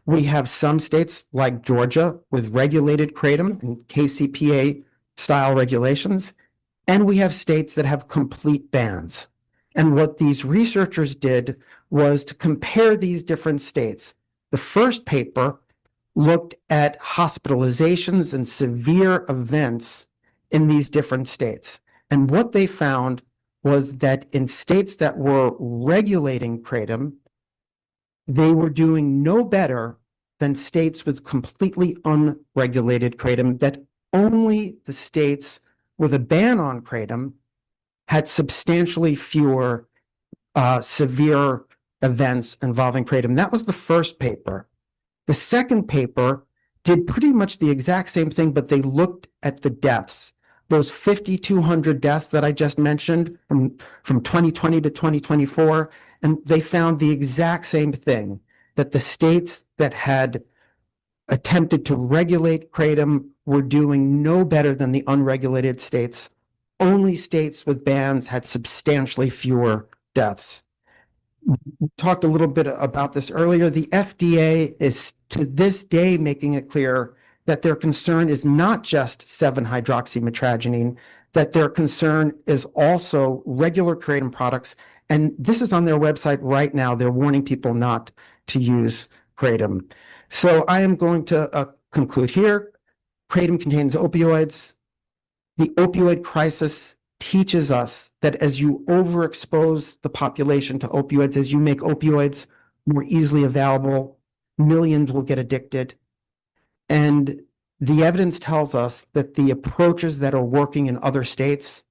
We have some states like Georgia with regulated kratom and KCPA style regulations. And we have states that have complete bans. And what these researchers did was to compare these different states. The first paper looked at hospitalizations and severe events in these different states. And what they found was that in states that were regulating kratom, they were doing no better than states with completely unregulated kratom, that only the states with a ban on kratom had substantially fewer severe events involving kratom. That was the first paper. The second paper did pretty much the exact same thing, but they looked at the deaths. Those 5,200 deaths that I just mentioned from 2020 to 2024, and they found the exact same thing, that the states that had attempted to regulate kratom were doing no better than the unregulated states. Only states with bans had substantially fewer deaths. We talked a little bit about this earlier. The FDA is to this day making it clear that their concern is not just 7-hydroxymetragenine, that their concern is also regular kratom products. And this is on their website right now. They're warning people not to use kratom. So I am going to conclude here. Kratom contains opioids. The opioid crisis teaches us that as you overexpose the population to opioids, as you make opioids more easily available, millions will get addicted. And the evidence tells us that the approaches that are working in other states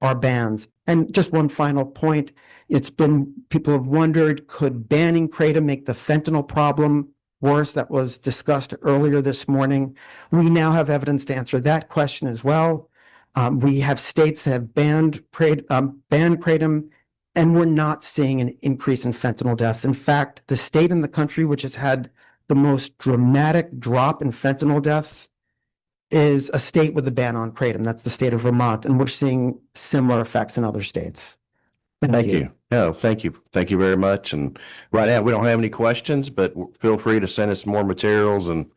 are bans. And just one final point, people have wondered, could banning kratom make the fentanyl problem worse? That was discussed earlier this morning. We now have evidence to answer that question as well. We have states that have banned kratom, and we're not seeing an increase in fentanyl deaths. In fact, the state in the country which has had the most dramatic drop in fentanyl deaths is a state with a ban on kratom. That's the state of Vermont, and we're seeing similar effects in other states. Thank you. No, thank you. Thank you very much. And right now, we don't have any questions, but feel free to send us more materials and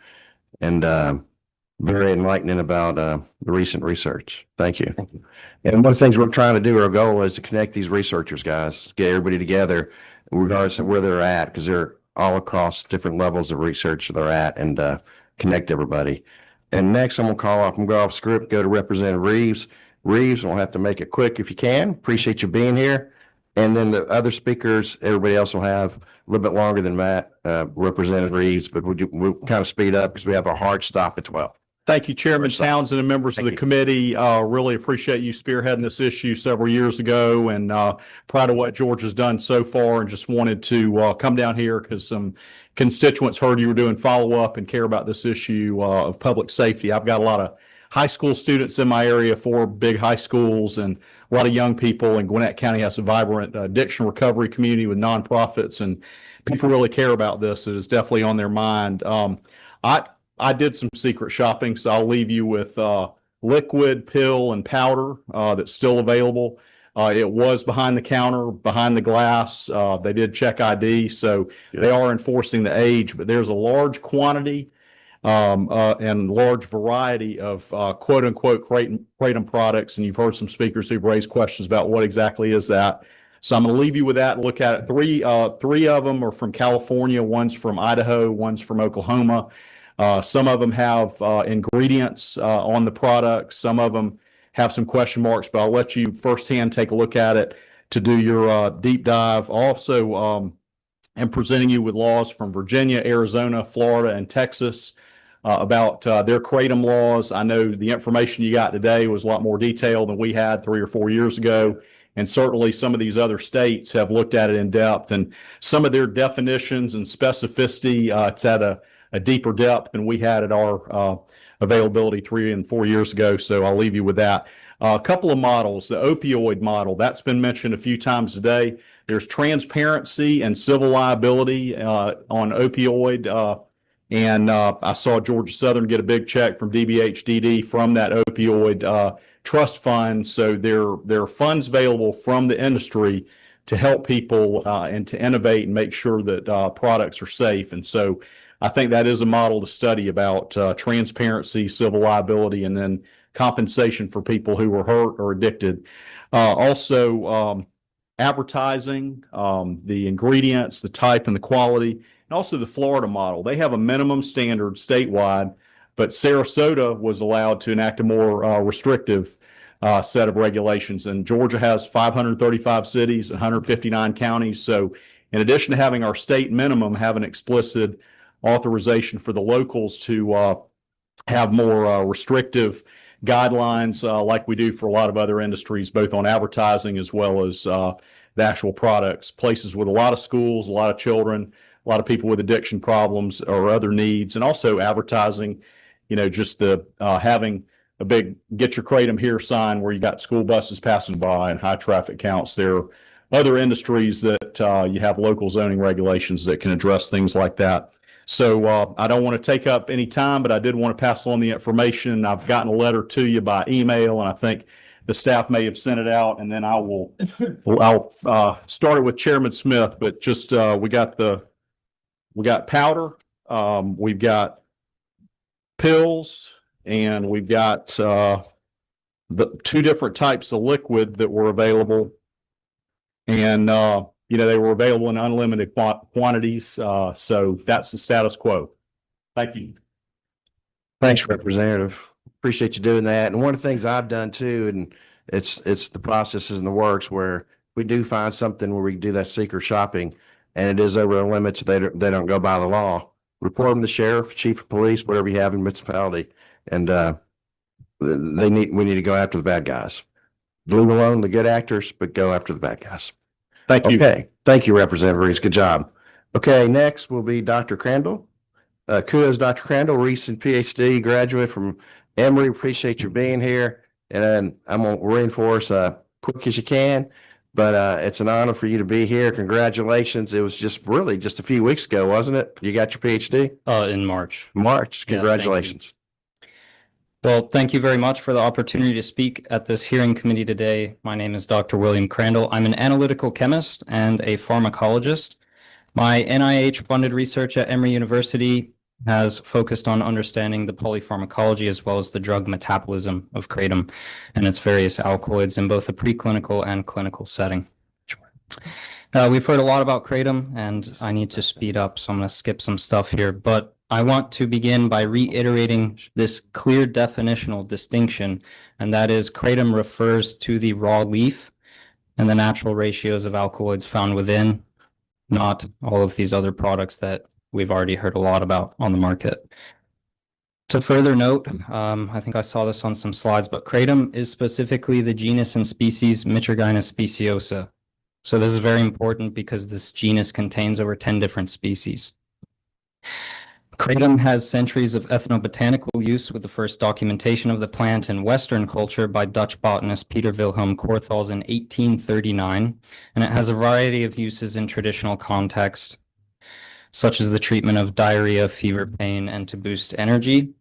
very enlightening about the recent research. Thank you. And one of the things we're trying to do, our goal is to connect these researchers, guys, get everybody together regardless of where they're at, because they're all across different levels of research they're at, and connect everybody. And next, I'm going to call off, I'm going to go off script, go to Representative Reeves. Reeves, we'll have to make it quick if you can. Appreciate you being here. And then the other speakers, everybody else will have a little bit longer than Matt, Representative Reeves, but we'll kind of speed up because we have a hard stop at 12. Thank you, Chairman Townsend and members of the committee. Really appreciate you spearheading this issue several years ago, and proud of what George has done so far, and just wanted to come down here because some constituents heard you were doing follow-up and care about this issue of public safety. I've got a lot of high school students in my area, 4 big high schools, and a lot of young people, and Gwinnett County has a vibrant addiction recovery community with nonprofits, and people really care about this. It is definitely on their mind. I did some secret shopping, so I'll leave you with liquid, pill, and powder that's still available. It was behind the counter, behind the glass. They did check ID, so they are enforcing the age, but there's a large quantity and large variety of quote unquote kratom products. And you've heard some speakers who've raised questions about what exactly is that. So I'm going to leave you with that and look at it. Three of them are from California. One's from Idaho. One's from Oklahoma. Some of them have ingredients on the product. Some of them have some question marks, but I'll let you firsthand take a look at it to do your deep dive. Also, am presenting you with laws from Virginia, Arizona, Florida, and Texas about their kratom laws. I know the information you got today was a lot more detailed than we had 3 or 4 years ago. And certainly some of these other states have looked at it in depth, and some of their definitions and specificity, it's at a deeper depth than we had at our availability 3 and 4 years ago. So I'll leave you with that. A couple of models, the opioid model, that's been mentioned a few times today. There's transparency and civil liability on opioid. And I saw Georgia Southern get a big check from DBHDD from that opioid trust fund. So there are funds available from the industry to help people and to innovate and make sure that products are safe. And so I think that is a model to study about transparency, civil liability, and then compensation for people who were hurt or addicted. Also, advertising, the ingredients, the type and the quality, and also the Florida model. They have a minimum standard statewide, but Sarasota was allowed to enact a more restrictive set of regulations. And Georgia has 535 cities, 159 counties. So in addition to having our state minimum, have an explicit authorization for the locals to have more restrictive guidelines like we do for a lot of other industries, both on advertising as well as the actual products. Places with a lot of schools, a lot of children, a lot of people with addiction problems or other needs, and also advertising, just the having a big "Get Your Kratom Here" sign where you got school buses passing by and high traffic counts. There are other industries that you have local zoning regulations that can address things like that. So I don't want to take up any time, but I did want to pass on the information. I've gotten a letter to you by email, and I think the staff may have sent it out, and then I'll start it with Chairman Smith, but just we got powder, we've got pills, and we've got the 2 different types of liquid that were available. And they were available in unlimited quantities. So that's the status quo. Thank you. Thanks, Representative. Appreciate you doing that. And one of the things I've done too, and it's the processes in the works where we do find something where we can do that secret shopping and it is over the limits, they don't go by the law. Report them to the sheriff, chief of police, whatever you have in municipality. And, we need to go after the bad guys. Leave alone the good actors, but go after the bad guys. Thank you. Okay, thank you, Representative Reese. Good job. Okay, next will be Dr. Crandall. Kudos, Dr. Crandall, recent PhD graduate from Emory. Appreciate you being here. And then I'm gonna reinforce quick as you can, but it's an honor for you to be here. Congratulations. It was just a few weeks ago, wasn't it? You got your PhD? In March. March. Yeah, thank you. Congratulations. Well, thank you very much for the opportunity to speak at this hearing committee today. My name is Dr. William Crandall. I'm an analytical chemist and a pharmacologist. My NIH-funded research at Emory University has focused on understanding the polypharmacology as well as the drug metabolism of kratom and its various alkaloids in both a preclinical and clinical setting. We've heard a lot about kratom, and I need to speed up, so I'm going to skip some stuff here, but I want to begin by reiterating this clear definitional distinction, and that is kratom refers to the raw leaf and the natural ratios of alkaloids found within, not all of these other products that we've already heard a lot about on the market. To further note, I think I saw this on some slides, but kratom is specifically the genus and species Mitragynous speciosa. So this is very important because this genus contains over 10 different species. Kratom has centuries of ethnobotanical use, with the first documentation of the plant in Western culture by Dutch botanist Peter Wilhelm Corthals in 1839, and it has a variety of uses in traditional context, such as the treatment of diarrhea, fever, pain, and to boost energy.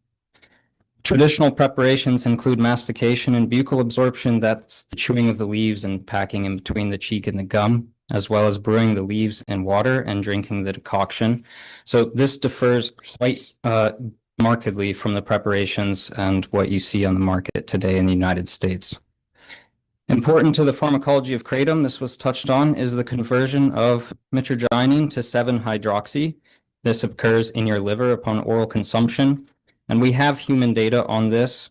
Traditional preparations include mastication and buccal absorption, that's the chewing of the leaves and packing in between the cheek and the gum, as well as brewing the leaves in water and drinking the decoction. So this differs quite markedly from the preparations and what you see on the market today in the United States. Important to the pharmacology of kratom, this was touched on, is the conversion of mitragynine to 7-hydroxy. This occurs in your liver upon oral consumption, and we have human data on this.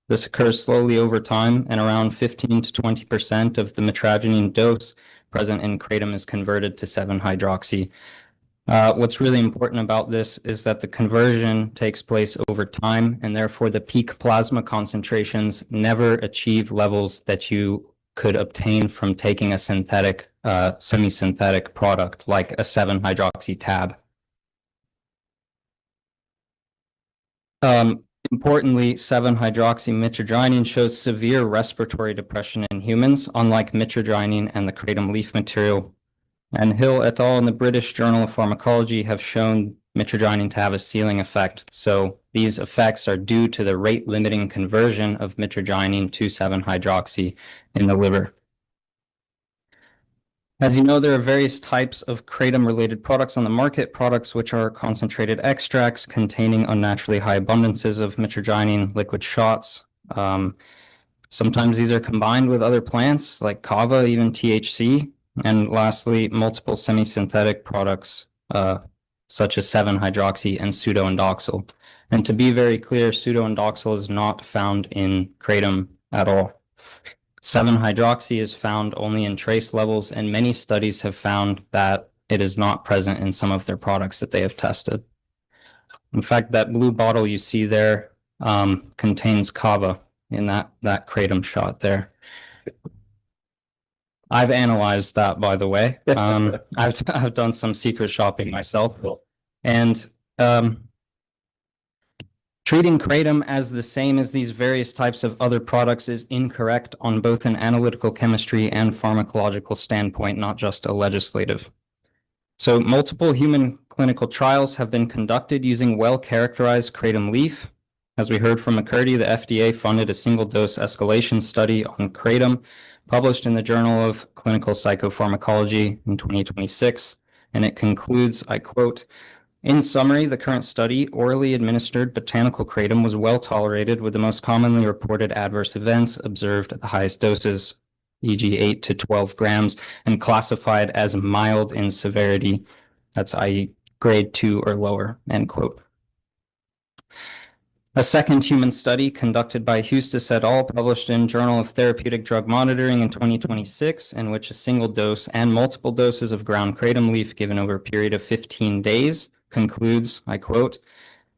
This occurs slowly over time, and around 15 to 20% of the mitragynine dose present in kratom is converted to 7-hydroxy. What's really important about this is that the conversion takes place over time, and therefore the peak plasma concentrations never achieve levels that you could obtain from taking a synthetic, semi-synthetic product like a 7-hydroxy tab. Importantly, 7-hydroxy mitragynine shows severe respiratory depression in humans, unlike mitragynine and the kratom leaf material. And Hill et al. In the British Journal of Pharmacology have shown mitragynine to have a ceiling effect. So these effects are due to the rate-limiting conversion of mitragynine to 7-hydroxy in the liver. As you know, there are various types of kratom-related products on the market, products which are concentrated extracts containing unnaturally high abundances of mitragynine, liquid shots. Sometimes these are combined with other plants like kava, even THC. And lastly, multiple semi-synthetic products such as 7-hydroxy and pseudoindoxyl. And to be very clear, pseudoindoxyl is not found in kratom at all. 7-hydroxy is found only in trace levels, and many studies have found that it is not present in some of their products that they have tested. In fact, that blue bottle you see there contains kava in that kratom shot there. I've analyzed that, by the way. I've done some secret shopping myself, and treating kratom as the same as these various types of other products is incorrect on both an analytical chemistry and pharmacological standpoint, not just a legislative. So multiple human clinical trials have been conducted using well-characterized kratom leaf. As we heard from McCurdy, the FDA funded a single-dose escalation study on kratom, published in the Journal of Clinical Psychopharmacology in 2026, and it concludes, I quote, "In summary, the current study, orally administered botanical kratom, was well tolerated with the most commonly reported adverse events observed at the highest doses, e.g. 8 to 12 grams, and classified as mild in severity, that's i.e. grade 2 or lower," end quote. A second human study conducted by Hustis et al. Published in Journal of Therapeutic Drug Monitoring in 2026, in which a single dose and multiple doses of ground kratom leaf given over a period of 15 days concludes, I quote,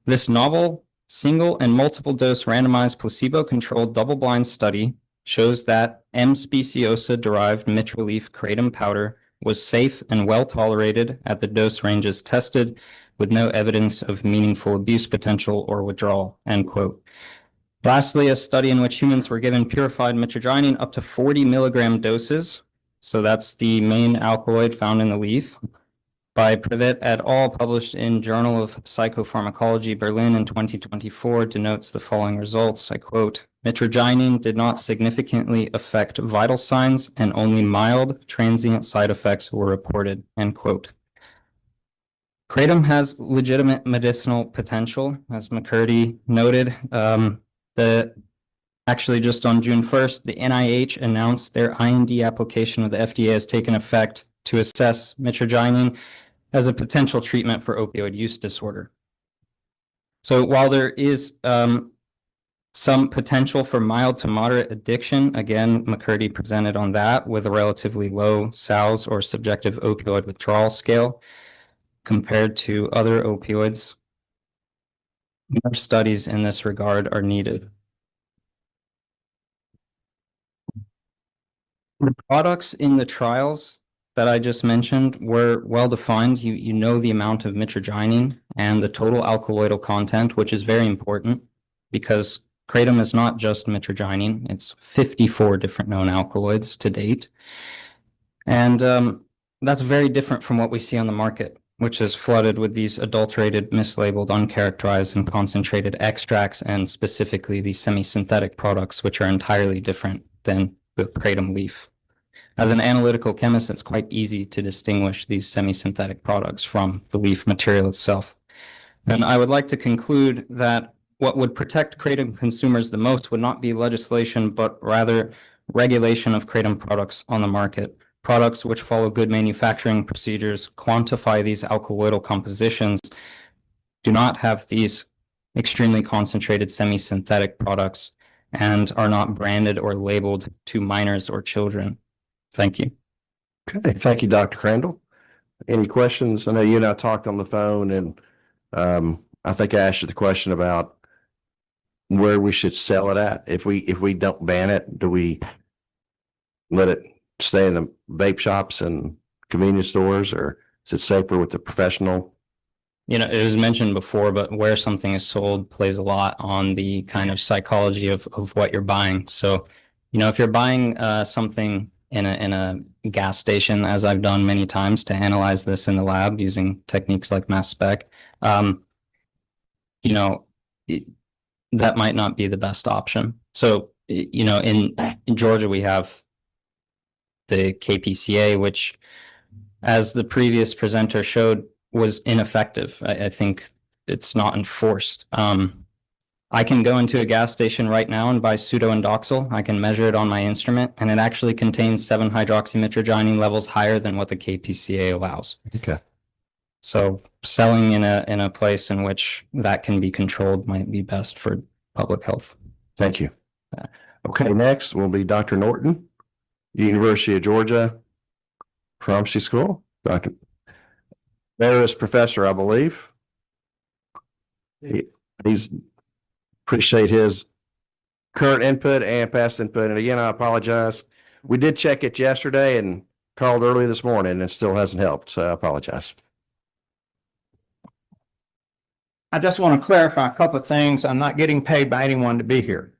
"This novel single and multiple dose randomized placebo-controlled double-blind study shows that M. speciosa derived mitral leaf kratom powder was safe and well tolerated at the dose ranges tested, with no evidence of meaningful abuse potential or withdrawal," end quote. Lastly, a study in which humans were given purified mitragynine up to 40 milligram doses, so that's the main alkaloid found in the leaf, by Privet et al., published in Journal of Psychopharmacology, Berlin in 2024, denotes the following results. I quote, "Mitragynine did not significantly affect vital signs and only mild transient side effects were reported," end quote. Kratom has legitimate medicinal potential, as McCurdy noted. Actually, just on June 1st, the NIH announced their IND application with the FDA has taken effect to assess mitragynine as a potential treatment for opioid use disorder. So while there is some potential for mild to moderate addiction, again, McCurdy presented on that with a relatively low SALS or subjective opioid withdrawal scale compared to other opioids. More studies in this regard are needed. The products in the trials that I just mentioned were well defined. You know the amount of mitragynine and the total alkaloidal content, which is very important because kratom is not just mitragynine. It's 54 different known alkaloids to date. And that's very different from what we see on the market, which is flooded with these adulterated, mislabeled, uncharacterized, and concentrated extracts, and specifically these semi-synthetic products, which are entirely different than the kratom leaf. As an analytical chemist, it's quite easy to distinguish these semi-synthetic products from the leaf material itself. And I would like to conclude that what would protect kratom consumers the most would not be legislation, but rather regulation of kratom products on the market. Products which follow good manufacturing procedures, quantify these alkaloidal compositions, do not have these extremely concentrated semi-synthetic products, and are not branded or labeled to minors or children. Thank you. Okay, thank you, Dr. Crandall. Any questions? I know you and I talked on the phone, and I think I asked you the question about where we should sell it at. If we don't ban it, do we let it stay in the vape shops and convenience stores, or is it safer with the professional? You know, it was mentioned before, but where something is sold plays a lot on the kind of psychology of what you're buying. So, you know, if you're buying something in a gas station, as I've done many times to analyze this in the lab using techniques like mass spec, you know, that might not be the best option. So, you know, in Georgia, we have the KPCA, which, as the previous presenter showed, was ineffective. I think it's not enforced. I can go into a gas station right now and buy pseudoindoxil. I can measure it on my instrument, and it actually contains 7-hydroxymitragynine levels higher than what the KPCA allows. Okay. So selling in a place in which that can be controlled might be best for public health. Thank you. Okay, next will be Dr. Norton, University of Georgia Pharmacy School. Dr. Emeritus Professor, I believe. He's appreciate his current input and past input. And again, I apologize. We did check it yesterday and called early this morning, and it still hasn't helped. So I apologize. I just want to clarify a couple of things. I'm not getting paid by anyone to be here.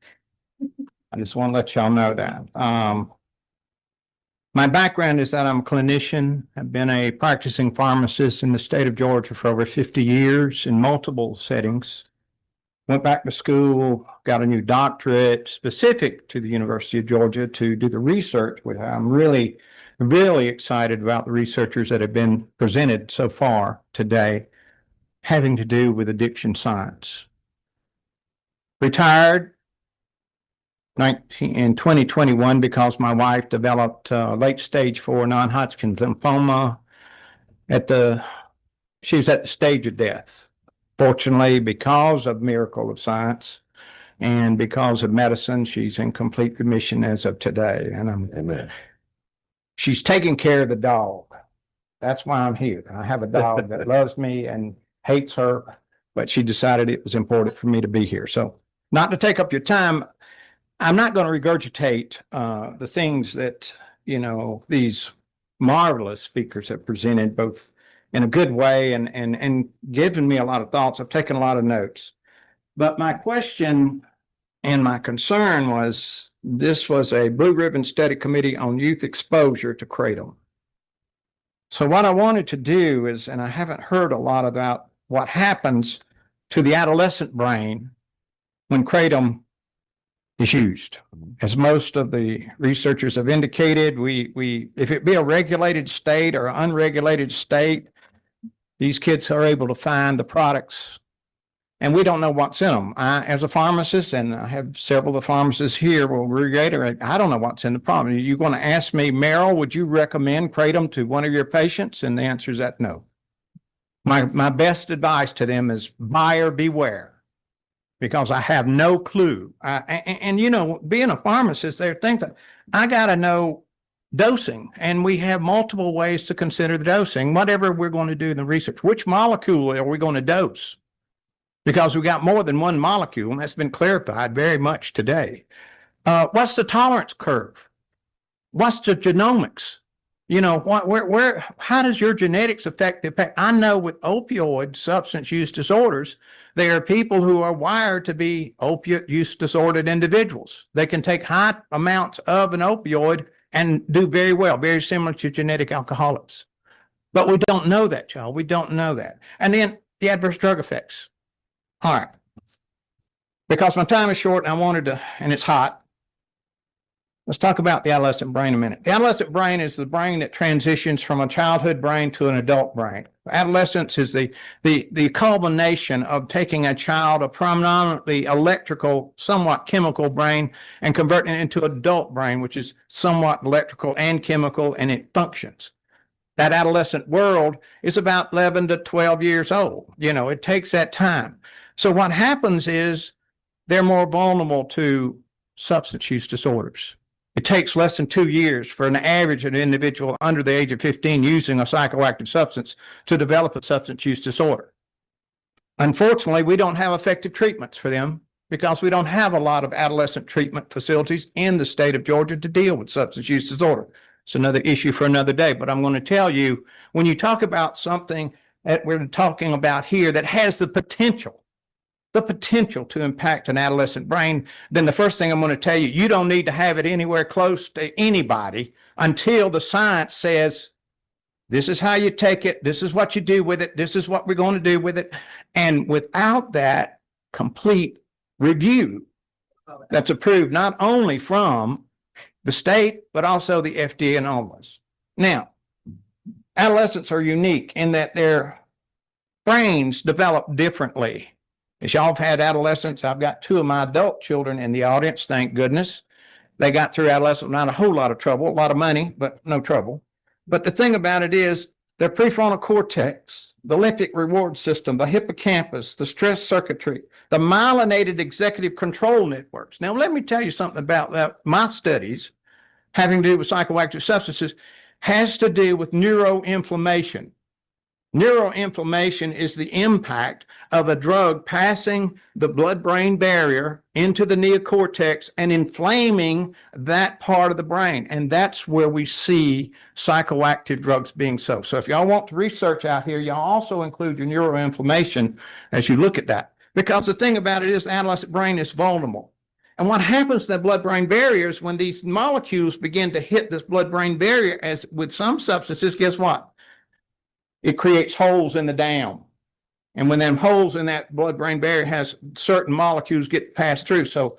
I just want to let y'all know that. My background is that I'm a clinician. I've been a practicing pharmacist in the state of Georgia for over 50 years in multiple settings. Went back to school, got a new doctorate specific to the University of Georgia to do the research, which I'm really, really excited about the researchers that have been presented so far today, having to do with addiction science. Retired in 2021 because my wife developed late stage 4 non-Hodgkin's lymphoma. She was at the stage of death. Fortunately, because of miracle of science and because of medicine, she's in complete remission as of today. And Amen. she's taking care of the dog. That's why I'm here. I have a dog that loves me and hates her, but she decided it was important for me to be here. So not to take up your time, I'm not going to regurgitate the things that, these marvelous speakers have presented, both in a good way and given me a lot of thoughts. I've taken a lot of notes. But my question and my concern was, this was a Blue Ribbon Study Committee on Youth Exposure to Kratom. So what I wanted to do is, and I haven't heard a lot about what happens to the adolescent brain when Kratom is used. As most of the researchers have indicated, if it be a regulated state or unregulated state, these kids are able to find the products, and we don't know what's in them. I, as a pharmacist, and I have several of the pharmacists here, will reiterate, I don't know what's in the product. You're going to ask me, Merrill, would you recommend Kratom to one of your patients? And the answer is that no. My best advice to them is buyer beware, because I have no clue. And being a pharmacist, there are things that I got to know dosing, and we have multiple ways to consider the dosing, whatever we're going to do in the research. Which molecule are we going to dose? Because we got more than one molecule, and that's been clarified very much today. What's the tolerance curve? What's the genomics? How does your genetics affect the effect? I know with opioid substance use disorders, there are people who are wired to be opiate use disordered individuals. They can take high amounts of an opioid and do very well, very similar to genetic alcoholics. But we don't know that, y'all. We don't know that. And then the adverse drug effects. All right. Because my time is short and I wanted to, and it's hot. Let's talk about the adolescent brain a minute. The adolescent brain is the brain that transitions from a childhood brain to an adult brain. Adolescence is the culmination of taking a child, a predominantly electrical, somewhat chemical brain, and converting it into adult brain, which is somewhat electrical and chemical, and it functions. That adolescent world is about 11 to 12 years old. It takes that time. So what happens is they're more vulnerable to substance use disorders. It takes less than 2 years for an average of an individual under the age of 15 using a psychoactive substance to develop a substance use disorder. Unfortunately, we don't have effective treatments for them because we don't have a lot of adolescent treatment facilities in the state of Georgia to deal with substance use disorder. It's another issue for another day, but I'm going to tell you, when you talk about something that we're talking about here that has the potential to impact an adolescent brain, then the first thing I'm going to tell you, you don't need to have it anywhere close to anybody until the science says, this is how you take it, this is what you do with it, this is what we're going to do with it. And without that complete review that's approved not only from the state, but also the FDA and all of us. Now, adolescents are unique in that their brains develop differently. As y'all have had adolescents, I've got 2 of my adult children in the audience, thank goodness. They got through adolescence, not a whole lot of trouble, a lot of money, but no trouble. But the thing about it is their prefrontal cortex, the limbic reward system, the hippocampus, the stress circuitry, the myelinated executive control networks. Now, let me tell you something about that. My studies having to do with psychoactive substances has to do with neuroinflammation. Neuroinflammation is the impact of a drug passing the blood-brain barrier into the neocortex and inflaming that part of the brain. And that's where we see psychoactive drugs being so. So if y'all want to research out here, y'all also include your neuroinflammation as you look at that. Because the thing about it is the adolescent brain is vulnerable. And what happens to the blood-brain barrier is when these molecules begin to hit this blood-brain barrier, as with some substances, guess what? It creates holes in the dam. And when them holes in that blood-brain barrier has certain molecules get passed through. So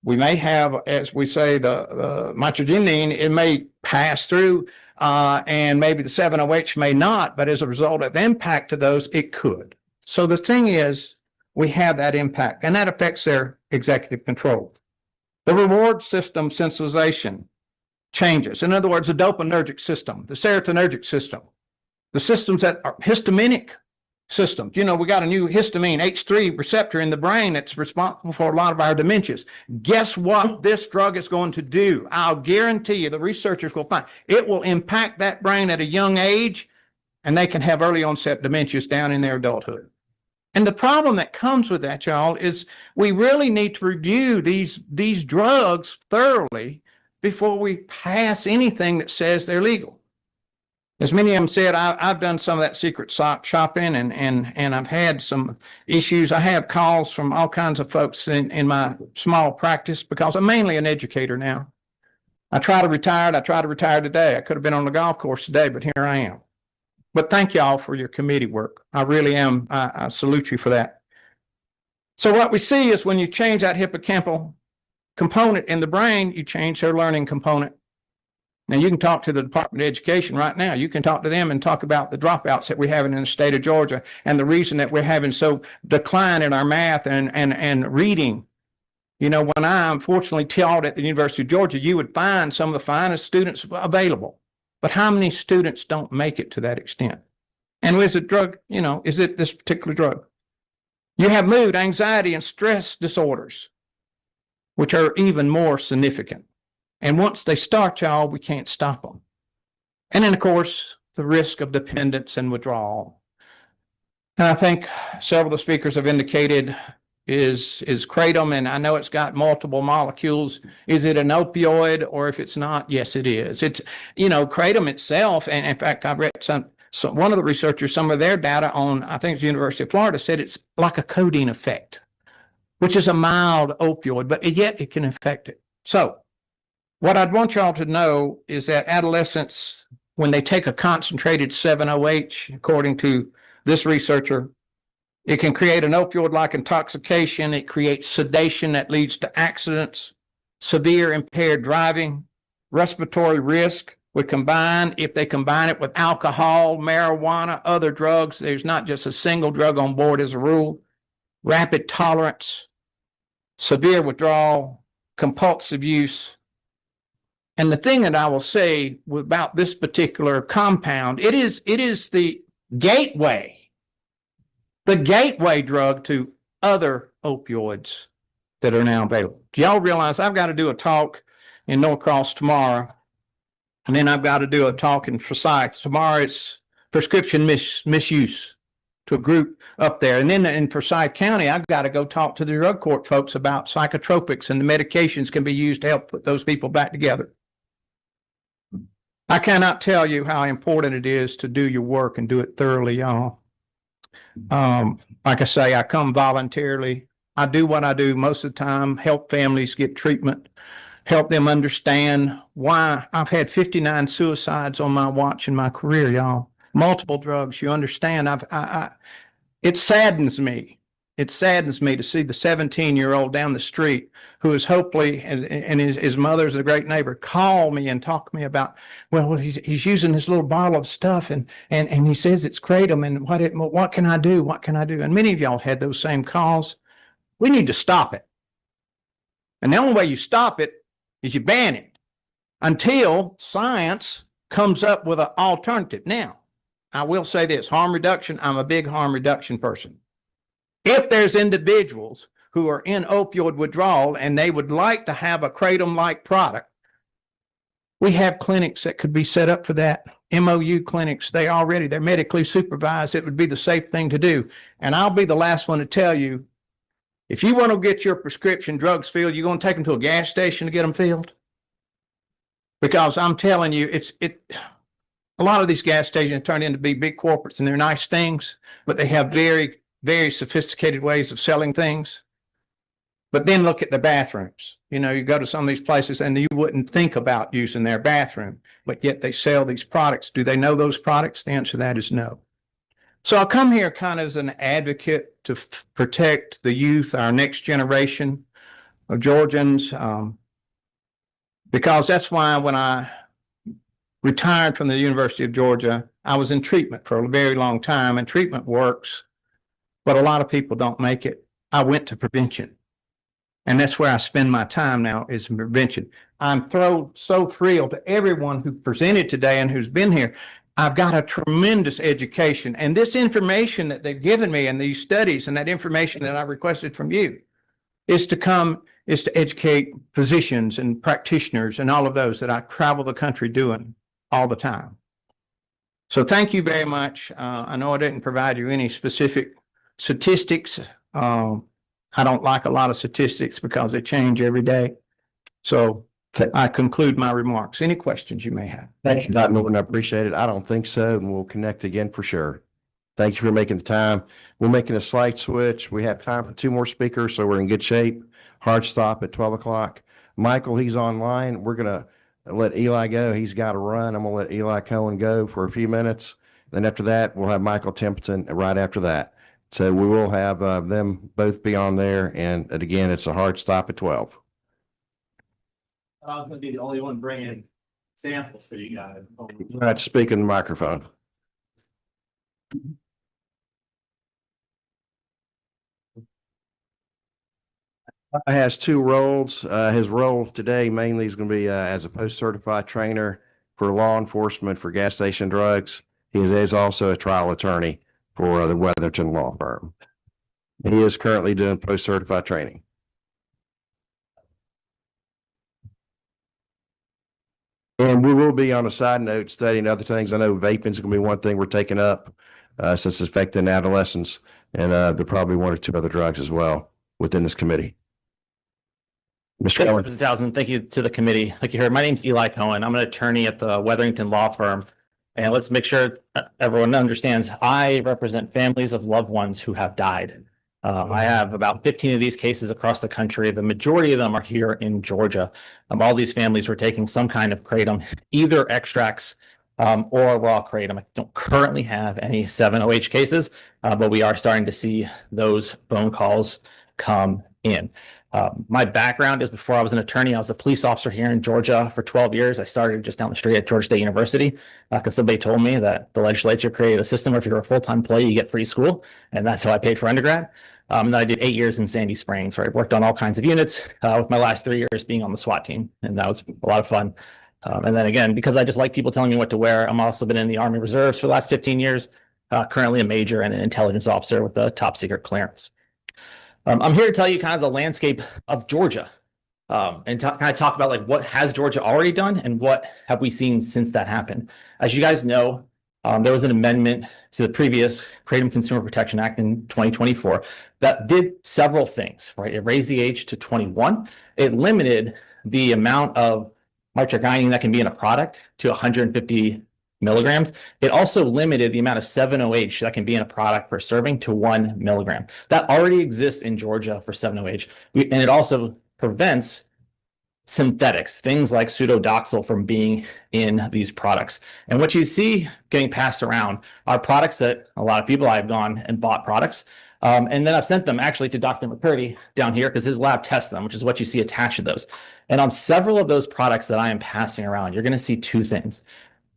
we may have, as we say, the mitragynine, it may pass through and maybe the 7-OH may not, but as a result of impact to those, it could. So the thing is, we have that impact and that affects their executive control. The reward system sensitization changes. In other words, the dopaminergic system, the serotonergic system, the systems that are histaminic systems. You know, we got a new histamine H3 receptor in the brain that's responsible for a lot of our dementias. Guess what this drug is going to do? I'll guarantee you the researchers will find it will impact that brain at a young age, and they can have early onset dementias down in their adulthood. And the problem that comes with that, y'all, is we really need to review these drugs thoroughly before we pass anything that says they're legal. As many of them said, I've done some of that secret shopping and I've had some issues. I have calls from all kinds of folks in my small practice because I'm mainly an educator now. I try to retire today. I could have been on the golf course today, but here I am. But thank y'all for your committee work. I really am. I salute you for that. So what we see is when you change that hippocampal component in the brain, you change their learning component. Now, you can talk to the Department of Education right now. You can talk to them and talk about the dropouts that we're having in the state of Georgia and the reason that we're having so decline in our math and reading. You know, when I unfortunately taught at the University of Georgia, you would find some of the finest students available. But how many students don't make it to that extent? And is it drug, you know, is it this particular drug? You have mood, anxiety, and stress disorders, which are even more significant. And once they start, y'all, we can't stop them. And then, of course, the risk of dependence and withdrawal. And I think several of the speakers have indicated is kratom, and I know it's got multiple molecules. Is it an opioid, or if it's not, yes, it is. It's, you know, kratom itself, and in fact, I've read one of the researchers, some of their data on, I think it's the University of Florida, said it's like a codeine effect, which is a mild opioid, but yet it can affect it. So what I'd want y'all to know is that adolescents, when they take a concentrated 7-OH, according to this researcher, it can create an opioid-like intoxication. It creates sedation that leads to accidents, severe impaired driving, respiratory risk would combine, if they combine it with alcohol, marijuana, other drugs. There's not just a single drug on board as a rule. Rapid tolerance, severe withdrawal, compulsive use. And the thing that I will say about this particular compound, it is the gateway drug to other opioids that are now available. Do y'all realize I've got to do a talk in Norcross tomorrow, and then I've got to do a talk in Forsyth. Tomorrow it's prescription misuse to a group up there. And then in Forsyth County, I've got to go talk to the drug court folks about psychotropics and the medications can be used to help put those people back together. I cannot tell you how important it is to do your work and do it thoroughly, y'all. Like I say, I come voluntarily. I do what I do most of the time, help families get treatment, help them understand why I've had 59 suicides on my watch in my career, y'all. Multiple drugs. You understand? It saddens me. It saddens me to see the 17-year-old down the street who is hopefully, and his mother's a great neighbor, call me and talk to me about, well, he's using this little bottle of stuff and he says it's kratom, and what can I do? What can I do? And many of y'all had those same calls. We need to stop it. And the only way you stop it is you ban it until science comes up with an alternative. Now, I will say this, harm reduction, I'm a big harm reduction person. If there's individuals who are in opioid withdrawal and they would like to have a kratom-like product, we have clinics that could be set up for that. MOU clinics, they're medically supervised. It would be the safe thing to do. And I'll be the last one to tell you, if you want to get your prescription drugs filled, you're going to take them to a gas station to get them filled? Because I'm telling you, a lot of these gas stations turn into be big corporates, and they're nice things, but they have very, very sophisticated ways of selling things. But then look at the bathrooms. You know, you go to some of these places and you wouldn't think about using their bathroom, but yet they sell these products. Do they know those products? The answer to that is no. So I'll come here kind of as an advocate to protect the youth, our next generation of Georgians, because that's why when I retired from the University of Georgia, I was in treatment for a very long time, and treatment works, but a lot of people don't make it. I went to prevention, and that's where I spend my time now, is in prevention. I'm so thrilled to everyone who presented today and who's been here. I've got a tremendous education, and this information that they've given me and these studies and that information that I requested from you is to educate physicians and practitioners and all of those that I travel the country doing all the time. So thank you very much. I know I didn't provide you any specific statistics. I don't like a lot of statistics because they change every day. So I conclude my remarks. Any questions you may have? Thank you, Dr. Norton. I appreciate it. I don't think so, and we'll connect again for sure. Thank you for making the time. We're making a slight switch. We have time for 2 more speakers, so we're in good shape. Hard stop at 12 o'clock. Michael, he's online. We're going to let Eli go. He's got to run. I'm going to let Eli Cohen go for a few minutes. Then after that, we'll have Michael Templeton right after that. So we will have them both be on there. And again, it's a hard stop at 12. I'm going to be the only one bringing samples for you guys. You have to speak in the microphone. Has 2 roles. His role today mainly is going to be as a post-certified trainer for law enforcement for gas station drugs. He is also a trial attorney for the Weatherton law firm. He is currently doing post-certified training. And we will be, on a side note, studying other things. I know vaping is going to be one thing we're taking up since it's affecting adolescents, and there probably 1 or 2 other drugs as well within this committee. Mr. Cohen. Mr. Townsend, thank you to the committee. Like you heard, my name's Eli Cohen. I'm an attorney at the Weatherington Law Firm. And let's make sure everyone understands, I represent families of loved ones who have died. I have about 15 of these cases across the country. The majority of them are here in Georgia. All these families were taking some kind of kratom, either extracts or raw kratom. I don't currently have any 7-OH cases, but we are starting to see those phone calls come in. My background is, before I was an attorney, I was a police officer here in Georgia for 12 years. I started just down the street at Georgia State University because somebody told me that the legislature created a system where if you're a full-time employee, you get free school. And that's how I paid for undergrad. And then I did 8 years in Sandy Springs, where I worked on all kinds of units, with my last 3 years being on the SWAT team. And that was a lot of fun. And then again, because I just like people telling me what to wear, I'm also been in the Army Reserves for the last 15 years, currently a major and an intelligence officer with a top secret clearance. I'm here to tell you kind of the landscape of Georgia, and kind of talk about like what has Georgia already done and what have we seen since that happened. As you guys know, there was an amendment to the previous Kratom Consumer Protection Act in 2024 that did several things, right? It raised the age to 21. It limited the amount of mitragynine that can be in a product to 150 milligrams. It also limited the amount of 7-OH that can be in a product per serving to 1 milligram. That already exists in Georgia for 7-OH. And it also prevents synthetics, things like pseudodoxil, from being in these products. And what you see getting passed around are products that a lot of people, I've gone and bought products. And then I've sent them actually to Dr. McCurdy down here because his lab tests them, which is what you see attached to those. And on several of those products that I am passing around, you're going to see 2 things.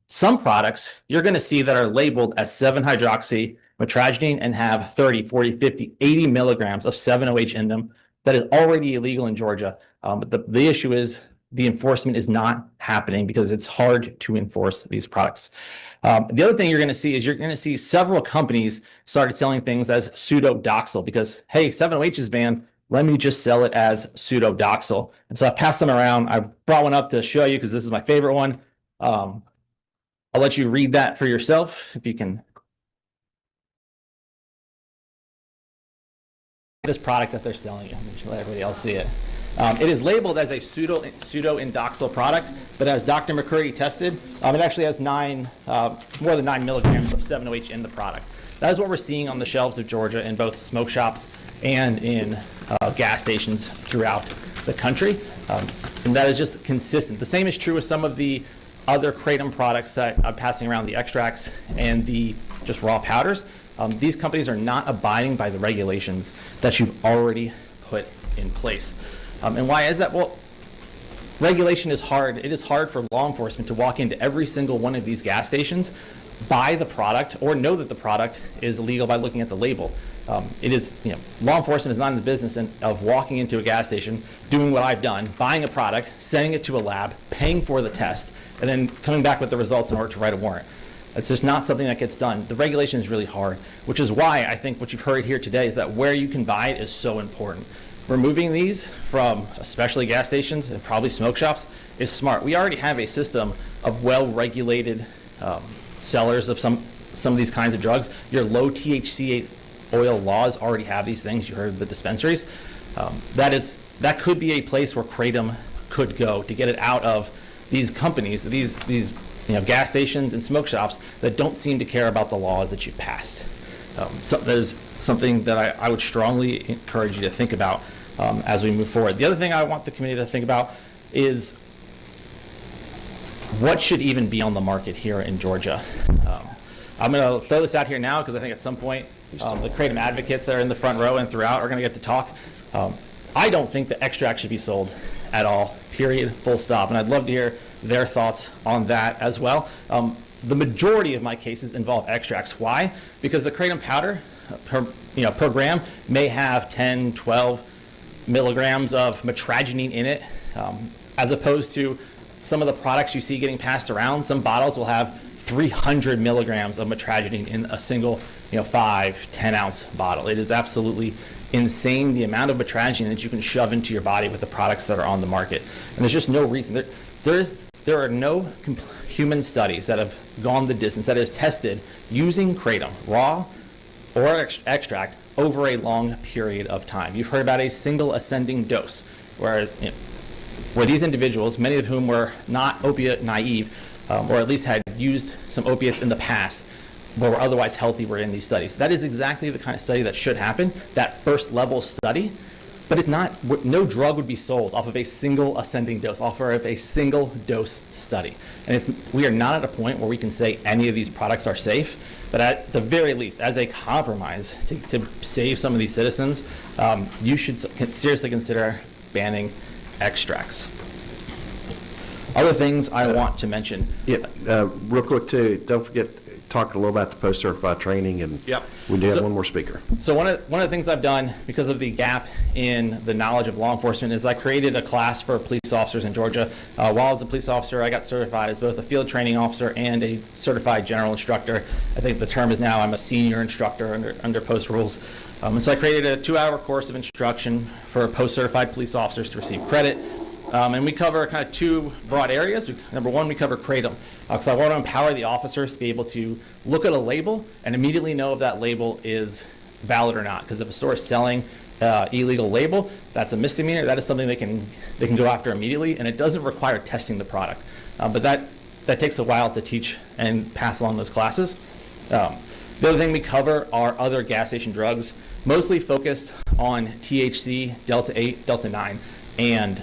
Some products you're going to see that are labeled as 7-hydroxymetragynine and have 30, 40, 50, 80 milligrams of 7-OH in them. That is already illegal in Georgia. But the issue is the enforcement is not happening because it's hard to enforce these products. The other thing you're going to see is you're going to see several companies started selling things as pseudodoxil because, hey, 7-OH is banned. Let me just sell it as pseudodoxil. And so I passed them around. I brought one up to show you because this is my favorite one. I'll let you read that for yourself if you can. This product that they're selling you, let everybody else see it. It is labeled as a pseudo-indoxil product, but as Dr. McCurdy tested, it actually has more than 9 milligrams of 7-OH in the product. That is what we're seeing on the shelves of Georgia in both smoke shops and in gas stations throughout the country. And that is just consistent. The same is true with some of the other kratom products that I'm passing around, the extracts and the just raw powders. These companies are not abiding by the regulations that you've already put in place. And why is that? Well, regulation is hard. It is hard for law enforcement to walk into every single one of these gas stations, buy the product, or know that the product is illegal by looking at the label. It is, law enforcement is not in the business of walking into a gas station, doing what I've done, buying a product, sending it to a lab, paying for the test, and then coming back with the results in order to write a warrant. It's just not something that gets done. The regulation is really hard, which is why I think what you've heard here today is that where you can buy it is so important. Removing these from especially gas stations and probably smoke shops is smart. We already have a system of well-regulated sellers of some of these kinds of drugs. Your low THC oil laws already have these things. You heard of the dispensaries. That could be a place where Kratom could go to get it out of these companies, these gas stations and smoke shops that don't seem to care about the laws that you've passed. So there's something that I would strongly encourage you to think about as we move forward. The other thing I want the committee to think about is what should even be on the market here in Georgia. I'm going to throw this out here now because I think at some point the Kratom advocates that are in the front row and throughout are going to get to talk. I don't think the extract should be sold at all, period, full stop. And I'd love to hear their thoughts on that as well. The majority of my cases involve extracts. Why? Because the Kratom powder per gram may have 10, 12 milligrams of metragynine in it, as opposed to some of the products you see getting passed around. Some bottles will have 300 milligrams of metragynine in a single 5, 10 ounce bottle. It is absolutely insane the amount of metragynine that you can shove into your body with the products that are on the market. And there's just no reason. There are no human studies that have gone the distance that is tested using Kratom, raw or extract, over a long period of time. You've heard about a single ascending dose where these individuals, many of whom were not opiate naive, or at least had used some opiates in the past, but were otherwise healthy, were in these studies. That is exactly the kind of study that should happen, that first level study, but it's not, no drug would be sold off of a single ascending dose, off of a single dose study. And we are not at a point where we can say any of these products are safe, but at the very least, as a compromise to save some of these citizens, you should seriously consider banning extracts. Other things I want to mention. Yeah, real quick too, don't forget, talk a little about the post-certified training, and we do have one more speaker. So one of the things I've done because of the gap in the knowledge of law enforcement is I created a class for police officers in Georgia. While I was a police officer, I got certified as both a field training officer and a certified general instructor. I think the term is now I'm a senior instructor under post rules. And so I created a 2-hour course of instruction for post-certified police officers to receive credit. And we cover kind of 2 broad areas. Number one, we cover Kratom. Because I want to empower the officers to be able to look at a label and immediately know if that label is valid or not. Because if a store is selling illegal label, that's a misdemeanor. That is something they can go after immediately, and it doesn't require testing the product. But that takes a while to teach and pass along those classes. The other thing we cover are other gas station drugs, mostly focused on THC, Delta 8, Delta 9, and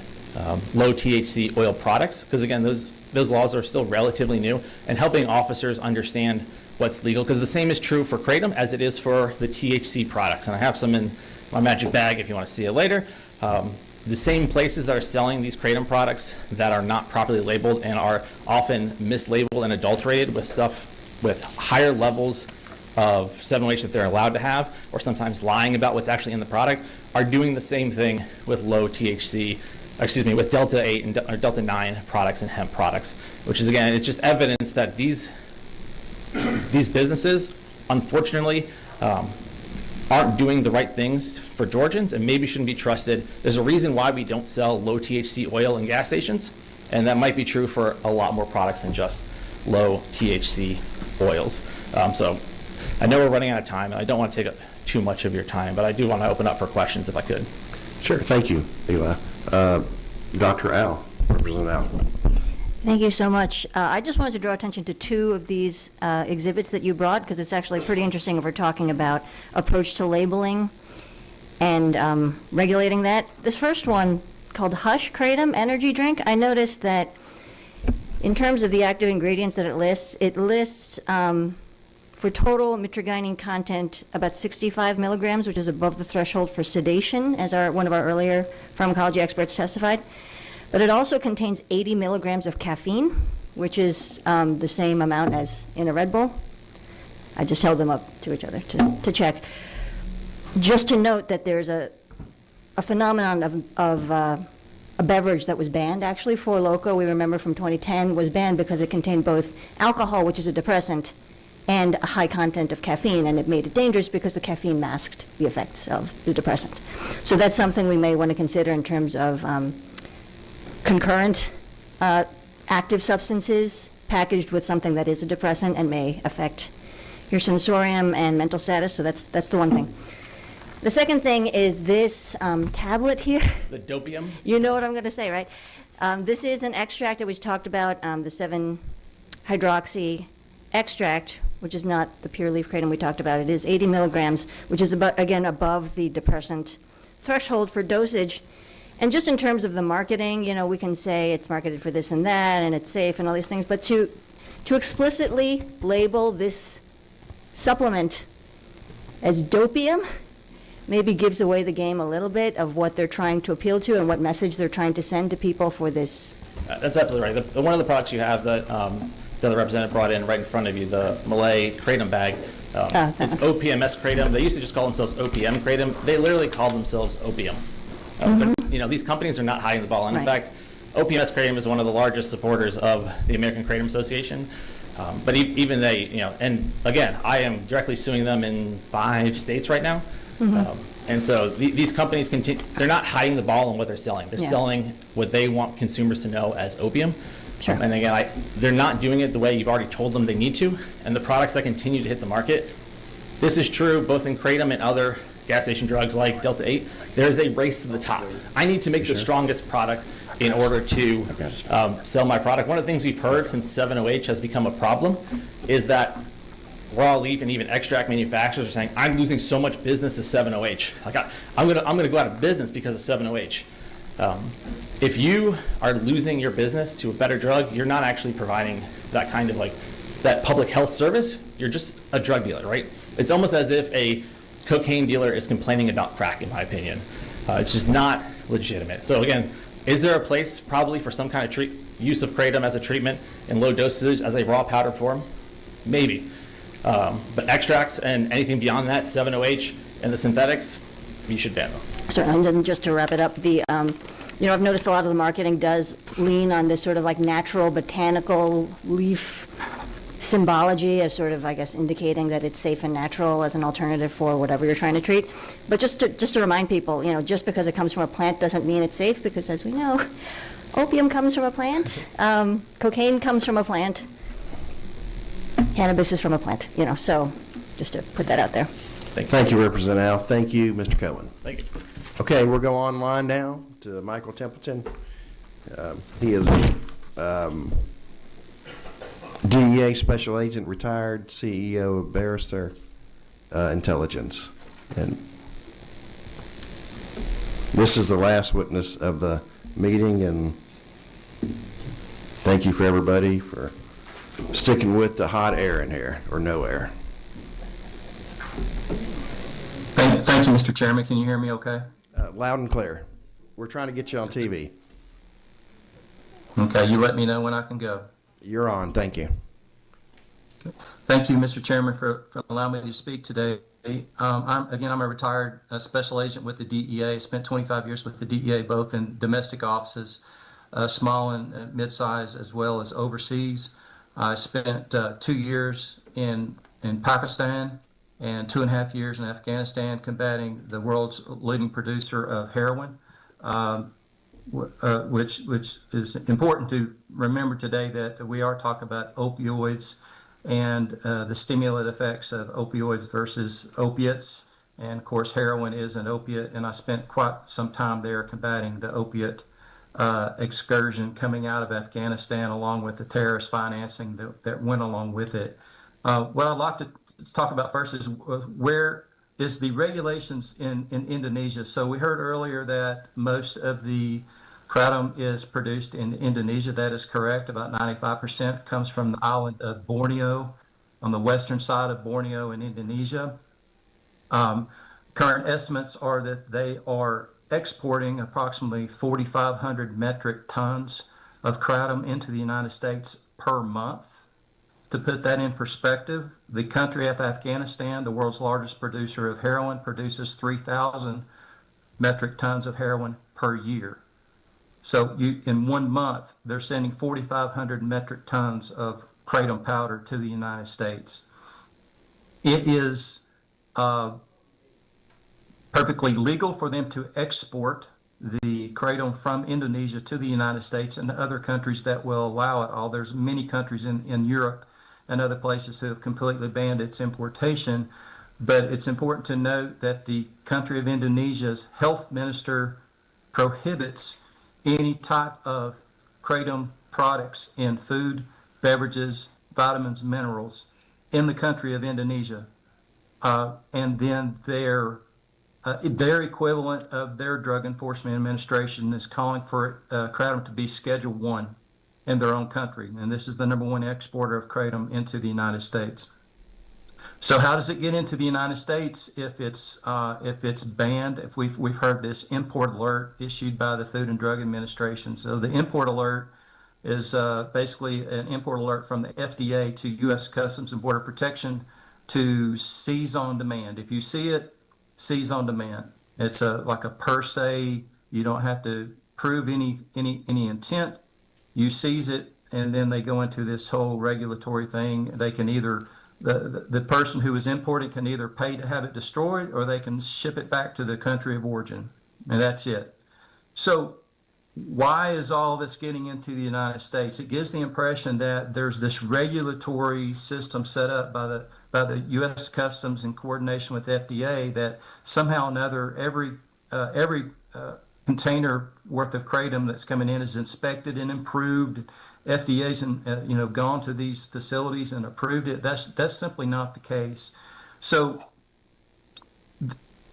low THC oil products, because again, those laws are still relatively new, and helping officers understand what's legal, because the same is true for Kratom as it is for the THC products. And I have some in my magic bag if you want to see it later. The same places that are selling these Kratom products that are not properly labeled and are often mislabeled and adulterated with stuff with higher levels of 7-OH that they're allowed to have, or sometimes lying about what's actually in the product, are doing the same thing with low THC, with Delta 8 or Delta 9 products and hemp products, which is, again, it's just evidence that these businesses, unfortunately, aren't doing the right things for Georgians and maybe shouldn't be trusted. There's a reason why we don't sell low THC oil in gas stations, and that might be true for a lot more products than just low THC oils. So I know we're running out of time, and I don't want to take up too much of your time, but I do want to open up for questions if I could. Sure, thank you, Eli. Dr. Al, Representative Al. Thank you so much. I just wanted to draw attention to 2 of these exhibits that you brought, because it's actually pretty interesting if we're talking about approach to labeling and regulating that. This first one, called Hush Kratom Energy Drink, I noticed that in terms of the active ingredients that it lists for total mitragynine content about 65 milligrams, which is above the threshold for sedation, as one of our earlier pharmacology experts testified. But it also contains 80 milligrams of caffeine, which is the same amount as in a Red Bull. I just held them up to each other to check. Just to note that there's a phenomenon of a beverage that was banned, actually, Four Loko, we remember from 2010, was banned because it contained both alcohol, which is a depressant, and a high content of caffeine, and it made it dangerous because the caffeine masked the effects of the depressant. So that's something we may want to consider in terms of concurrent active substances packaged with something that is a depressant and may affect your sensorium and mental status. So that's the one thing. The second thing is this tablet here. The dopium. You know what I'm going to say, right? This is an extract that we talked about, the 7-hydroxy extract, which is not the pure leaf kratom we talked about. It is 80 milligrams, which is, again, above the depressant threshold for dosage. And just in terms of the marketing, you know, we can say it's marketed for this and that, and it's safe and all these things, but to explicitly label this supplement as dopium maybe gives away the game a little bit of what they're trying to appeal to and what message they're trying to send to people for this. That's absolutely right. One of the products you have that the other representative brought in right in front of you, the Malay Kratom bag, it's OPMS Kratom. They used to just call themselves OPM Kratom. They literally call themselves opium. But, you know, these companies are not hiding the ball. And in fact, OPMS Kratom is one of the largest supporters of the American Kratom Association. But even they, you know, and again, I am directly suing them in 5 states right now. And so these companies they're not hiding the ball on what they're selling. They're selling what they want consumers to know as opium. Sure. And again, they're not doing it the way you've already told them they need to. And the products that continue to hit the market, this is true both in kratom and other gas station drugs like Delta 8. There's a race to the top. I need to make the strongest product in order to sell my product. One of the things we've heard since 7OH has become a problem is that raw leaf and even extract manufacturers are saying, I'm losing so much business to 7OH. Like I'm gonna go out of business because of 7OH. If you are losing your business to a better drug, you're not actually providing that kind of that public health service. You're just a drug dealer, right? It's almost as if a cocaine dealer is complaining about crack, in my opinion. It's just not legitimate. So again, is there a place probably for some kind of use of kratom as a treatment in low dosage as a raw powder form? Maybe. But extracts and anything beyond that, 7OH and the synthetics, you should ban them. Certainly, and then just to wrap it up, you know, I've noticed a lot of the marketing does lean on this sort of like natural botanical leaf symbology as sort of, I guess, indicating that it's safe and natural as an alternative for whatever you're trying to treat. But just to remind people, you know, just because it comes from a plant doesn't mean it's safe, because as we know, opium comes from a plant, cocaine comes from a plant, cannabis is from a plant, you know, so just to put that out there. Thank you, Representative Al. Thank you, Mr. Cohen. Thank you. Okay, we'll go online now to Michael Templeton. He is DEA Special Agent, retired CEO of Barrister Intelligence. And this is the last witness of the meeting, and thank you for everybody for sticking with the hot air in here, or no air. Thank you, Mr. Chairman. Can you hear me okay? Loud and clear. We're trying to get you on TV. Okay, you let me know when I can go. You're on. Thank you. Thank you, Mr. Chairman, for allowing me to speak today. I'm a retired special agent with the DEA. Spent 25 years with the DEA, both in domestic offices, small and mid-size, as well as overseas. I spent 2 years in Pakistan and 2.5 years in Afghanistan combating the world's leading producer of heroin, which is important to remember today, that we are talking about opioids and the stimulant effects of opioids versus opiates. And of course, heroin is an opiate, and I spent quite some time there combating the opiate excursion coming out of Afghanistan, along with the terrorist financing that went along with it. What I'd like to talk about first is where is the regulations in Indonesia. So we heard earlier that most of the kratom is produced in Indonesia. That is correct. About 95% comes from the island of Borneo, on the western side of Borneo in Indonesia. Current estimates are that they are exporting approximately 4,500 metric tons of kratom into the United States per month. To put that in perspective, the country of Afghanistan, the world's largest producer of heroin, produces 3,000 metric tons of heroin per year. So in 1 month, they're sending 4,500 metric tons of kratom powder to the United States. it is perfectly legal for them to export the kratom from Indonesia to the United States and other countries that will allow it. There's many countries in Europe and other places who have completely banned its importation. But it's important to note that the country of Indonesia's health minister prohibits any type of kratom products in food, beverages, vitamins, minerals in the country of Indonesia. And then their equivalent of their Drug Enforcement Administration is calling for kratom to be Schedule 1 in their own country. And this is the #1 exporter of kratom into the United States. So how does it get into the United States if it's banned? If we've heard this import alert issued by the Food and Drug Administration. So the import alert is basically an import alert from the FDA to U.S. Customs and Border Protection to seize on demand. If you see it, seize on demand. It's like a per se. You don't have to prove any intent. You seize it, and then they go into this whole regulatory thing. They can either the person who is importing can either pay to have it destroyed, or they can ship it back to the country of origin, and that's it. So why is all this getting into the United States? It gives the impression that there's this regulatory system set up by the U.S. Customs in coordination with FDA that somehow or another every container worth of kratom that's coming in is inspected and improved. FDA's gone to these facilities and approved it. That's simply not the case. So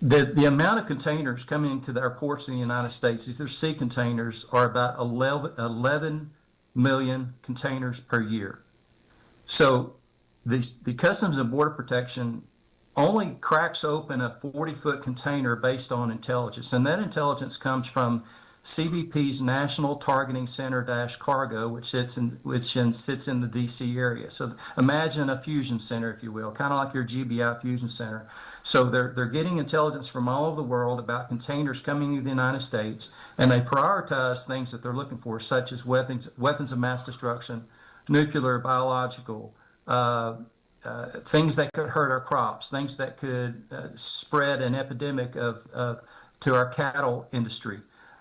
the amount of containers coming into the airports in the United States, these are sea containers, are about 11 million containers per year. So the Customs and Border Protection only cracks open a 40-foot container based on intelligence. And that intelligence comes from CBP's National Targeting Center Cargo, which sits in the DC area. So imagine a fusion center, if you will, kind of like your GBI fusion center. So they're getting intelligence from all over the world about containers coming to the United States, and they prioritize things that they're looking for, such as weapons of mass destruction, nuclear, biological, things that could hurt our crops, things that could spread an epidemic to our cattle industry,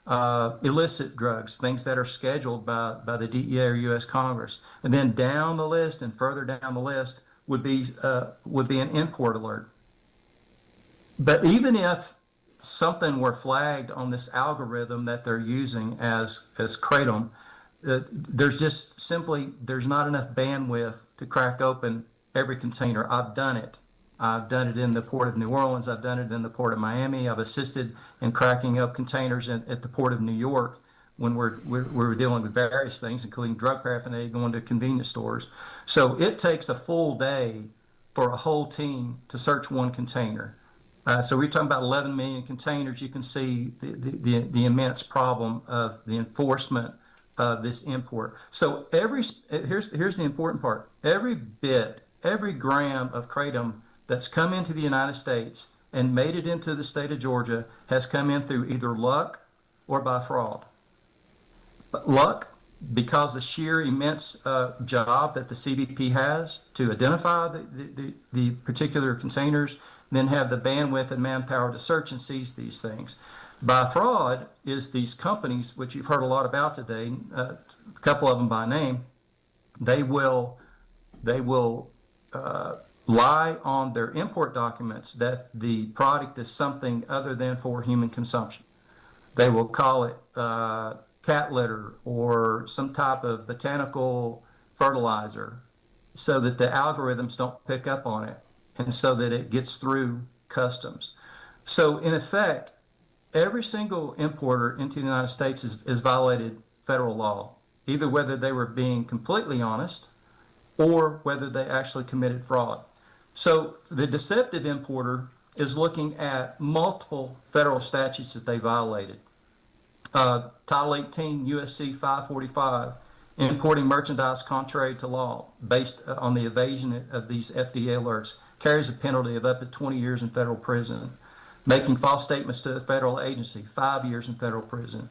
illicit drugs, things that are scheduled by the DEA or U.S. Congress. And then down the list and further down the list would be an import alert. But even if something were flagged on this algorithm that they're using as kratom, there's not enough bandwidth to crack open every container. I've done it. I've done it in the Port of New Orleans. I've done it in the Port of Miami. I've assisted in cracking up containers at the Port of New York when we're dealing with various things, including drug paraphernalia going to convenience stores. So it takes a full day for a whole team to search one container. So we're talking about 11 million containers. You can see the immense problem of the enforcement of this import. So here's the important part. Every gram of kratom that's come into the United States and made it into the state of Georgia has come in through either luck or by fraud. But luck, because the sheer immense job that the CBP has to identify the particular containers, then have the bandwidth and manpower to search and seize these things. By fraud is these companies, which you've heard a lot about today, a couple of them by name. They will lie on their import documents that the product is something other than for human consumption. They will call it cat litter or some type of botanical fertilizer so that the algorithms don't pick up on it and so that it gets through customs. So in effect, every single importer into the United States has violated federal law, either whether they were being completely honest or whether they actually committed fraud. So the deceptive importer is looking at multiple federal statutes that they violated. Title 18 USC 545, importing merchandise contrary to law based on the evasion of these FDA alerts, carries a penalty of up to 20 years in federal prison. Making false statements to a federal agency, 5 years in federal prison.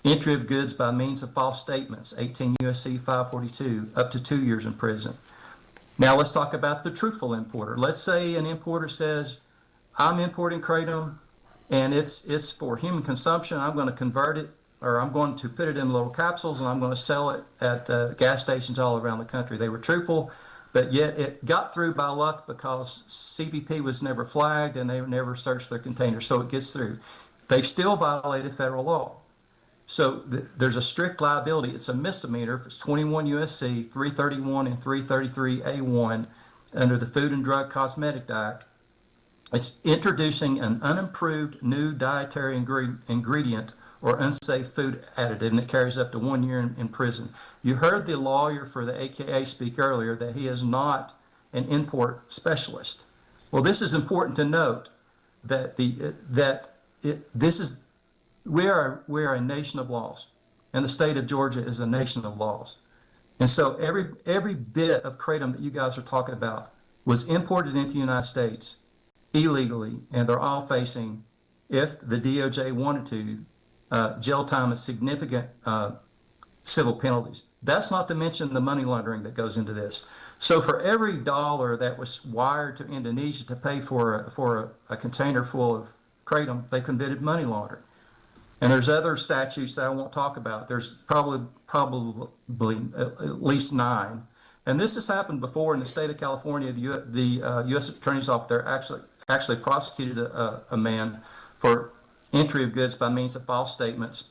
Entry of goods by means of false statements, 18 USC 542, up to 2 years in prison. Now let's talk about the truthful importer. Let's say an importer says, I'm importing kratom and it's for human consumption. I'm going to convert it, or I'm going to put it in little capsules and I'm going to sell it at gas stations all around the country. They were truthful, but yet it got through by luck because CBP was never flagged and they never searched their containers, so it gets through. They've still violated federal law. So there's a strict liability. It's a misdemeanor if it's 21 U.S.C. 331 and 333A1 under the Food and Drug Cosmetic Act. It's introducing an unimproved new dietary ingredient or unsafe food additive, and it carries up to 1 year in prison. You heard the lawyer for the AKA speak earlier that he is not an import specialist. Well, this is important to note that we are a nation of laws, and the state of Georgia is a nation of laws. And so every bit of kratom that you guys are talking about was imported into the United States illegally, and they're all facing, if the DOJ wanted to, jail time and significant civil penalties. That's not to mention the money laundering that goes into this. So for every dollar that was wired to Indonesia to pay for a container full of kratom, they committed money laundering. And there's other statutes that I won't talk about. There's probably at least 9. And this has happened before in the state of California. The U.S. Attorney's Office there actually prosecuted a man for entry of goods by means of false statements,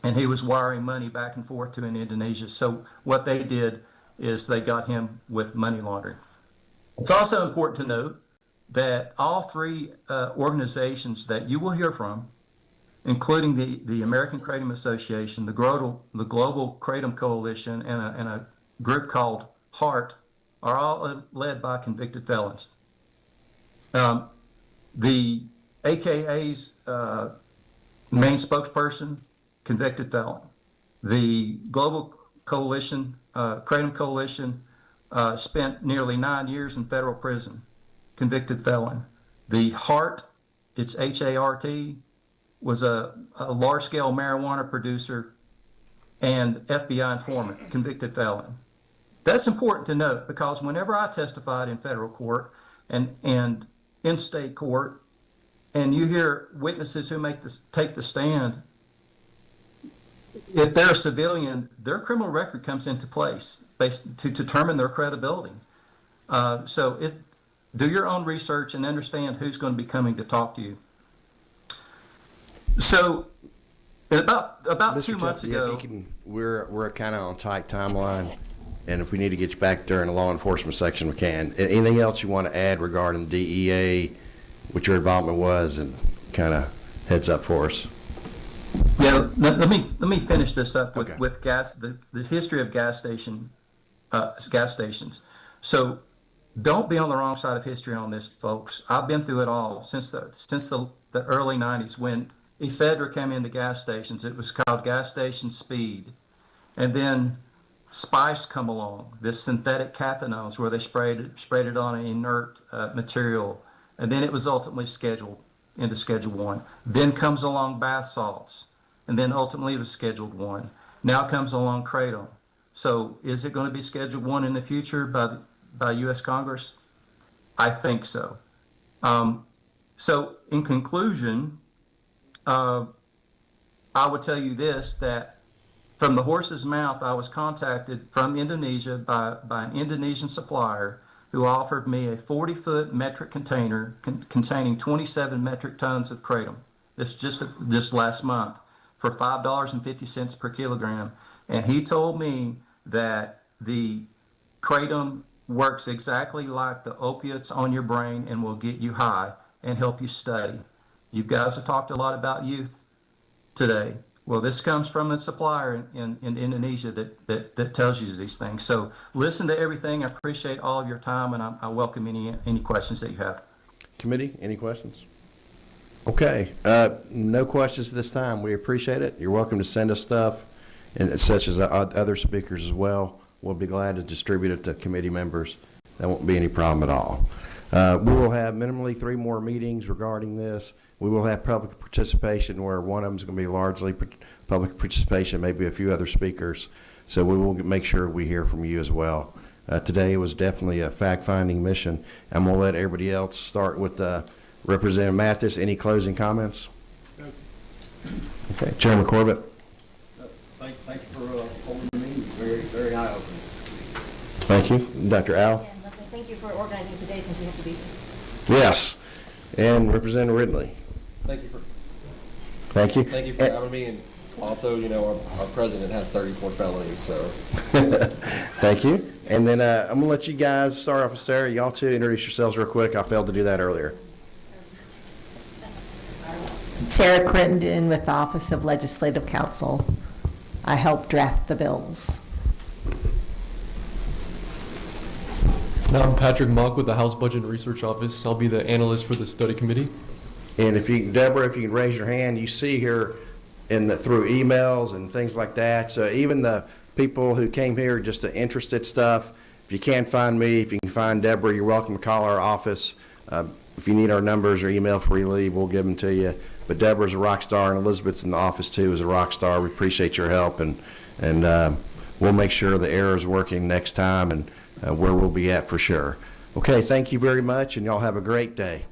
and he was wiring money back and forth to Indonesia. So what they did is they got him with money laundering. It's also important to note that all 3 organizations that you will hear from, including the American Kratom Association, the Global Kratom Coalition, and a group called HEART, are all led by convicted felons. The AKA's main spokesperson, convicted felon. The Global Coalition, Kratom Coalition, spent nearly 9 years in federal prison, convicted felon. The HEART, it's HART, was a large-scale marijuana producer and FBI informant, convicted felon. That's important to note because whenever I testified in federal court and in state court, and you hear witnesses who take the stand, if they're a civilian, their criminal record comes into place to determine their credibility. So do your own research and understand who's going to be coming to talk to you. So about Mr. 2 months Tucker, ago, if you can, we're kind of on a tight timeline, and if we need to get you back during the law enforcement section, we can. Anything else you want to add regarding DEA, what your involvement was, and kind of heads up for us? yeah, let me finish this up with gas, the history of gas stations. So don't be on the wrong side of history on this, folks. I've been through it all since the early 90s when ephedra came into gas stations. It was called gas station speed. And then Spice come along, this synthetic cathinones where they sprayed it on an inert material. And then it was ultimately scheduled into Schedule 1. Then comes along bath salts. And then ultimately it was Scheduled 1. Now comes along kratom. So is it going to be Scheduled 1 in the future by U.S. Congress? I think so. So in conclusion, I would tell you this, that from the horse's mouth, I was contacted from Indonesia by an Indonesian supplier who offered me a 40-foot metric container containing 27 metric tons of kratom. This just last month for $5.50 per kilogram. And he told me that the kratom works exactly like the opiates on your brain and will get you high and help you study. You guys have talked a lot about youth today. Well, this comes from a supplier in Indonesia that tells you these things. So listen to everything. I appreciate all of your time, and I welcome any questions that you have. Committee, any questions? Okay, no questions this time. We appreciate it. You're welcome to send us stuff, and such as other speakers as well. We'll be glad to distribute it to committee members. That won't be any problem at all. We will have minimally 3 more meetings regarding this. We will have public participation where one of them is going to be largely public participation, maybe a few other speakers. So we will make sure we hear from you as well. Today was definitely a fact-finding mission. I'm going to let everybody else start with Representative Mathis. Any closing comments? Okay, Chairman Corbett. Thank you for holding the meeting. Very eye-opening. Thank you. Dr. Al? Thank you for organizing today since we have to be here. Yes. And Representative Ridley. Thank you for Thank you. having me. And also, our president has 34 felonies, so. Thank you. And then I'm going to let you guys start off with Sarah. Y'all two introduce yourselves real quick. I failed to do that earlier. Sarah Crittenden with the Office of Legislative Counsel. I helped draft the bills. I'm Patrick Mock with the House Budget and Research Office. I'll be the analyst for the study committee. And if you, Deborah, if you can raise your hand, you see here through emails and things like that. So even the people who came here just to interested stuff, if you can't find me, if you can find Deborah, you're welcome to call our office. If you need our numbers or email before you leave, we'll give them to you. But Deborah's a rock star, and Elizabeth's in the office too is a rock star. We appreciate your help, and we'll make sure the error is working next time and where we'll be at for sure. Okay, thank you very much, and y'all have a great day.